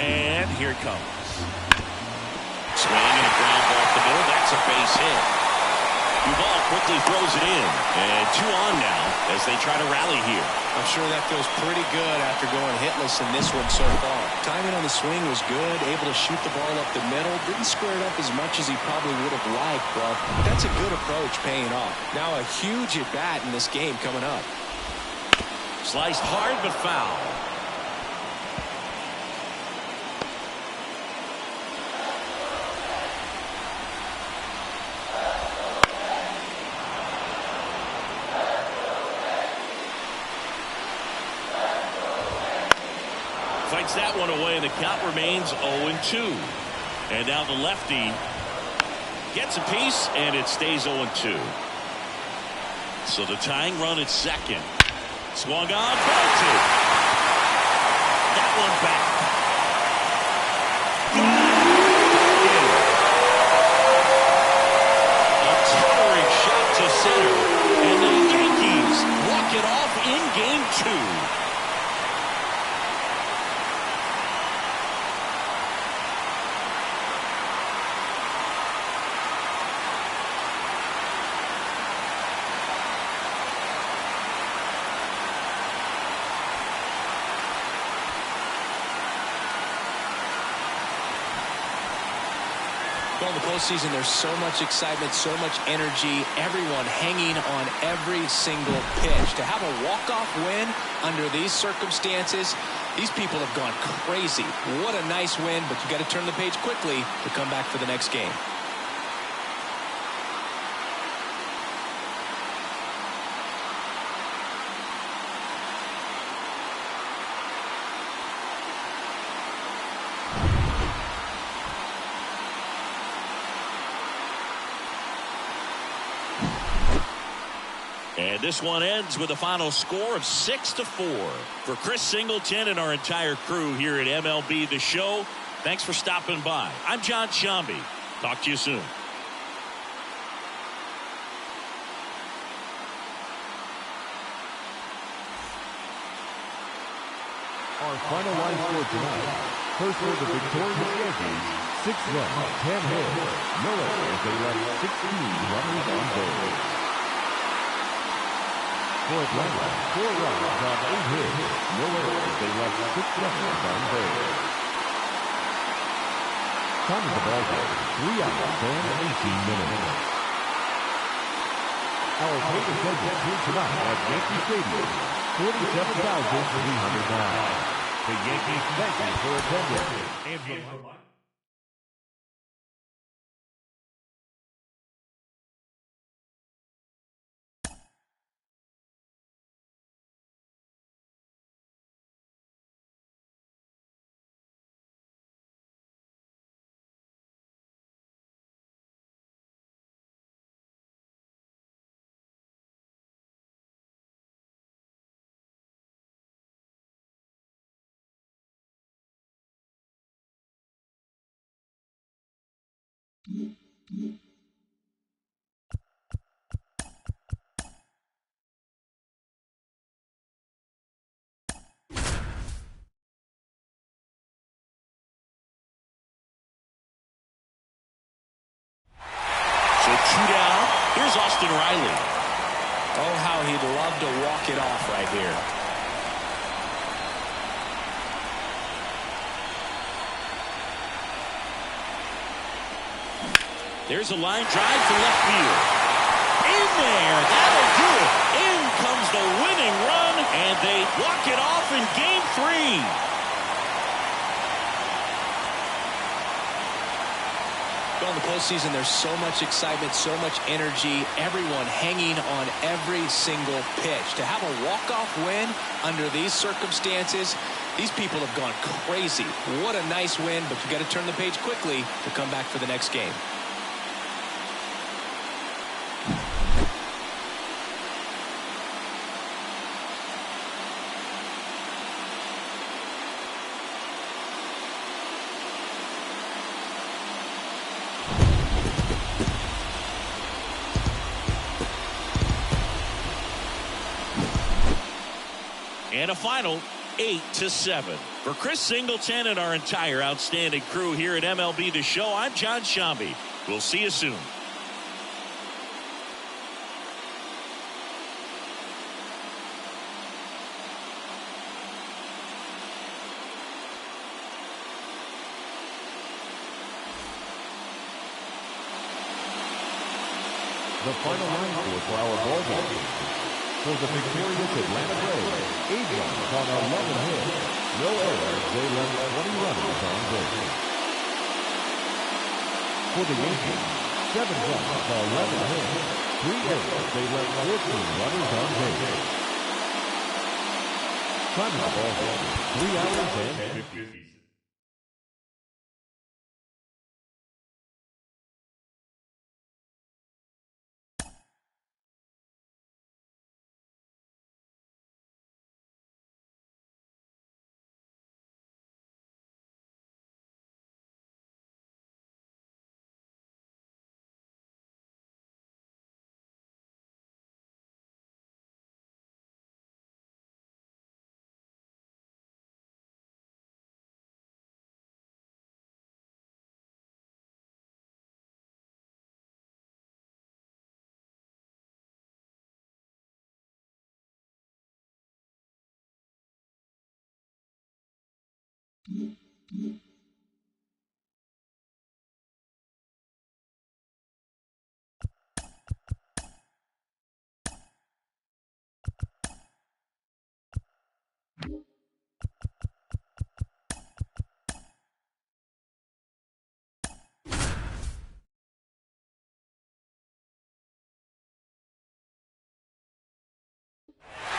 [SPEAKER 1] And here it comes. Swing and a ground ball up the middle. That's a base hit. Duvall quickly throws it in. And 2 on now as they try to rally here.
[SPEAKER 3] I'm sure that feels pretty good after going hitless in this one so far. Timing on the swing was good. Able to shoot the ball up the middle. Didn't square it up as much as he probably would have liked. But that's a good approach paying off. Now a huge at-bat in this game coming up.
[SPEAKER 1] Sliced hard but foul. Fights that one away, and the count remains 0-2. And now the lefty gets a piece, and it stays 0-2. So the tying run at second. Swung on, belted. That one back. A towering shot to center, and the Yankees walk it off in game 2.
[SPEAKER 3] Well, in the postseason, there's so much excitement, so much energy, everyone hanging on every single pitch. To have a walk-off win under these circumstances, these people have gone crazy. What a nice win, but you got to turn the page quickly to come back for the next game.
[SPEAKER 1] And this one ends with a final score of 6-4. For Chris Singleton and our entire crew here at MLB The Show, thanks for stopping by. I'm John Sciambi. Talk to you soon.
[SPEAKER 2] Our final line score tonight. First for the victorious Yankees, 6 runs, 10 hits. No errors. They left 16 runners on base. For Atlanta, 4 runs on 8 hits. No errors. They left 6 runners on base. Time of the ball game, 3 hours and 18 minutes. Our total attendance here tonight at Yankee Stadium, 47,309. The Yankees thank you for attending.
[SPEAKER 1] So 2 down. Here's Austin Riley.
[SPEAKER 3] Oh, how he'd love to walk it off right here.
[SPEAKER 1] There's a line drive for left field. In there. That'll do it. In comes the winning run, and they walk it off in Game 3.
[SPEAKER 3] Well, in the postseason, there's so much excitement, so much energy, everyone hanging on every single pitch. To have a walk-off win under these circumstances, these people have gone crazy. What a nice win, but you got to turn the page quickly to come back for the next game.
[SPEAKER 1] And a final 8-7. For Chris Singleton and our entire outstanding crew here at MLB The Show, I'm John Sciambi. We'll see you soon.
[SPEAKER 2] The final line score for our ball game. For the victorious Atlanta Braves, 8 runs on 11 hits. No errors. They left 20 runners on base. For the Yankees, 7 runs on 11 hits. 3 errors. They left 14 runners on base. Time of the ball game, 3 hours and 50.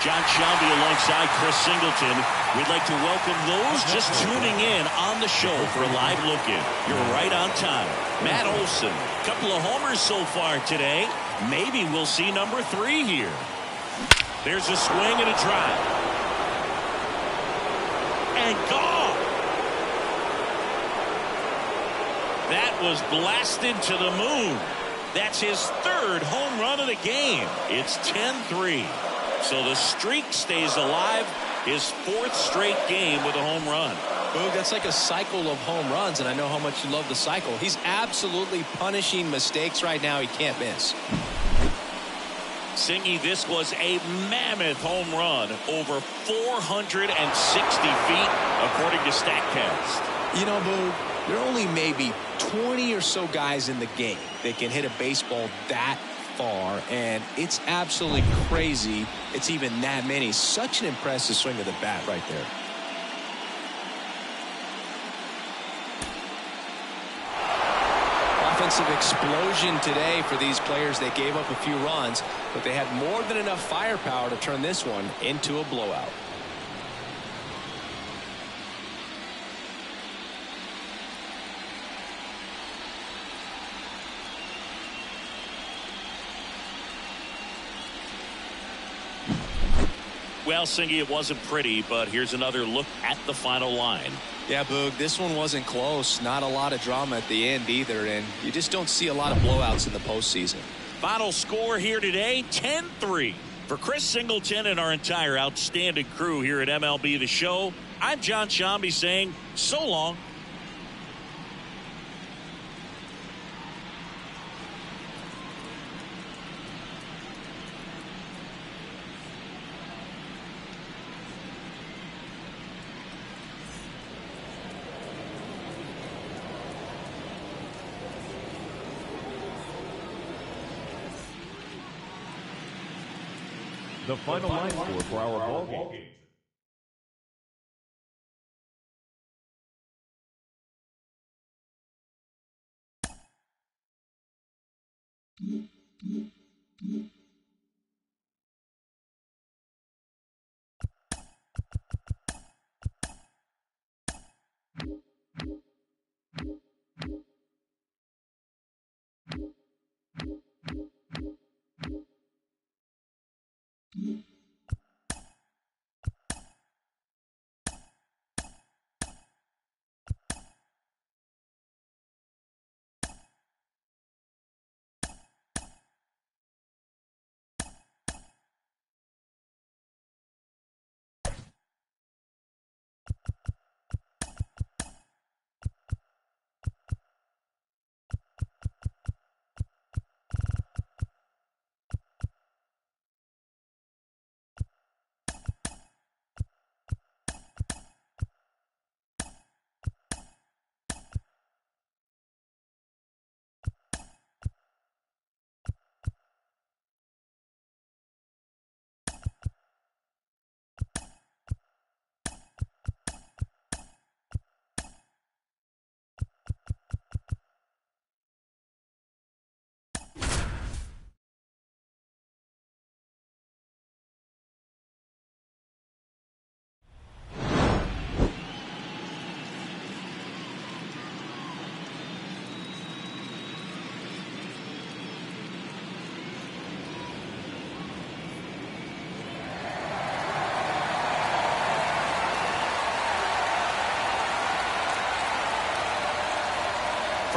[SPEAKER 1] Jon Sciambi alongside Chris Singleton. We'd like to welcome those just tuning in on the show for a live look-in. You're right on time. Matt Olson, a couple of homers so far today. Maybe we'll see number 3 here. There's a swing and a drive. And gone. That was blasted to the moon. That's his 3rd home run of the game. It's 10-3. So the streak stays alive. His 4th straight game with a home run.
[SPEAKER 5] Boog, that's like a cycle of home runs, and I know how much you love the cycle. He's absolutely punishing mistakes right now he can't miss.
[SPEAKER 1] Singy, this was a mammoth home run, over 460 feet, according to StatCast.
[SPEAKER 5] You know, Boog, there are only maybe 20 or so guys in the game that can hit a baseball that far, and it's absolutely crazy it's even that many. Such an impressive swing of the bat right there. Offensive explosion today for these players. They gave up a few runs, but they had more than enough firepower to turn this one into a blowout.
[SPEAKER 1] Well, Singy, it wasn't pretty, but here's another look at the final line.
[SPEAKER 5] Yeah, Boog, this one wasn't close. Not a lot of drama at the end either, and you just don't see a lot of blowouts in the postseason.
[SPEAKER 1] Final score here today, 10-3. For Chris Singleton and our entire outstanding crew here at MLB The Show, I'm Jon Sciambi saying so long.
[SPEAKER 2] The final line score for our ball game.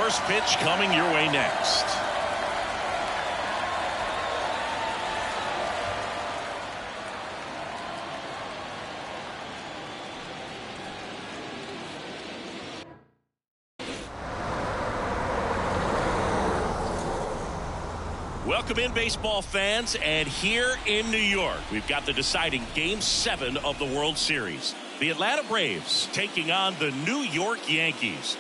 [SPEAKER 1] First pitch coming your way next. Welcome in, baseball fans, and here in New York, we've got the deciding Game 7 of the World Series. The Atlanta Braves taking on the New York Yankees.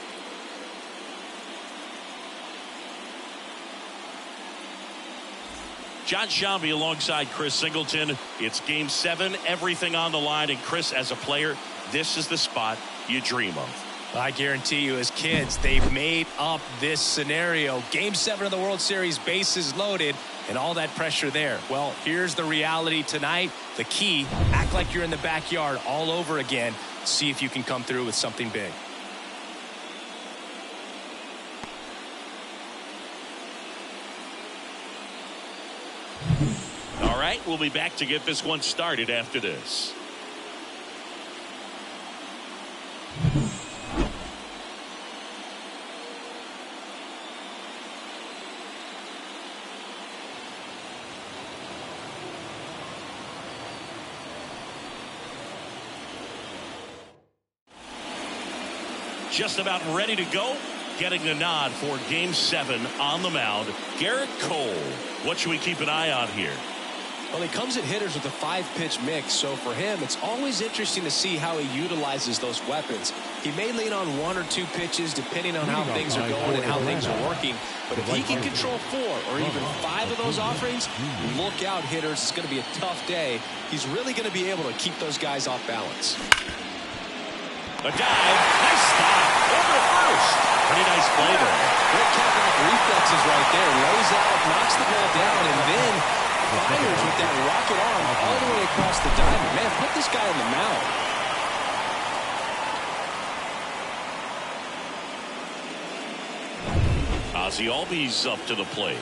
[SPEAKER 1] Jon Sciambi alongside Chris Singleton. It's Game 7, everything on the line. And Chris, as a player, this is the spot you dream of.
[SPEAKER 5] I guarantee you, as kids, they've made up this scenario. Game 7 of the World Series, bases loaded, and all that pressure there. Well, here's the reality tonight. The key, act like you're in the backyard all over again. See if you can come through with something big.
[SPEAKER 1] All right, we'll be back to get this one started after this. Just about ready to go. Getting the nod for Game 7 on the mound, Garrett Cole. What should we keep an eye on here?
[SPEAKER 5] Well, he comes at hitters with a 5-pitch mix, so for him, it's always interesting to see how he utilizes those weapons. He may lean on 1 or 2 pitches depending on how things are going and how things are working, but if he can control 4 or even 5 of those offerings, look out, hitters. It's going to be a tough day. He's really going to be able to keep those guys off balance.
[SPEAKER 1] A dive, nice stop, over to first. Pretty nice play there.
[SPEAKER 5] Great cat-like reflexes right there. Lays out, knocks the ball down, and then fires with that rocket arm all the way across the diamond. Man, put this guy on the mound.
[SPEAKER 1] Ozzie Albies up to the plate.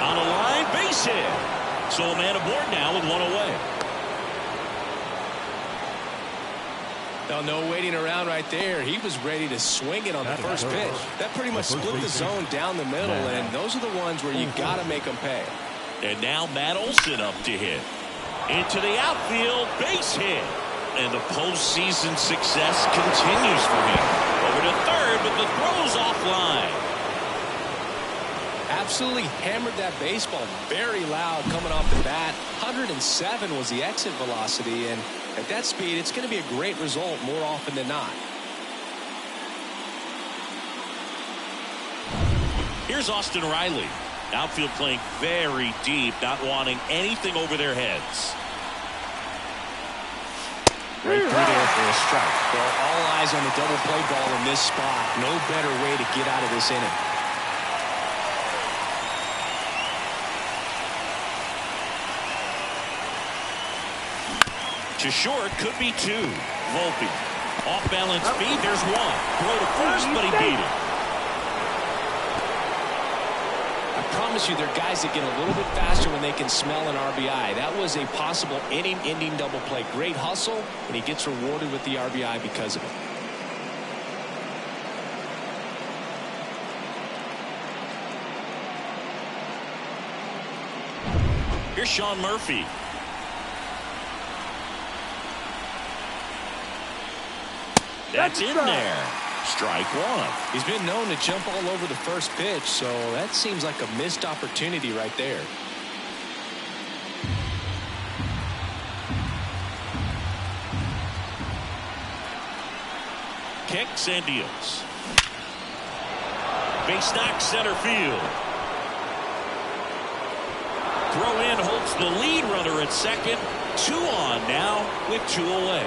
[SPEAKER 1] On a line, base hit. So a man aboard now with 1 away.
[SPEAKER 5] Now, no waiting around right there. He was ready to swing it on the first pitch. That pretty much split the zone down the middle, and those are the ones where you got to make them pay.
[SPEAKER 1] And now Matt Olson up to hit. Into the outfield, base hit. And the postseason success continues for him. Over to third, but the throw's offline.
[SPEAKER 5] Absolutely hammered that baseball very loud coming off the bat. 107 was the exit velocity, and at that speed, it's going to be a great result more often than not.
[SPEAKER 1] Here's Austin Riley. Outfield playing very deep, not wanting anything over their heads.
[SPEAKER 5] Right through there for a strike. Well, all eyes on the double play ball in this spot. No better way to get out of this inning.
[SPEAKER 1] To short, could be 2. Volpe. Off balance feed, there's 1. Throw to first, but he beat it.
[SPEAKER 5] I promise you, there are guys that get a little bit faster when they can smell an RBI. That was a possible inning-ending double play. Great hustle, and he gets rewarded with the RBI because of it.
[SPEAKER 1] Here's Sean Murphy. That's in there. Strike 1.
[SPEAKER 5] He's been known to jump all over the first pitch, so that seems like a missed opportunity right there.
[SPEAKER 1] Kicks and deals. Base knock center field. Throw in holds the lead runner at second. 2 on now with 2 away.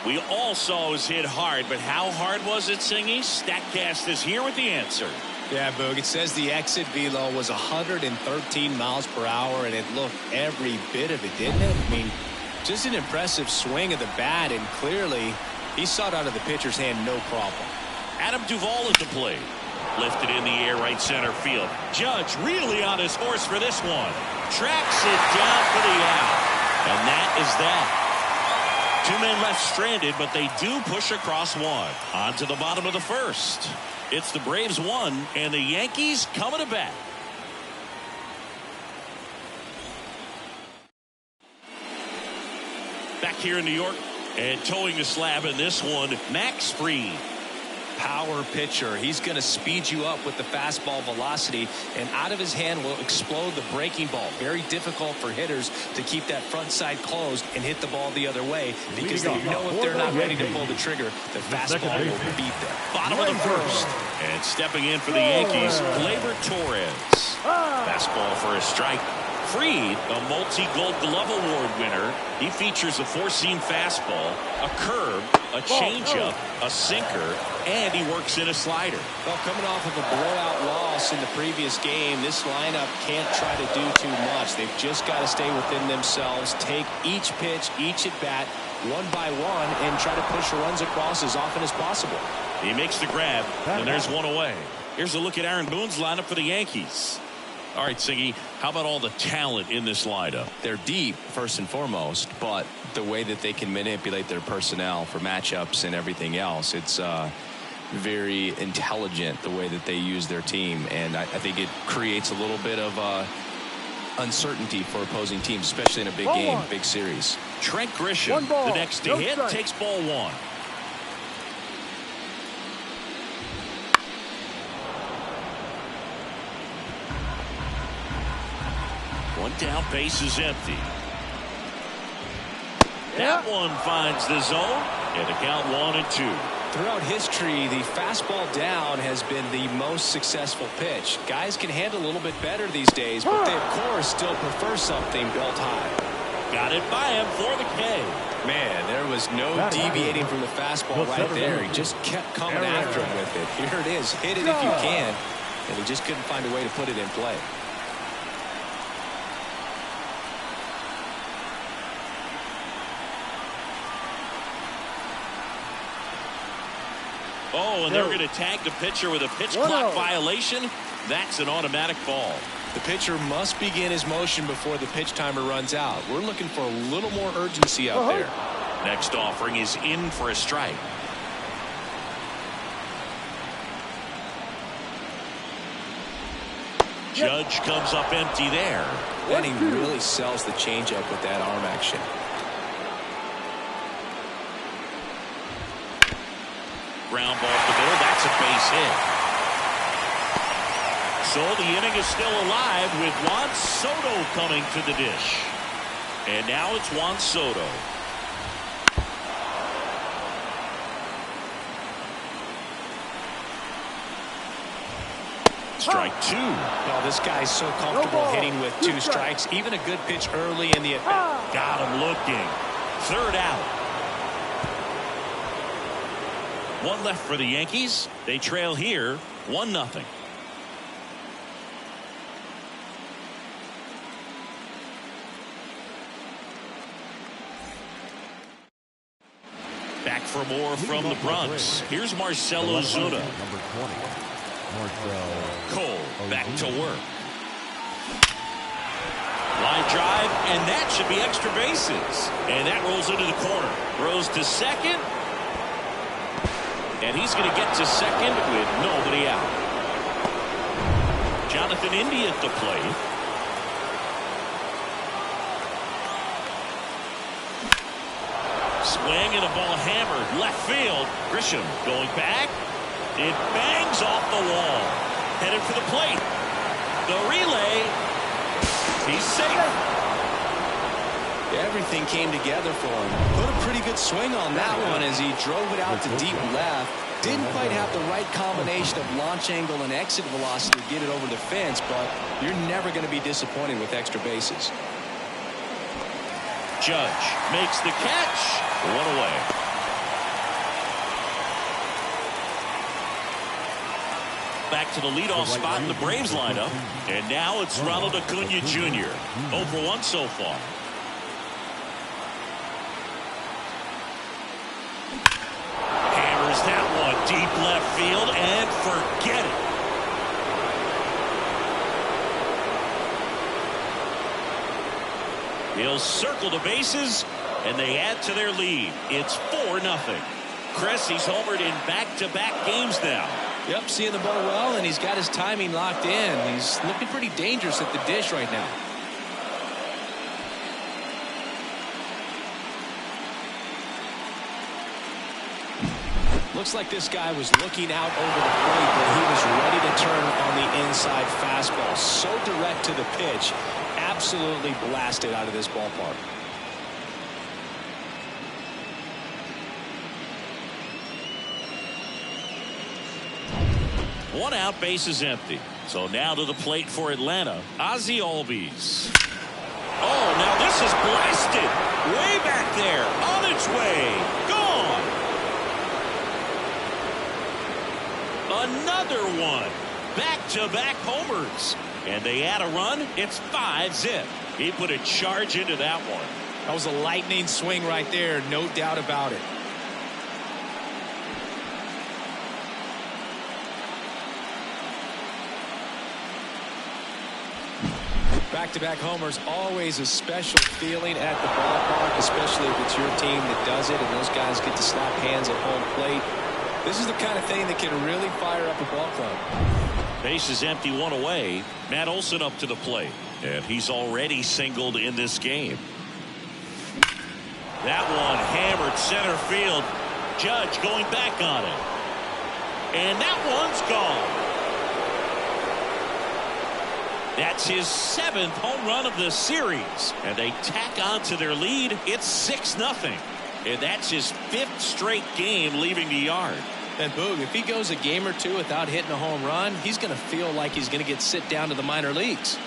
[SPEAKER 1] We all saw it was hit hard, but how hard was it, Singy? StatCast is here with the answer.
[SPEAKER 5] Yeah, Boog, it says the exit velo was 113 miles per hour, and it looked every bit of it, didn't it? I mean, just an impressive swing of the bat, and clearly he saw it out of the pitcher's hand no problem.
[SPEAKER 1] Adam Duvall at the plate. Lifted in the air right center field. Judge really on his horse for this one. Tracks it down for the out. And that is that. 2 men left stranded, but they do push across 1. On to the bottom of the first. It's the Braves 1 and the Yankees coming to bat. Back here in New York and towing the slab in this one, Max Fried.
[SPEAKER 5] Power pitcher. He's going to speed you up with the fastball velocity, and out of his hand will explode the breaking ball. Very difficult for hitters to keep that front side closed and hit the ball the other way, because they know if they're not ready to pull the trigger, the fastball will beat them.
[SPEAKER 1] Bottom of the first. And stepping in for the Yankees, Gleyber Torres. Fastball for a strike. Fried, a multi-gold glove award winner. He features a four-seam fastball, a curve, a changeup, a sinker, and he works in a slider.
[SPEAKER 5] Well, coming off of a blowout loss in the previous game, this lineup can't try to do too much. They've just got to stay within themselves, take each pitch, each at bat, one by one, and try to push runs across as often as possible.
[SPEAKER 1] He makes the grab, and there's one away. Here's a look at Aaron Boone's lineup for the Yankees. All right, Siggy, how about all the talent in this lineup?
[SPEAKER 3] They're deep, first and foremost, but the way that they can manipulate their personnel for matchups and everything else, it's very intelligent the way that they use their team, and I think it creates a little bit of uncertainty for opposing teams, especially in a big game, big series.
[SPEAKER 1] Trent Grisham, the next to hit, takes ball one. One down, base is empty. That one finds the zone, and the count 1-2.
[SPEAKER 5] Throughout history, the fastball down has been the most successful pitch. Guys can handle a little bit better these days, but they, of course, still prefer something built high.
[SPEAKER 1] Got it by him for the K.
[SPEAKER 5] Man, there was no deviating from the fastball right there. He just kept coming after him with it. Here it is. Hit it if you can. And he just couldn't find a way to put it in play.
[SPEAKER 1] Oh, and they're going to tag the pitcher with a pitch clock violation. That's an automatic ball.
[SPEAKER 5] The pitcher must begin his motion before the pitch timer runs out. We're looking for a little more urgency out there.
[SPEAKER 1] Next offering is in for a strike. Judge comes up empty there.
[SPEAKER 5] And he really sells the changeup with that arm action.
[SPEAKER 1] Ground ball to the middle. That's a base hit. So the inning is still alive with Juan Soto coming to the dish. And now it's Juan Soto. Strike two.
[SPEAKER 5] Oh, this guy's so comfortable hitting with two strikes. Even a good pitch early in the at-bat.
[SPEAKER 1] Got him looking. Third out. One left for the Yankees. They trail here 1-0. Back for more from the Bronx. Here's Marcell Ozuna.
[SPEAKER 2] Number 20, Marcell.
[SPEAKER 1] Cole back to work. Line drive, and that should be extra bases. And that rolls into the corner. Throws to second. And he's going to get to second with nobody out. Jonathan India at the plate. Swing and a ball hammered left field. Grisham going back. It bangs off the wall. Headed for the plate. The relay. He's safe.
[SPEAKER 5] Everything came together for him. Put a pretty good swing on that one as he drove it out to deep left. Didn't quite have the right combination of launch angle and exit velocity to get it over the fence, but you're never going to be disappointed with extra bases.
[SPEAKER 1] Judge makes the catch. One away. Back to the leadoff spot in the Braves lineup. And now it's Ronald Acuna Jr. 0 for 1 so far. Hammers that one deep left field and forget it. He'll circle the bases, and they add to their lead. It's 4-0. Chris, he's homered in back-to-back games now.
[SPEAKER 5] Yep, seeing the ball well, and he's got his timing locked in. He's looking pretty dangerous at the dish right now. Looks like this guy was looking out over the plate, but he was ready to turn on the inside fastball. So direct to the pitch. Absolutely blasted out of this ballpark. One out, base is empty.
[SPEAKER 1] So now to the plate for Atlanta, Ozzie Albies. Oh, now this is blasted. Way back there. On its way. Gone. Another one. Back-to-back homers. And they add a run. It's 5-zip. He put a charge into that one.
[SPEAKER 5] That was a lightning swing right there. No doubt about it. Back-to-back homers, always a special feeling at the ballpark, especially if it's your team that does it and those guys get to slap hands at home plate. This is the kind of thing that can really fire up a ball club.
[SPEAKER 1] Base is empty, one away. Matt Olson up to the plate, and he's already singled in this game. That one hammered center field. Judge going back on it. And that one's gone. That's his 7th home run of the series. And they tack on to their lead. It's 6-0. And that's his 5th straight game leaving the yard.
[SPEAKER 5] And Boog, if he goes a game or two without hitting a home run, he's going to feel like he's going to get sit down to the minor leagues.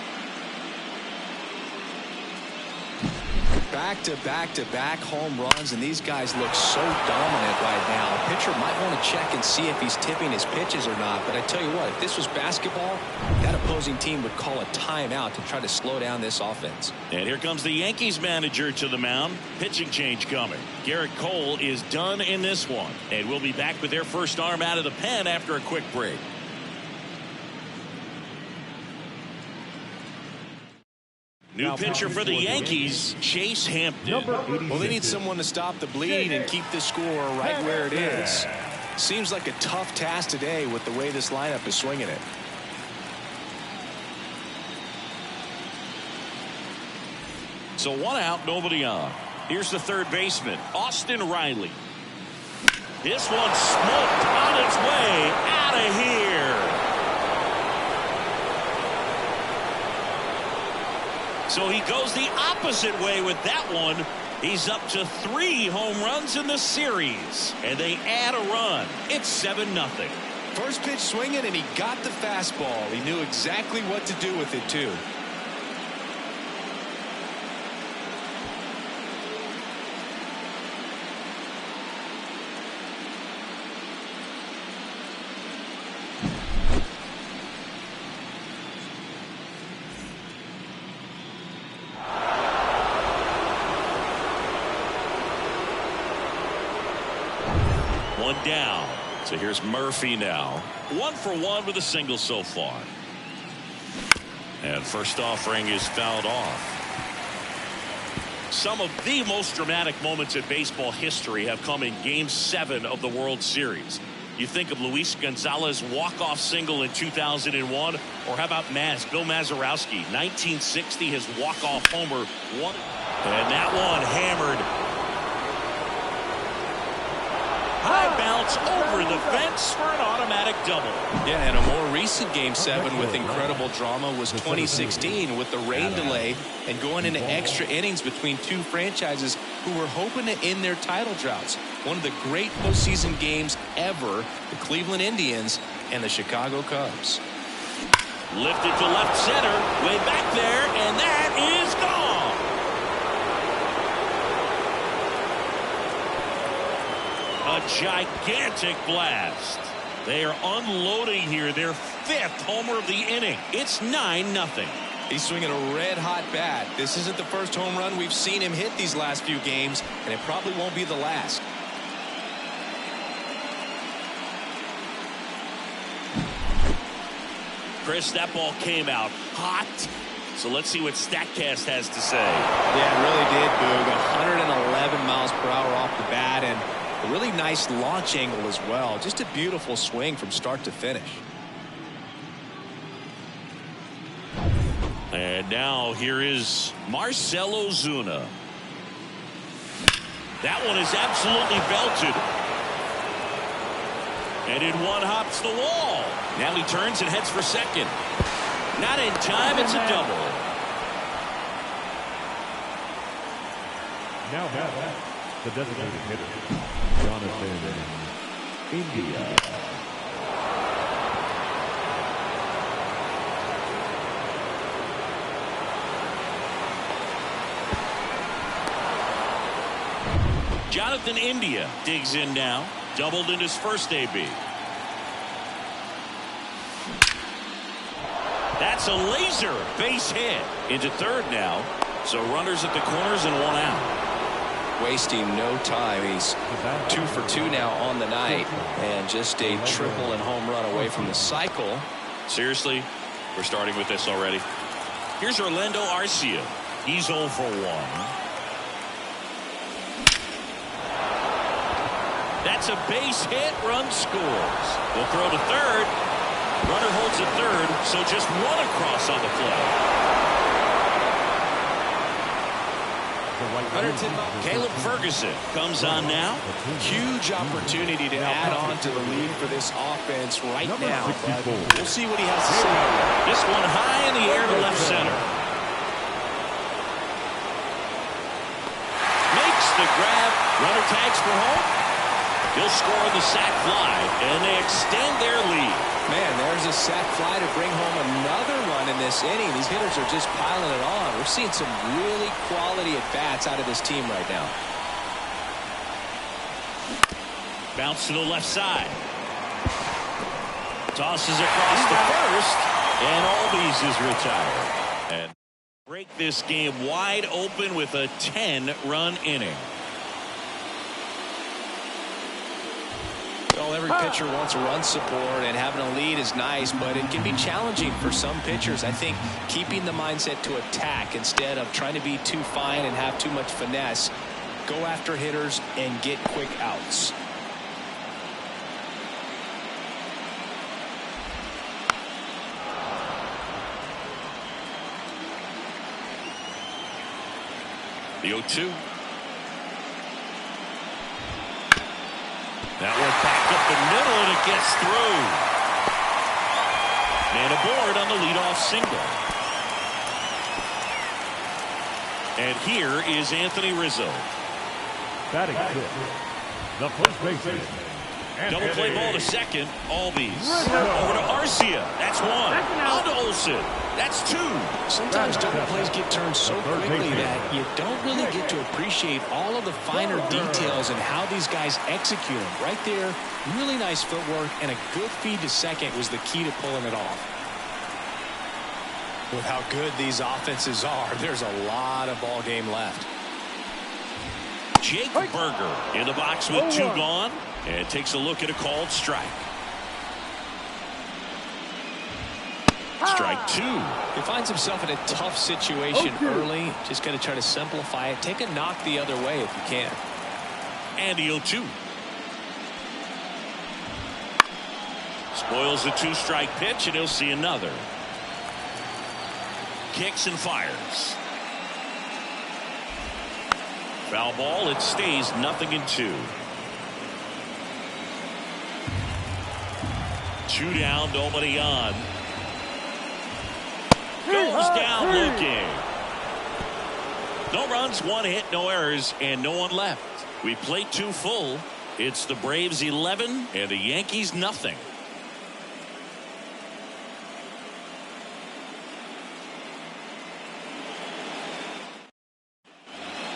[SPEAKER 5] Back-to-back-to-back home runs, and these guys look so dominant right now. A pitcher might want to check and see if he's tipping his pitches or not. But I tell you what, if this was basketball, that opposing team would call a timeout to try to slow down this offense.
[SPEAKER 1] And here comes the Yankees manager to the mound. Pitching change coming. Garrett Cole is done in this one. And we'll be back with their first arm out of the pen after a quick break. New pitcher for the Yankees, Chase Hampton.
[SPEAKER 5] Well, they need someone to stop the bleed and keep the score right where it is. Seems like a tough task today with the way this lineup is swinging it.
[SPEAKER 1] So 1 out, nobody on. Here's the third baseman, Austin Riley. This one smoked on its way out of here. So he goes the opposite way with that one. He's up to 3 home runs in the series. And they add a run. It's 7-0.
[SPEAKER 5] First pitch swinging, and he got the fastball. He knew exactly what to do with it, too.
[SPEAKER 1] One down. So here's Murphy now. 1 for 1 with a single so far. And first offering is fouled off. Some of the most dramatic moments in baseball history have come in Game 7 of the World Series. You think of Luis Gonzalez's walk-off single in 2001, or how about Bill Mazeroski, 1960, his walk-off homer. And that one hammered. High bounce over the fence for an automatic double.
[SPEAKER 5] Yeah, and a more recent Game 7 with incredible drama was 2016 with the rain delay and going into extra innings between two franchises who were hoping to end their title droughts. One of the great postseason games ever, the Cleveland Indians and the Chicago Cubs.
[SPEAKER 1] Lifted to left center, way back there, and that is gone. A gigantic blast. They are unloading here their 5th homer of the inning. It's 9-0.
[SPEAKER 5] He's swinging a red-hot bat. This isn't the first home run we've seen him hit these last few games, and it probably won't be the last.
[SPEAKER 1] Chris, that ball came out hot. So let's see what StatCast has to say.
[SPEAKER 5] Yeah, it really did, Boog. 111 miles per hour off the bat, and a really nice launch angle as well. Just a beautiful swing from start to finish.
[SPEAKER 1] And now here is Marcell Ozuna. That one is absolutely belted. And in one hops the wall. Now he turns and heads for second. Not in time, it's a double.
[SPEAKER 2] Now the designated hitter, Jonathan India.
[SPEAKER 1] Jonathan India digs in now. Doubled in his first AB. That's a laser base hit into third now. So runners at the corners and one out.
[SPEAKER 3] Wasting no time. He's 2 for 2 now on the night, and just a triple and home run away from the cycle.
[SPEAKER 1] Seriously, we're starting with this already. Here's Orlando Arcia. He's 0 for 1. That's a base hit. Run scores. Will throw to third. Runner holds at third, so just one across on the play. Caleb Ferguson comes on now.
[SPEAKER 5] Huge opportunity to add on to the lead for this offense right now. We'll see what he has to say.
[SPEAKER 1] This one high in the air to left center. Makes the grab. Runner tags for home. He'll score the sac fly, and they extend their lead.
[SPEAKER 3] Man, there's a sac fly to bring home another run in this inning. These hitters are just piling it on. We're seeing some really quality at-bats out of this team right now.
[SPEAKER 1] Bounce to the left side. Tosses across the first, and Albies is retired. And break this game wide open with a 10-run inning.
[SPEAKER 5] Well, every pitcher wants run support, and having a lead is nice, but it can be challenging for some pitchers. I think keeping the mindset to attack instead of trying to be too fine and have too much finesse. Go after hitters and get quick outs.
[SPEAKER 1] The 0-2. That one back up the middle, and it gets through. Man aboard on the leadoff single. And here is Anthony Rizzo.
[SPEAKER 2] Batting fifth, the first baseman.
[SPEAKER 1] Double play ball to second. Albies. Over to Arcia. That's one. On to Olsen. That's two.
[SPEAKER 5] Sometimes double plays get turned so quickly that you don't really get to appreciate all of the finer details and how these guys execute them. Right there, really nice footwork, and a good feed to second was the key to pulling it off. With how good these offenses are, there's a lot of ball game left.
[SPEAKER 1] Jake Burger in the box with 2 gone, and takes a look at a called strike. Strike 2.
[SPEAKER 5] He finds himself in a tough situation early. Just going to try to simplify it. Take a knock the other way if you can.
[SPEAKER 1] And the 0-2. Spoils the 2-strike pitch, and he'll see another. Kicks and fires. Foul ball. It stays 0-2. 2 down, nobody on. Goes down looking. No runs, 1 hit, no errors, and no one left. We played 2 full. It's the Braves 11 and the Yankees nothing.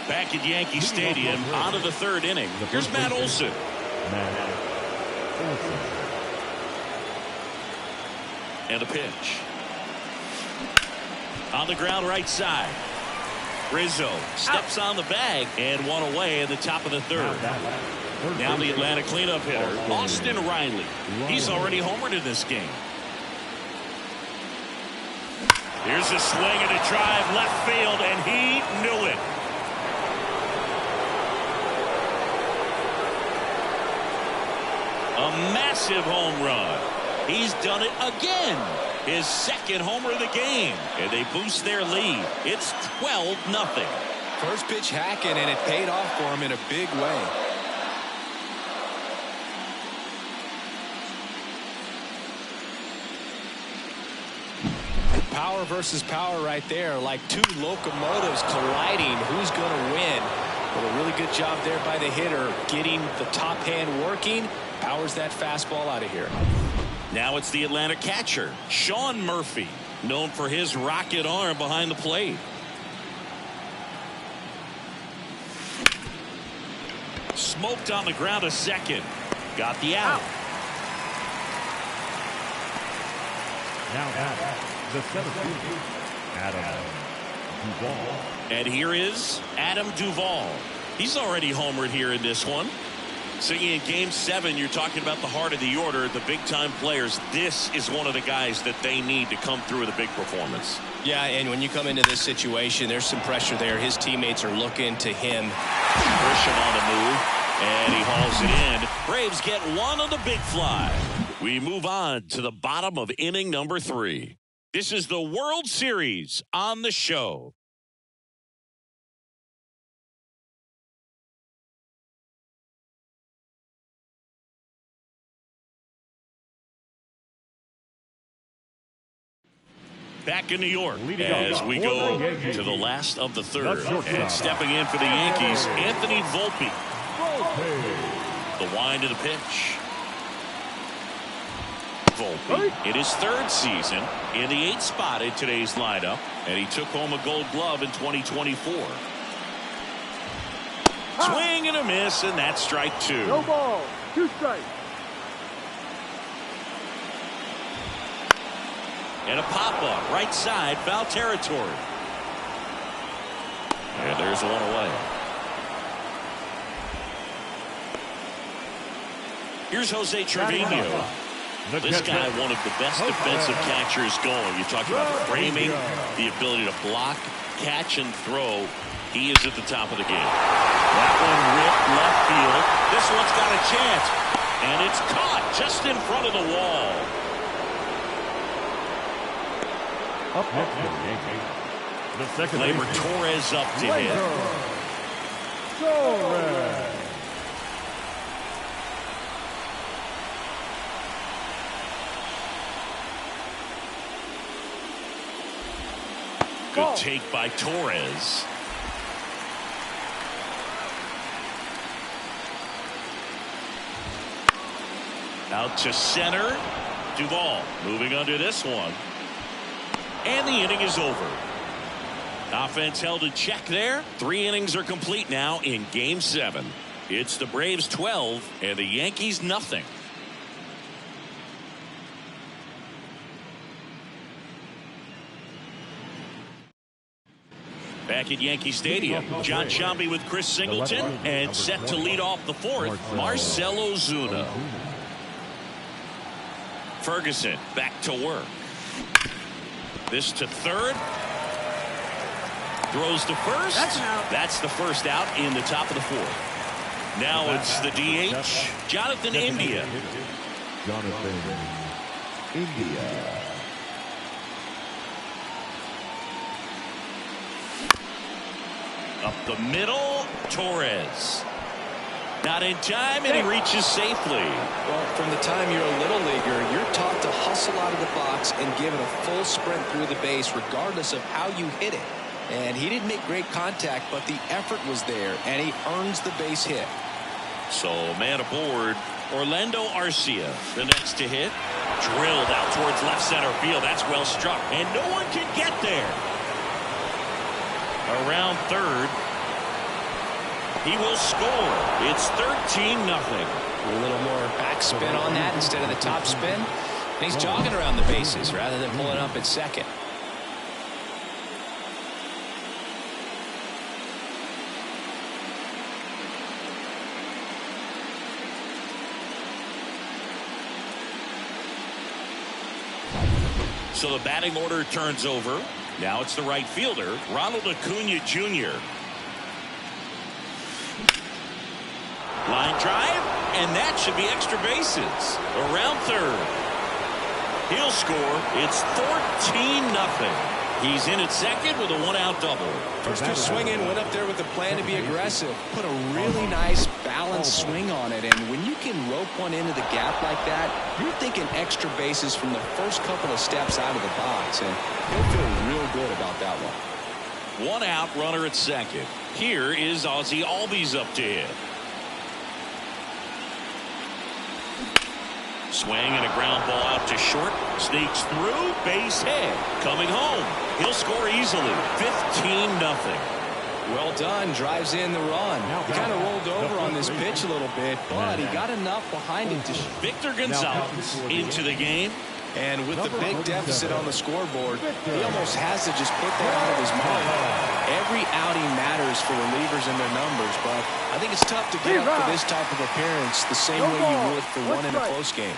[SPEAKER 1] Back at Yankee Stadium, on to the 3rd inning. Here's Matt Olson. And a pitch. On the ground right side. Rizzo steps on the bag and one away in the top of the 3rd. Now the Atlanta cleanup hitter, Austin Riley. He's already homered in this game. Here's a swing and a drive left field, and he knew it. A massive home run. He's done it again. His 2nd homer of the game. And they boost their lead. It's 12-0.
[SPEAKER 3] First pitch hacking, and it paid off for him in a big way.
[SPEAKER 5] Power versus power right there, like 2 locomotives colliding. Who's going to win? Well, a really good job there by the hitter, getting the top hand working. Powers that fastball out of here.
[SPEAKER 1] Now it's the Atlanta catcher, Sean Murphy, known for his rocket arm behind the plate. smoked on the ground a second. Got the out.
[SPEAKER 2] Now the center fielder, Adam Duvall.
[SPEAKER 1] And here is Adam Duvall. He's already homered here in this one. So in Game 7, you're talking about the heart of the order, the big-time players. This is one of the guys that they need to come through with a big performance.
[SPEAKER 5] Yeah, and when you come into this situation, there's some pressure there. His teammates are looking to him.
[SPEAKER 1] Grisham on the move, and he hauls it in. Braves get one on the big fly. We move on to the bottom of inning number 3. This is the World Series on the show. Back in New York as we go to the last of the third. And stepping in for the Yankees, Anthony Volpe. The wind of the pitch. Volpe in his 3rd season in the 8th spot in today's lineup. And he took home a Gold Glove in 2024. Swing and a miss, and that's strike 2.
[SPEAKER 4] No ball. 2 strikes.
[SPEAKER 1] And a pop-up, right side, foul territory. And there's one away. Here's Jose Trevino. This guy, one of the best defensive catchers going. You talk about framing, the ability to block, catch, and throw. He is at the top of the game. That one ripped left field. This one's got a chance. And it's caught just in front of the wall.
[SPEAKER 2] Up next for the Yankees, the second
[SPEAKER 1] Gleyber Torres up to hit.
[SPEAKER 2] Torres.
[SPEAKER 1] Good take by Torres. Out to center. Duvall moving under this one. And the inning is over. Offense held in check there. 3 innings are complete now in Game 7. It's the Braves 12 and the Yankees nothing. Back at Yankee Stadium, John Sciambi with Chris Singleton, and set to lead off the 4th, Marcell Ozuna. Ferguson back to work. This to 3rd. Throws to 1st.
[SPEAKER 4] That's an out.
[SPEAKER 1] That's the first out in the top of the 4th. Now it's the DH, Jonathan India.
[SPEAKER 2] Jonathan India.
[SPEAKER 1] Up the middle, Torres. Not in time, and he reaches safely.
[SPEAKER 3] Well, from the time you're a little leaguer, you're taught to hustle out of the box and give it a full sprint through the base regardless of how you hit it. And he didn't make great contact, but the effort was there, and he earns the base hit.
[SPEAKER 1] So, man aboard, Orlando Arcia, the next to hit. Drilled out towards left center field. That's well struck, and no one can get there. Around 3rd. He will score. It's 13-0.
[SPEAKER 5] A little more backspin on that instead of the top spin. And he's jogging around the bases rather than pulling up at second.
[SPEAKER 1] So the batting order turns over. Now it's the right fielder, Ronald Acuna Jr. Line drive, and that should be extra bases. Around 3rd. He'll score. It's 14-0. He's in at second with a 1-out double.
[SPEAKER 3] First 2 swinging, went up there with a plan to be aggressive. Put a really nice balanced swing on it. And when you can rope one into the gap like that, you're thinking extra bases from the first couple of steps out of the box. And he'll feel real good about that one.
[SPEAKER 1] 1 out, runner at second. Here is Ozzie Albies up to hit. Swing and a ground ball out to short. Sneaks through. Base hit. Coming home. He'll score easily. 15-0.
[SPEAKER 5] Well done. Drives in the run. He kind of rolled over on this pitch a little bit, but he got enough behind it to...
[SPEAKER 1] Victor Gonzalez into the game.
[SPEAKER 5] And with the big deficit on the scoreboard, he almost has to just put that out of his mind. Every outing matters for relievers and their numbers, but I think it's tough to get up for this type of appearance the same way you would for one in a close game.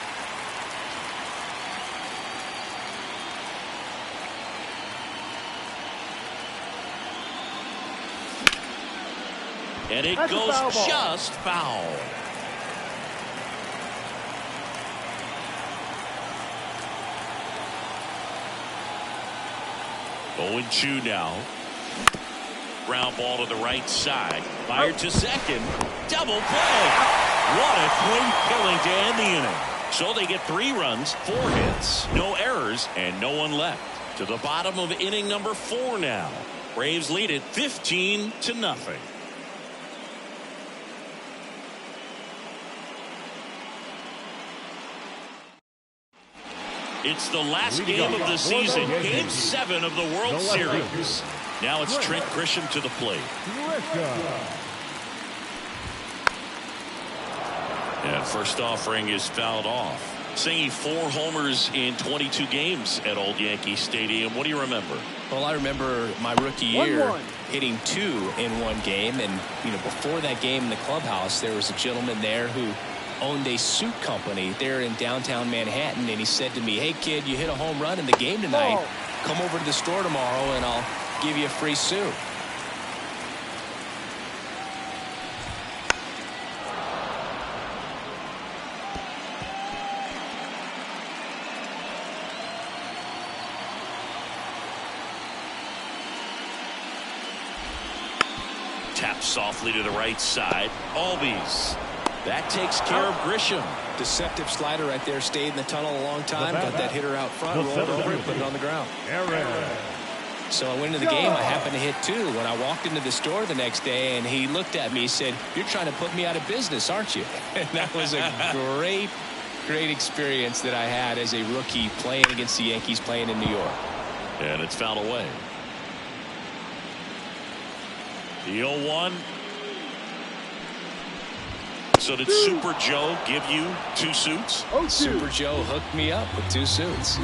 [SPEAKER 1] And it goes just foul. Oh, 0-2 now. Ground ball to the right side. Fired to second. Double play. What a quick killing to end the inning. So they get 3 runs, 4 hits, no errors, and no one left. To the bottom of inning number 4 now. Braves lead it 15-0. It's the last game of the season, Game 7 of the World Series. Now it's Trent Grisham to the plate. And first offering is fouled off. Singing 4 homers in 22 games at Old Yankee Stadium. What do you remember?
[SPEAKER 5] Well, I remember my rookie year hitting 2 in one game. And, you know, before that game in the clubhouse, there was a gentleman there who owned a suit company there in downtown Manhattan, and he said to me, "Hey kid, you hit a home run in the game tonight. Come over to the store tomorrow and I'll give you a free suit."
[SPEAKER 1] Tap softly to the right side. Albies. That takes care of Grisham.
[SPEAKER 5] Deceptive slider right there. Stayed in the tunnel a long time. Got that hitter out front. Rolled over and put it on the ground. So I went into the game. I happened to hit 2 when I walked into the store the next day, and he looked at me. He said, "You're trying to put me out of business, aren't you?" And that was a great experience that I had as a rookie playing against the Yankees, playing in New York.
[SPEAKER 1] And it's fouled away. The 0-1. So did Super Joe give you 2 suits?
[SPEAKER 5] Super Joe hooked me up with 2 suits.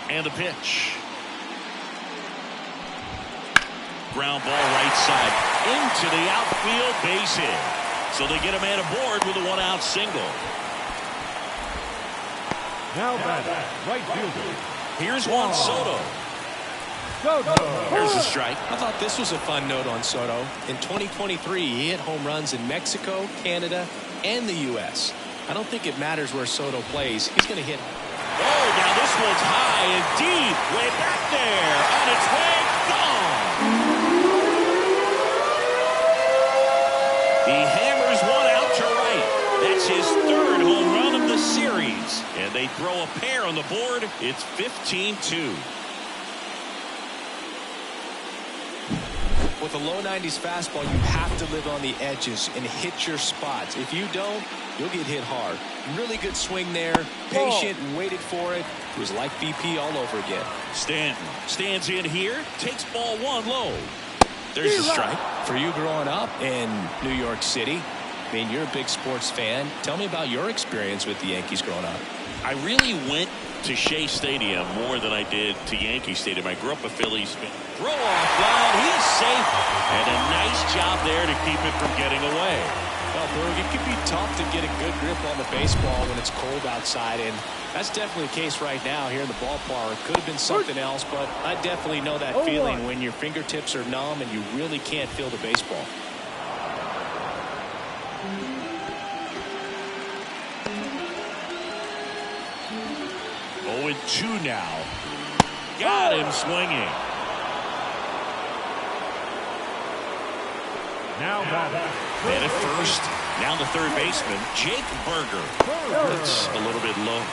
[SPEAKER 1] And the pitch. Ground ball right side into the outfield, base hit. So they get a man aboard with a 1-out single.
[SPEAKER 2] Now batting, right fielder.
[SPEAKER 1] Here's Juan Soto. Here's a strike.
[SPEAKER 5] I thought this was a fun note on Soto. In 2023, he hit home runs in Mexico, Canada, and the U.S. I don't think it matters where Soto plays. He's going to hit.
[SPEAKER 1] Oh, now this one's high and deep. Way back there. On its way. Gone. He hammers one out to right. That's his 3rd home run of the series. And they throw a pair on the board. It's 15-2.
[SPEAKER 5] With a low 90s fastball, you have to live on the edges and hit your spots. If you don't, you'll get hit hard. Really good swing there. Patient, waited for it. It was like BP all over again.
[SPEAKER 1] Stanton stands in here, takes ball 1 low. There's a strike.
[SPEAKER 5] For you growing up in New York City, I mean, you're a big sports fan. Tell me about your experience with the Yankees growing up.
[SPEAKER 1] I really went to Shea Stadium more than I did to Yankee Stadium. I grew up a Phillies fan. Throw off line. He's safe. And a nice job there to keep it from getting away.
[SPEAKER 5] Well, Berg, it can be tough to get a good grip on the baseball when it's cold outside, and that's definitely the case right now here in the ballpark. Could have been something else, but I definitely know that feeling when your fingertips are numb and you really can't feel the baseball.
[SPEAKER 1] Oh, 2 now. Got him swinging.
[SPEAKER 2] Now batting.
[SPEAKER 1] Man at first. Now the third baseman, Jake Burger. That's a little bit low.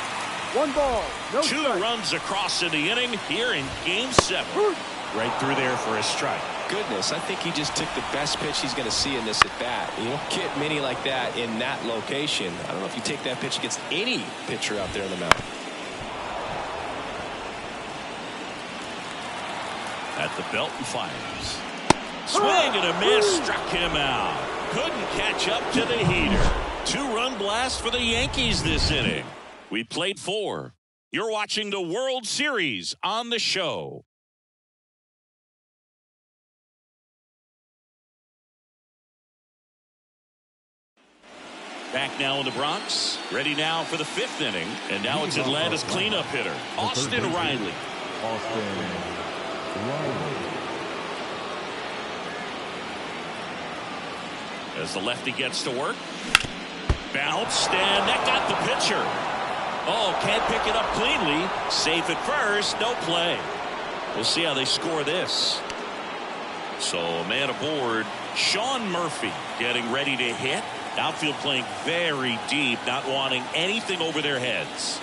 [SPEAKER 4] 1 ball. No
[SPEAKER 1] 2
[SPEAKER 4] strike.
[SPEAKER 1] runs across in the inning here in Game 7.
[SPEAKER 7] Right through there for a strike.
[SPEAKER 5] Goodness, I think he just took the best pitch he's going to see in this at bat. You don't get many like that in that location. I don't know if you take that pitch against any pitcher out there on the mound.
[SPEAKER 1] At the belt and fires. Swing and a miss, struck him out. Couldn't catch up to the heater. 2-run blast for the Yankees this inning. We played 4. You're watching the World Series on the show. Back now in the Bronx. Ready now for the 5th inning. And now it's Atlanta's cleanup hitter, Austin Riley.
[SPEAKER 2] Austin Riley.
[SPEAKER 1] As the lefty gets to work. Bounced, and that got the pitcher. Oh, can't pick it up cleanly. Safe at first, no play. We'll see how they score this. So a man aboard, Sean Murphy, getting ready to hit. Outfield playing very deep, not wanting anything over their heads.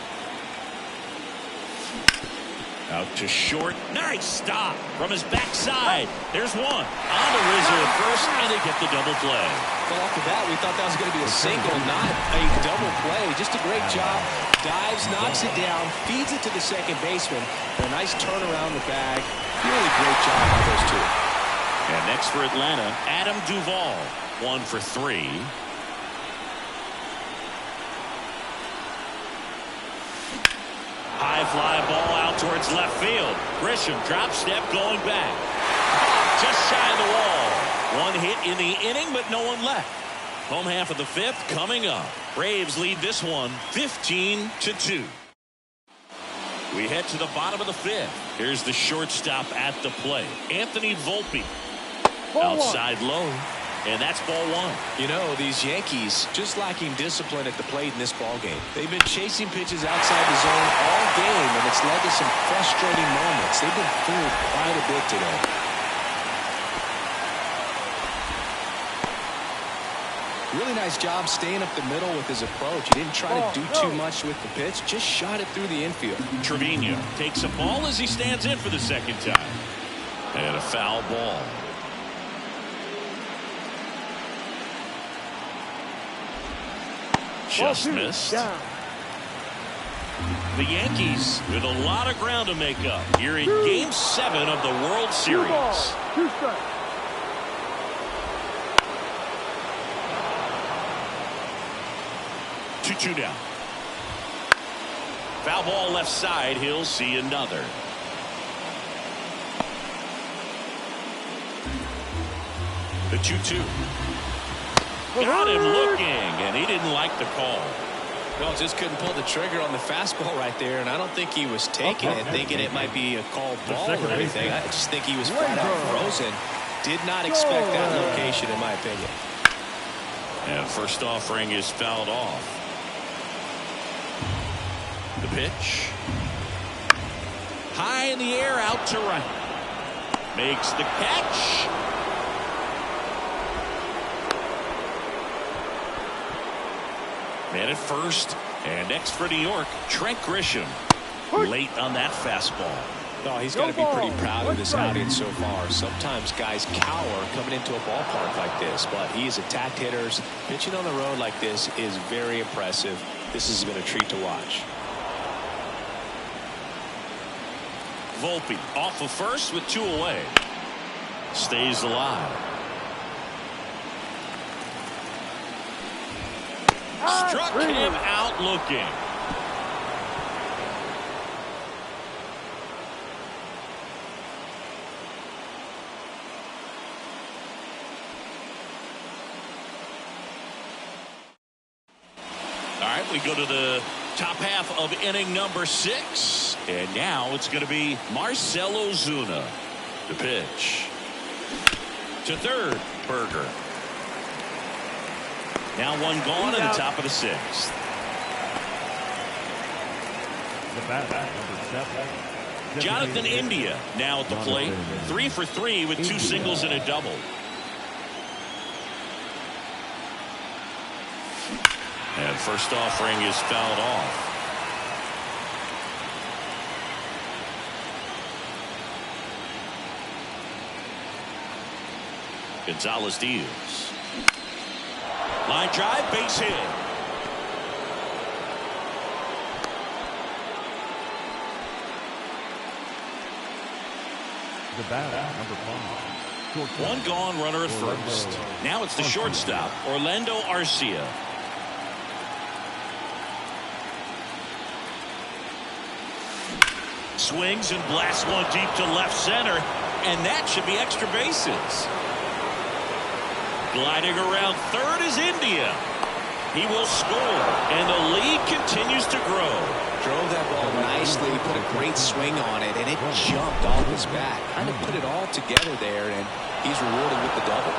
[SPEAKER 1] Out to short. Nice stop from his backside. There's one. On to Rizzo at first, and they get the double play.
[SPEAKER 5] Well, off the bat, we thought that was going to be a single, not a double play. Just a great job. Dives, knocks it down, feeds it to the second baseman. And a nice turnaround the bag. Really great job by those two.
[SPEAKER 1] And next for Atlanta, Adam Duvall. 1 for 3. High fly ball out towards left field. Grisham drop step going back. Just shy of the wall. 1 hit in the inning, but no one left. Home half of the 5th coming up. Braves lead this one 15-2. We head to the bottom of the 5th. Here's the shortstop at the plate. Anthony Volpe. Outside low. And that's ball 1.
[SPEAKER 5] You know, these Yankees just lacking discipline at the plate in this ball game. They've been chasing pitches outside the zone all game, and it's led to some frustrating moments. They've been fooled quite a bit today. Really nice job staying up the middle with his approach. He didn't try to do too much with the pitch, just shot it through the infield.
[SPEAKER 1] Trevino takes a ball as he stands in for the second time. And a foul ball. Just missed. The Yankees with a lot of ground to make up here in Game 7 of the World Series.
[SPEAKER 4] 2 strikes.
[SPEAKER 1] Two down. Foul ball left side. He'll see another. The 2-2. Got him looking, and he didn't like the call.
[SPEAKER 5] Well, just couldn't pull the trigger on the fastball right there, and I don't think he was taking it, thinking it might be a called ball or anything. I just think he was flat out frozen. Did not expect that location, in my opinion.
[SPEAKER 1] And first offering is fouled off. The pitch. High in the air, out to right. Makes the catch. Man at first, and next for New York, Trent Grisham. Late on that fastball.
[SPEAKER 5] No, he's got to be pretty proud of this outing so far. Sometimes guys cower coming into a ballpark like this, but he's attacked hitters. Pitching on the road like this is very impressive. This has been a treat to watch.
[SPEAKER 1] Volpe off of first with 2 away. Stays alive. Struck him out looking. All right, we go to the top half of inning number 6. And now it's going to be Marcell Ozuna. The pitch. To third, Berger. Now 1 gone in the top of the 6th.
[SPEAKER 2] The bat, number 7.
[SPEAKER 1] Jonathan India now at the plate. 3 for 3 with 2 singles and a double. And first offering is fouled off. Gonzalez Diaz. Line drive, base hit.
[SPEAKER 2] The batter, number 5. Shortstop.
[SPEAKER 1] One gone, runner at first. Now it's the shortstop, Orlando Arcia. Swings and blasts one deep to left center, and that should be extra bases. Gliding around third is India. He will score, and the lead continues to grow.
[SPEAKER 3] Drove that ball nicely, put a great swing on it, and it jumped off his bat. Kind of put it all together there, and he's rewarded with the double.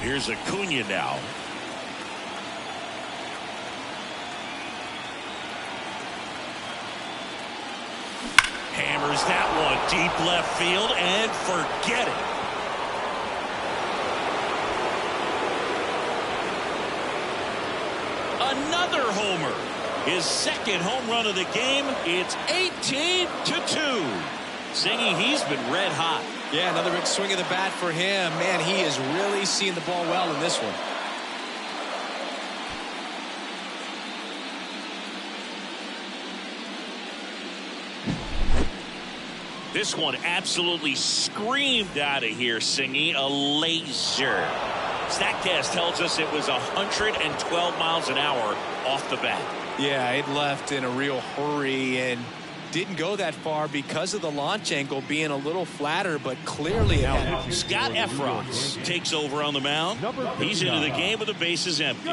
[SPEAKER 1] Here's Acuna now. Hammers that one deep left field and forget it. Another homer. His second home run of the game. It's 18-2. Singy, he's been red hot.
[SPEAKER 3] Yeah, another big swing of the bat for him. Man, he is really seeing the ball well in this one.
[SPEAKER 1] This one absolutely screamed out of here, Singy. A laser. Statcast tells us it was 112 miles an hour off the bat.
[SPEAKER 3] Yeah, it left in a real hurry and didn't go that far because of the launch angle being a little flatter, but clearly
[SPEAKER 1] Scott Effross takes over on the mound. He's into the game with the bases empty.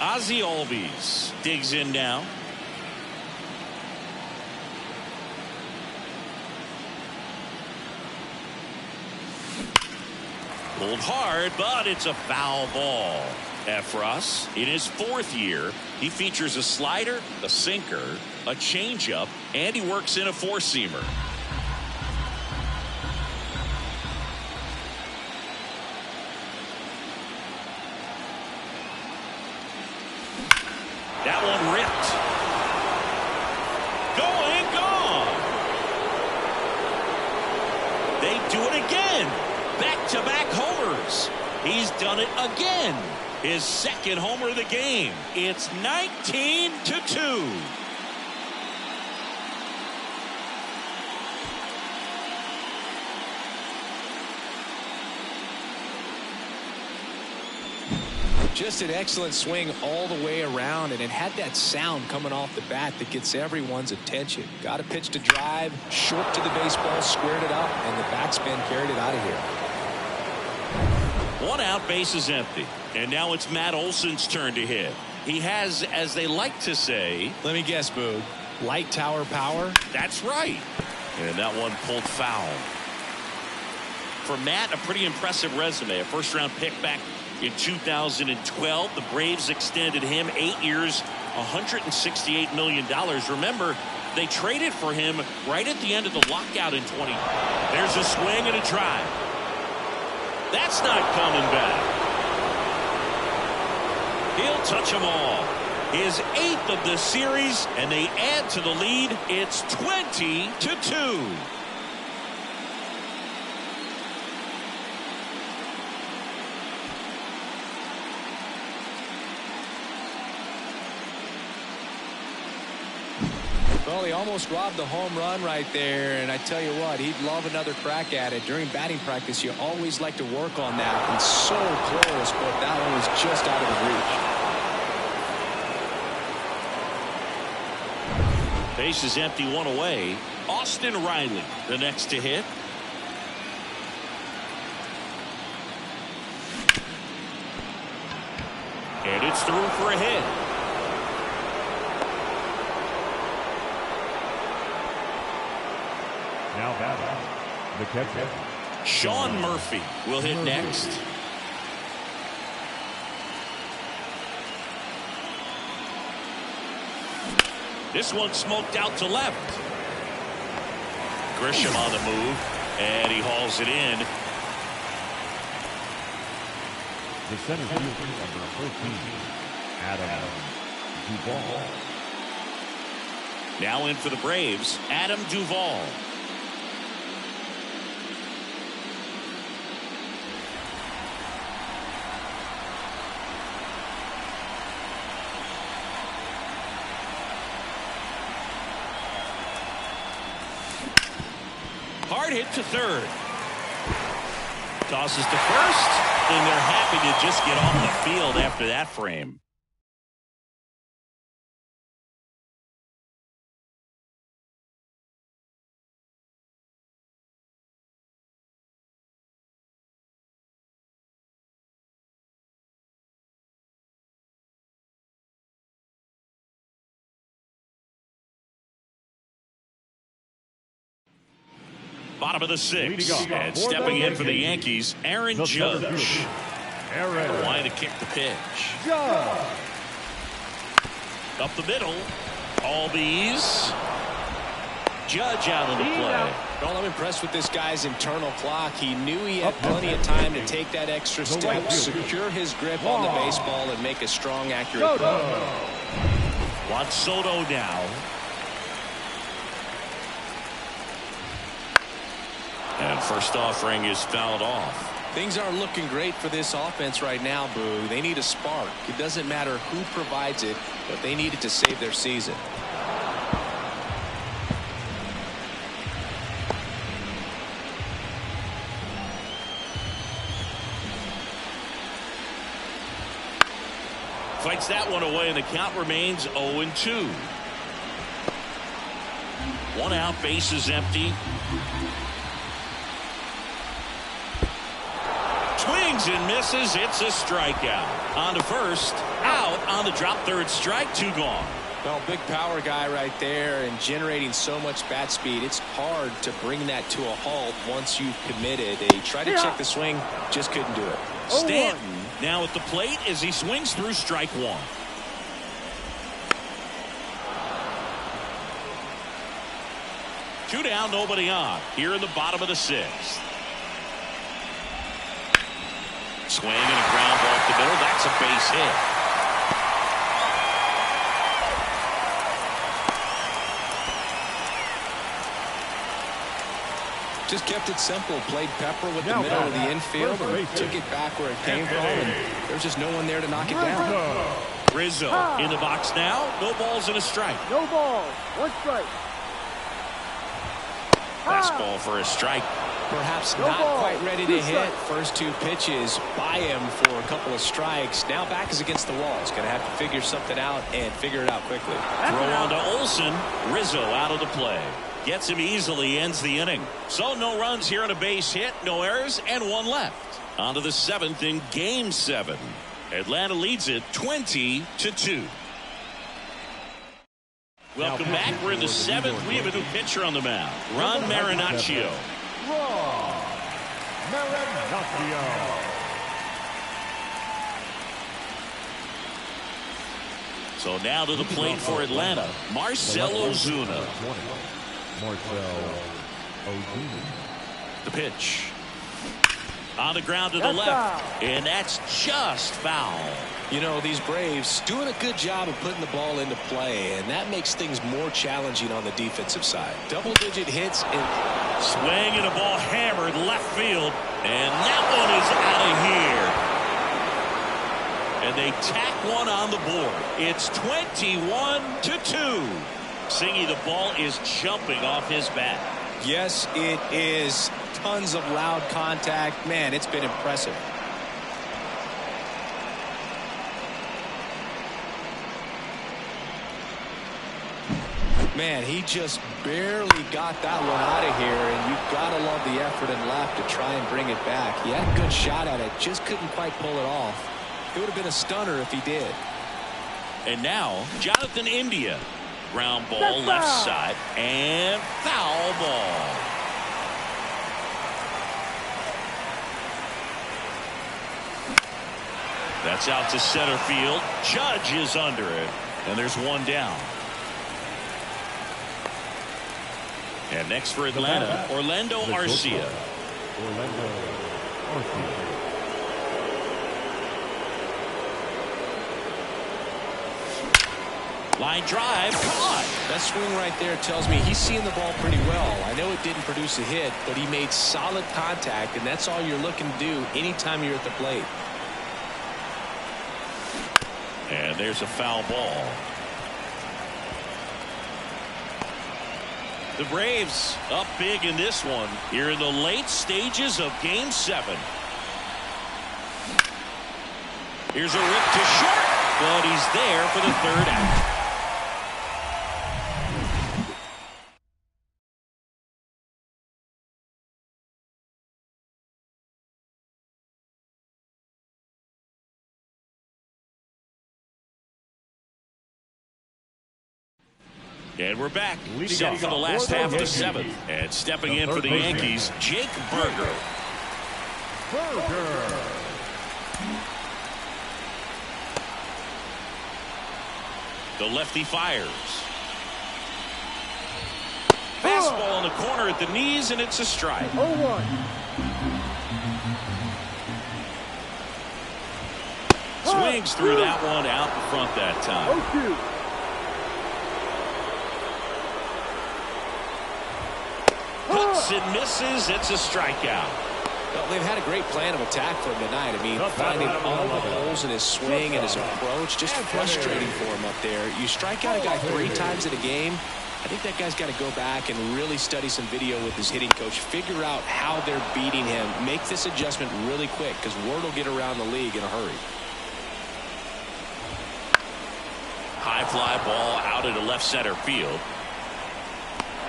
[SPEAKER 1] Ozzie Albies digs in now. Pulled hard, but it's a foul ball. Effross, in his 4th year, he features a slider, a sinker, a changeup, and he works in a 4-seamer. That one ripped. Going, gone. They do it again. Back-to-back homers. He's done it again. His second homer of the game. It's 19-2.
[SPEAKER 3] just an excellent swing all the way around, and it had that sound coming off the bat that gets everyone's attention. Got a pitch to drive, short to the baseball, squared it up, and the backspin carried it out of here.
[SPEAKER 1] One out, base is empty. And now it's Matt Olson's turn to hit. He has, as they like to say,
[SPEAKER 3] let me guess, Boog, light tower power?
[SPEAKER 1] That's right. And that one pulled foul. For Matt, a pretty impressive resume. A first-round pick back in 2012. The Braves extended him 8 years, $168 million. Remember, they traded for him right at the end of the lockout in 20. There's a swing and a drive. That's not coming back. He'll touch them all. His 8th of the series, and they add to the lead. It's 20-2.
[SPEAKER 3] Well, he almost robbed the home run right there, and I tell you what, he'd love another crack at it. During batting practice, you always like to work on that. And so close, but that one was just out of his reach.
[SPEAKER 1] Base is empty, one away. Austin Riley, the next to hit. And it's through for a hit.
[SPEAKER 2] Now batting, the catcher,
[SPEAKER 1] Sean Murphy will hit next. This one smoked out to left. Grisham on the move. And he hauls it in.
[SPEAKER 2] The center fielder, number 14, Adam Duvall.
[SPEAKER 1] Now in for the Braves, Adam Duvall. Hard hit to third. Tosses to first, and they're happy to just get off the field after that frame. Bottom of the sixth, and stepping in for the Yankees, Aaron Judge. Line to kick the pitch. Up the middle, Albies. Judge out of the play.
[SPEAKER 5] Well, I'm impressed with this guy's internal clock. He knew he had plenty of time to take that extra step, secure his grip on the baseball, and make a strong, accurate throw.
[SPEAKER 1] Juan Soto now. And first offering is fouled off.
[SPEAKER 5] Things aren't looking great for this offense right now, Boo. They need a spark. It doesn't matter who provides it, but they need it to save their season.
[SPEAKER 1] Fights that one away, and the count remains 0-2. One out, base is empty. Swings and misses. It's a strikeout. On to first. Out on the drop third strike. 2 gone.
[SPEAKER 5] Well, big power guy right there and generating so much bat speed. It's hard to bring that to a halt once you've committed. They tried to check the swing, just couldn't do it.
[SPEAKER 1] Stanton now at the plate as he swings through strike 1. Two down, nobody on. Here in the bottom of the 6th. Swing and a ground ball up the middle. That's a base hit.
[SPEAKER 5] Just kept it simple. Played pepper with the middle of the infield and took it back where it came from. And there's just no one there to knock it down.
[SPEAKER 1] Rizzo in the box now. No balls and a strike.
[SPEAKER 4] No balls. 1 strike.
[SPEAKER 1] Fastball for a strike.
[SPEAKER 5] Perhaps not quite ready to hit. First 2 pitches by him for a couple of strikes. Now back is against the wall. He's going to have to figure something out and figure it out quickly.
[SPEAKER 1] Throw on to Olsen. Rizzo out of the play. Gets him easily, ends the inning. So no runs here on a base hit, no errors, and 1 left. On to the 7th in Game 7. Atlanta leads it 20-2. Welcome back. We're in the 7th. We have a new pitcher on the mound. Ron Marinaccio. So now to the plate for Atlanta, Marcell Ozuna. The pitch. On the ground to the left. And that's just foul.
[SPEAKER 5] You know, these Braves doing a good job of putting the ball into play, and that makes things more challenging on the defensive side. Double-digit hits.
[SPEAKER 1] Swing and a ball hammered left field. And that one is out of here. And they tack one on the board. It's 21-2. Singy, the ball is jumping off his bat.
[SPEAKER 5] Yes, it is. Tons of loud contact. Man, it's been impressive. Man, he just barely got that one out of here, and you've got to love the effort and left to try and bring it back. He had a good shot at it, just couldn't quite pull it off. It would have been a stunner if he did.
[SPEAKER 1] And now, Jonathan India. Ground ball left side, and foul ball. That's out to center field. Judge is under it, and there's 1 down. And next for Atlanta, Orlando Arcia.
[SPEAKER 2] Orlando Arcia.
[SPEAKER 1] Line drive, caught.
[SPEAKER 5] That swing right there tells me he's seeing the ball pretty well. I know it didn't produce a hit, but he made solid contact, and that's all you're looking to do anytime you're at the plate.
[SPEAKER 1] And there's a foul ball. The Braves up big in this one here in the late stages of Game 7. Here's a rip to short, but he's there for the third out. And we're back, set for the last half of the 7th. And stepping in for the Yankees, Jake Burger. The lefty fires. Fastball in the corner at the knees, and it's a strike.
[SPEAKER 4] 0-1.
[SPEAKER 1] Swings through that one out in front that time.
[SPEAKER 4] 0-2.
[SPEAKER 1] Hooks and misses. It's a strikeout.
[SPEAKER 5] Well, they've had a great plan of attack for him tonight. I mean, finding all the holes in his swing and his approach, just frustrating for him up there. You strike out a guy 3 times in a game, I think that guy's got to go back and really study some video with his hitting coach, figure out how they're beating him, make this adjustment really quick, because word will get around the league in a hurry.
[SPEAKER 1] High fly ball out into left center field.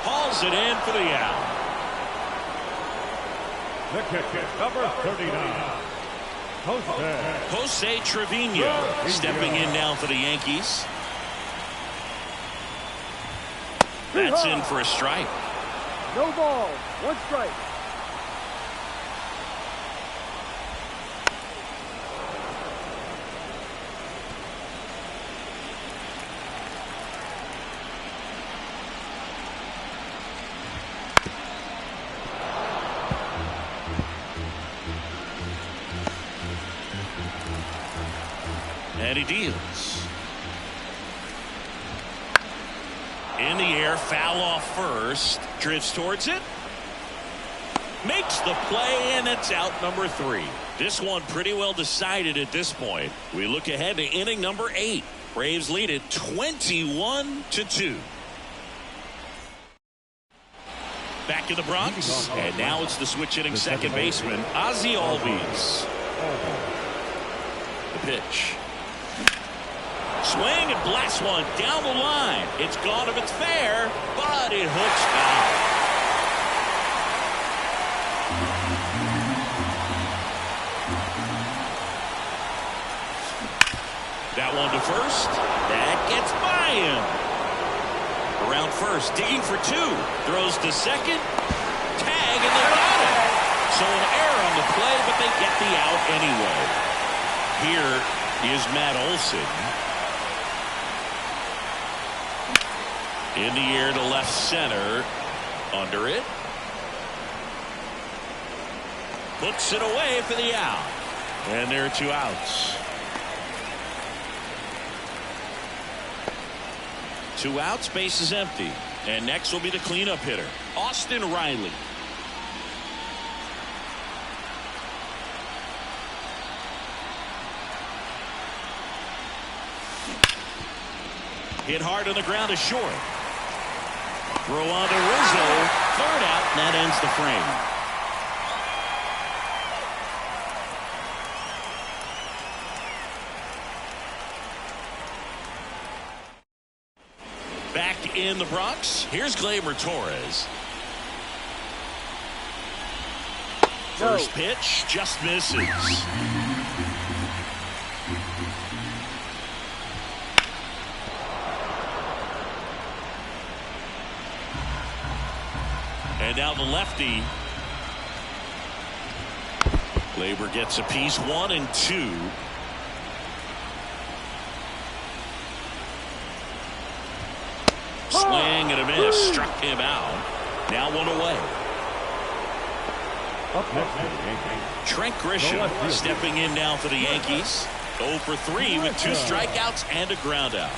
[SPEAKER 1] Hauls it in for the out.
[SPEAKER 2] The kicker, number 39,
[SPEAKER 1] Jose Trevino stepping in now for the Yankees. That's in for a strike.
[SPEAKER 4] No ball. 1 strike.
[SPEAKER 1] And he deals. In the air, foul off first. Drifts towards it. Makes the play, and it's out number 3. This one pretty well decided at this point. We look ahead to inning number 8. Braves lead it 21-2. Back in the Bronx, and now it's the switch hitting second baseman, Ozzie Albies. The pitch. Swing and blast one down the line. It's gone if it's fair, but it hooks out. That one to first. That gets by him. Around first, digging for 2. Throws to second. Tag, and they got it. So an error on the play, but they get the out anyway. Here is Matt Olson. In the air to left center. Under it. Hooks it away for the out. And there are 2 outs. 2 outs, base is empty. And next will be the cleanup hitter, Austin Riley. Hit hard on the ground to short. Throw on to Rizzo. 3rd out, and that ends the frame. Back in the Bronx, here's Gleyber Torres. First pitch just misses. And now the lefty. Gleyber gets a piece, 1 and 2. Swing and a miss, struck him out. Now one away.
[SPEAKER 2] Up next for the Yankees,
[SPEAKER 1] Trent Grisham stepping in now for the Yankees. 0 for 3 with 2 strikeouts and a ground out.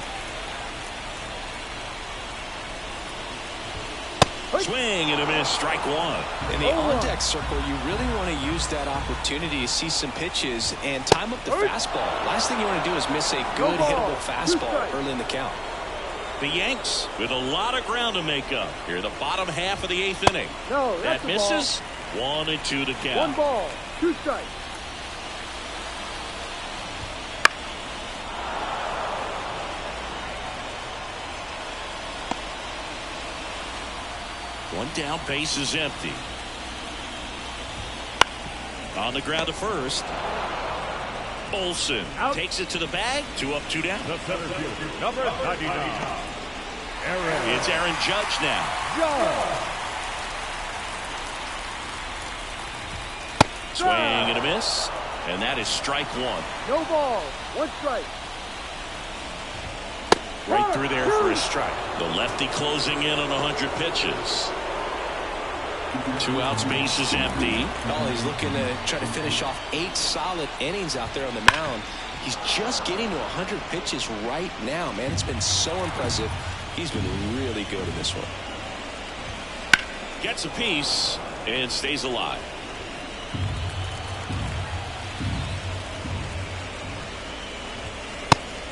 [SPEAKER 1] Swing and a miss, strike one.
[SPEAKER 5] In the on-deck circle, you really want to use that opportunity to see some pitches and time up the fastball. Last thing you want to do is miss a good hittable fastball early in the count.
[SPEAKER 1] The Yanks with a lot of ground to make up here in the bottom half of the 8th inning.
[SPEAKER 4] No,
[SPEAKER 1] that misses. 1 and 2 to count.
[SPEAKER 4] 1 ball, 2 strikes.
[SPEAKER 1] One down, base is empty. On the ground to first. Olsen takes it to the bag. 2 up, 2 down.
[SPEAKER 2] the center fielder, number 99,
[SPEAKER 1] It's Aaron Judge now. Swing and a miss. And that is strike one.
[SPEAKER 4] No ball, 1 strike.
[SPEAKER 1] Right through there for a strike. The lefty closing in on 100 pitches. 2 outs, base is empty.
[SPEAKER 5] Oh, he's looking to try to finish off 8 solid innings out there on the mound. He's just getting to 100 pitches right now, man. It's been so impressive. He's been really good in this one.
[SPEAKER 1] Gets a piece and stays alive.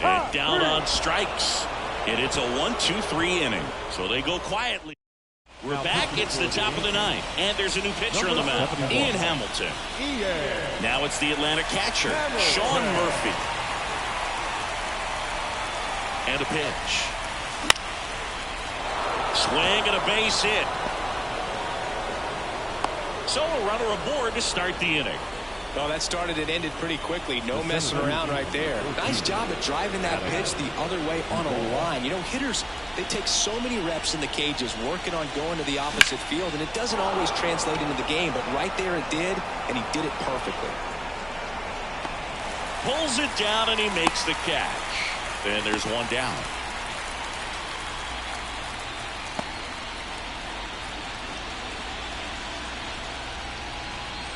[SPEAKER 1] And down on strikes. And it's a 1-2-3 inning. So they go quietly. We're back. It's the top of the 9th. And there's a new pitcher on the mound. Ian Hamilton. Now it's the Atlanta catcher, Sean Murphy. And a pitch. Swing and a base hit. So a runner aboard to start the inning.
[SPEAKER 5] Oh, that started and ended pretty quickly. No messing around right there. Nice job of driving that pitch the other way on a line. You know, hitters, they take so many reps in the cages working on going to the opposite field, and it doesn't always translate into the game, but right there it did, and he did it perfectly.
[SPEAKER 1] Pulls it down, and he makes the catch. Then there's one down.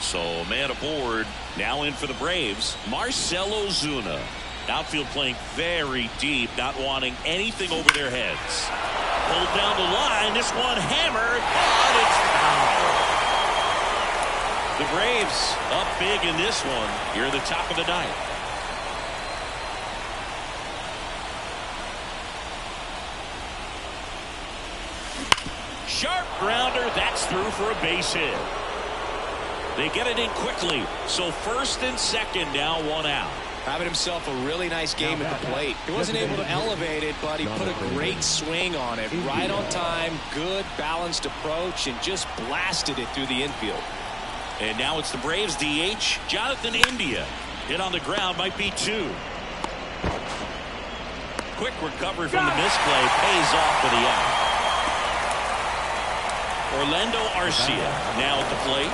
[SPEAKER 1] So man aboard. Now in for the Braves, Marcell Ozuna. Outfield playing very deep, not wanting anything over their heads. Pulled down the line. This one hammered, and it's foul. The Braves up big in this one here at the top of the 9th. Sharp grounder. That's through for a base hit. They get it in quickly. So first and second now, 1 out.
[SPEAKER 5] Having himself a really nice game at the plate. He wasn't able to elevate it, but he put a great swing on it. Right on time, good balanced approach, and just blasted it through the infield.
[SPEAKER 1] And now it's the Braves DH, Jonathan India. Hit on the ground, might be 2. Quick recovery from the misplay, pays off for the out. Orlando Arcia now at the plate.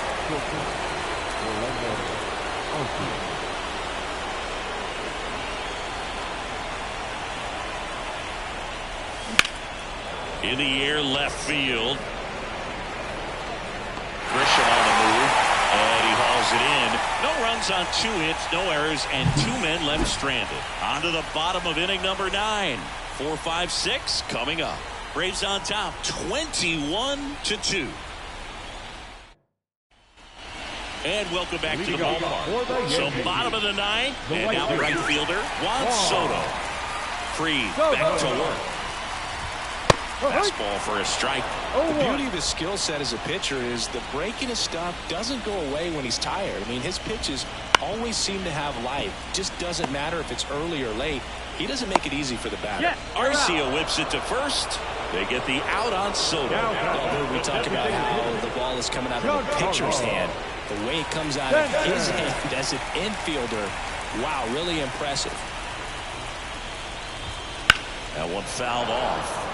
[SPEAKER 1] In the air, left field. Grisham on the move, and he hauls it in. No runs on 2 hits, no errors, and 2 men left stranded. On to the bottom of inning number 9. 4-5-6 coming up. Braves on top, 21-2. And welcome back to the ballpark. So bottom of the 9th, and now right fielder Juan Soto. Freed back to work. Fastball for a strike.
[SPEAKER 5] The beauty of his skill set as a pitcher is the break in his stuff doesn't go away when he's tired. I mean, his pitches always seem to have life. Just doesn't matter if it's early or late. He doesn't make it easy for the batter.
[SPEAKER 1] Arcia whips it to first. They get the out on Soto.
[SPEAKER 5] Although we talk about how the ball is coming out of the pitcher's hand, the way it comes out of his hand as an infielder, wow, really impressive.
[SPEAKER 1] That one fouled off.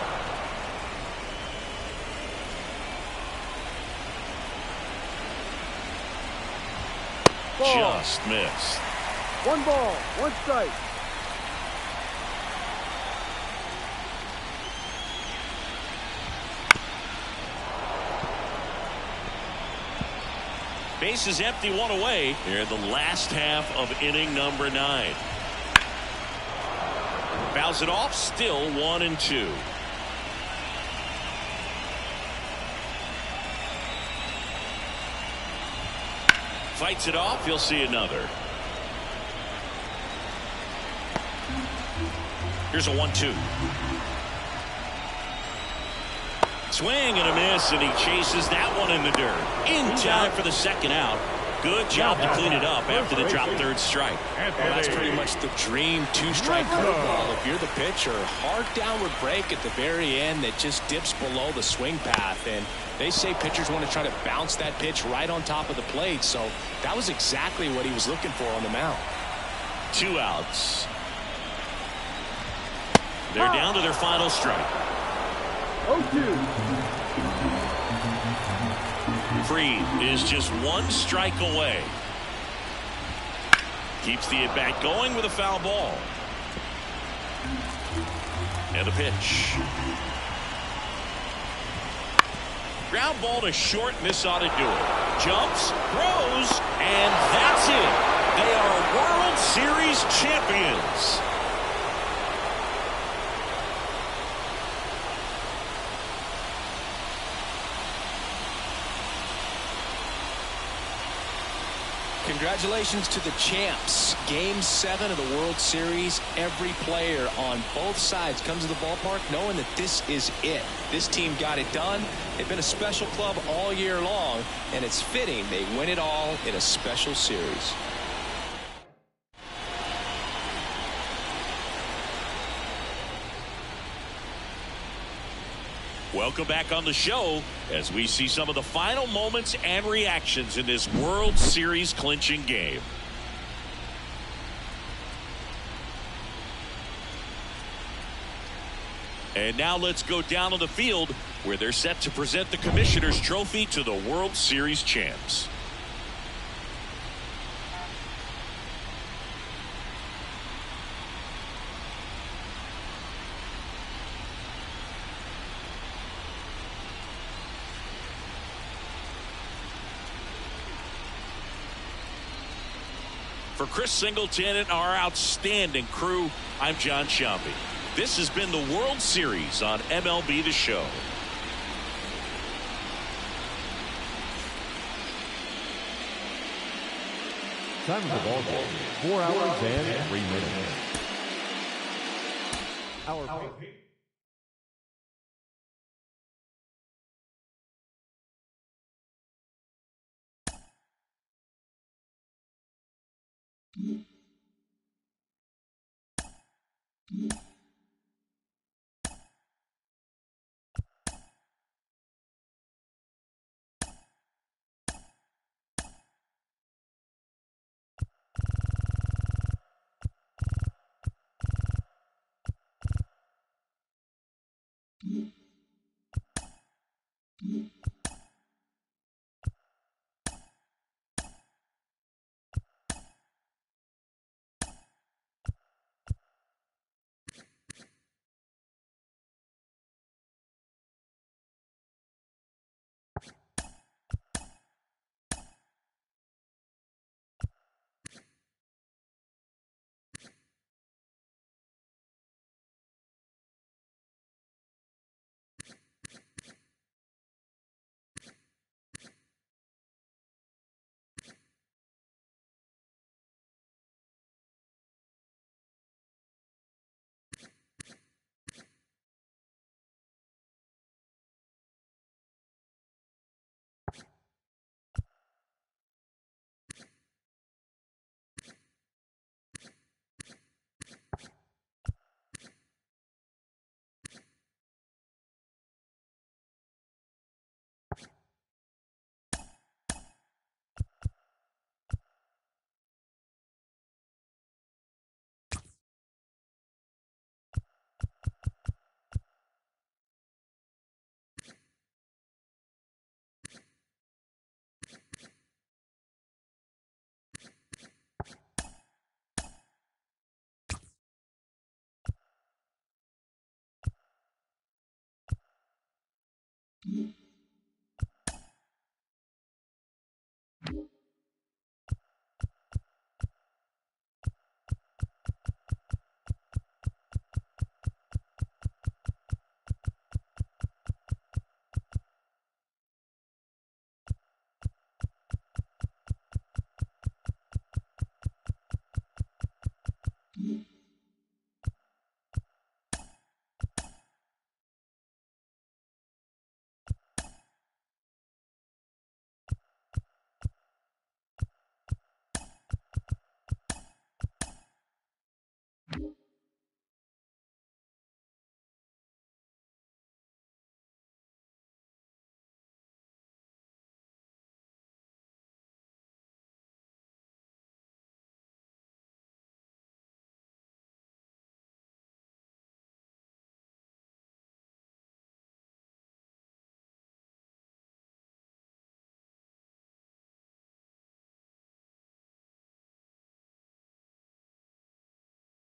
[SPEAKER 1] Just missed.
[SPEAKER 4] 1 ball, 1 strike.
[SPEAKER 1] Base is empty, one away. Here in the last half of inning number 9. Fouls it off, still 1-2. Fights it off, he'll see another. Here's a 1-2. Swing and a miss, and he chases that one in the dirt. In time for the second out. Good job to clean it up after the drop third strike.
[SPEAKER 5] Well, that's pretty much the dream two-strike curveball. If you're the pitcher, hard downward break at the very end that just dips below the swing path. And they say pitchers want to try to bounce that pitch right on top of the plate. So that was exactly what he was looking for on the mound.
[SPEAKER 1] 2 outs. They're down to their final strike.
[SPEAKER 4] 0-2.
[SPEAKER 1] Fried is just 1 strike away. Keeps the at-bat going with a foul ball. And a pitch. Ground ball to short, and this ought to do it. Jumps, throws, and that's it. They are World Series champions.
[SPEAKER 5] Congratulations to the champs. Game 7 of the World Series. Every player on both sides comes to the ballpark knowing that this is it. This team got it done. They've been a special club all year long, and it's fitting they win it all in a special series.
[SPEAKER 1] Welcome back on the show as we see some of the final moments and reactions in this World Series clinching game. And now let's go down on the field where they're set to present the Commissioner's Trophy to the World Series champs. For Chris Singleton and our outstanding crew, I'm John Sciambi. This has been the World Series on MLB The Show.
[SPEAKER 2] Time of the ball game, 4 hours and 3 minutes.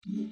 [SPEAKER 2] Mm-hmm.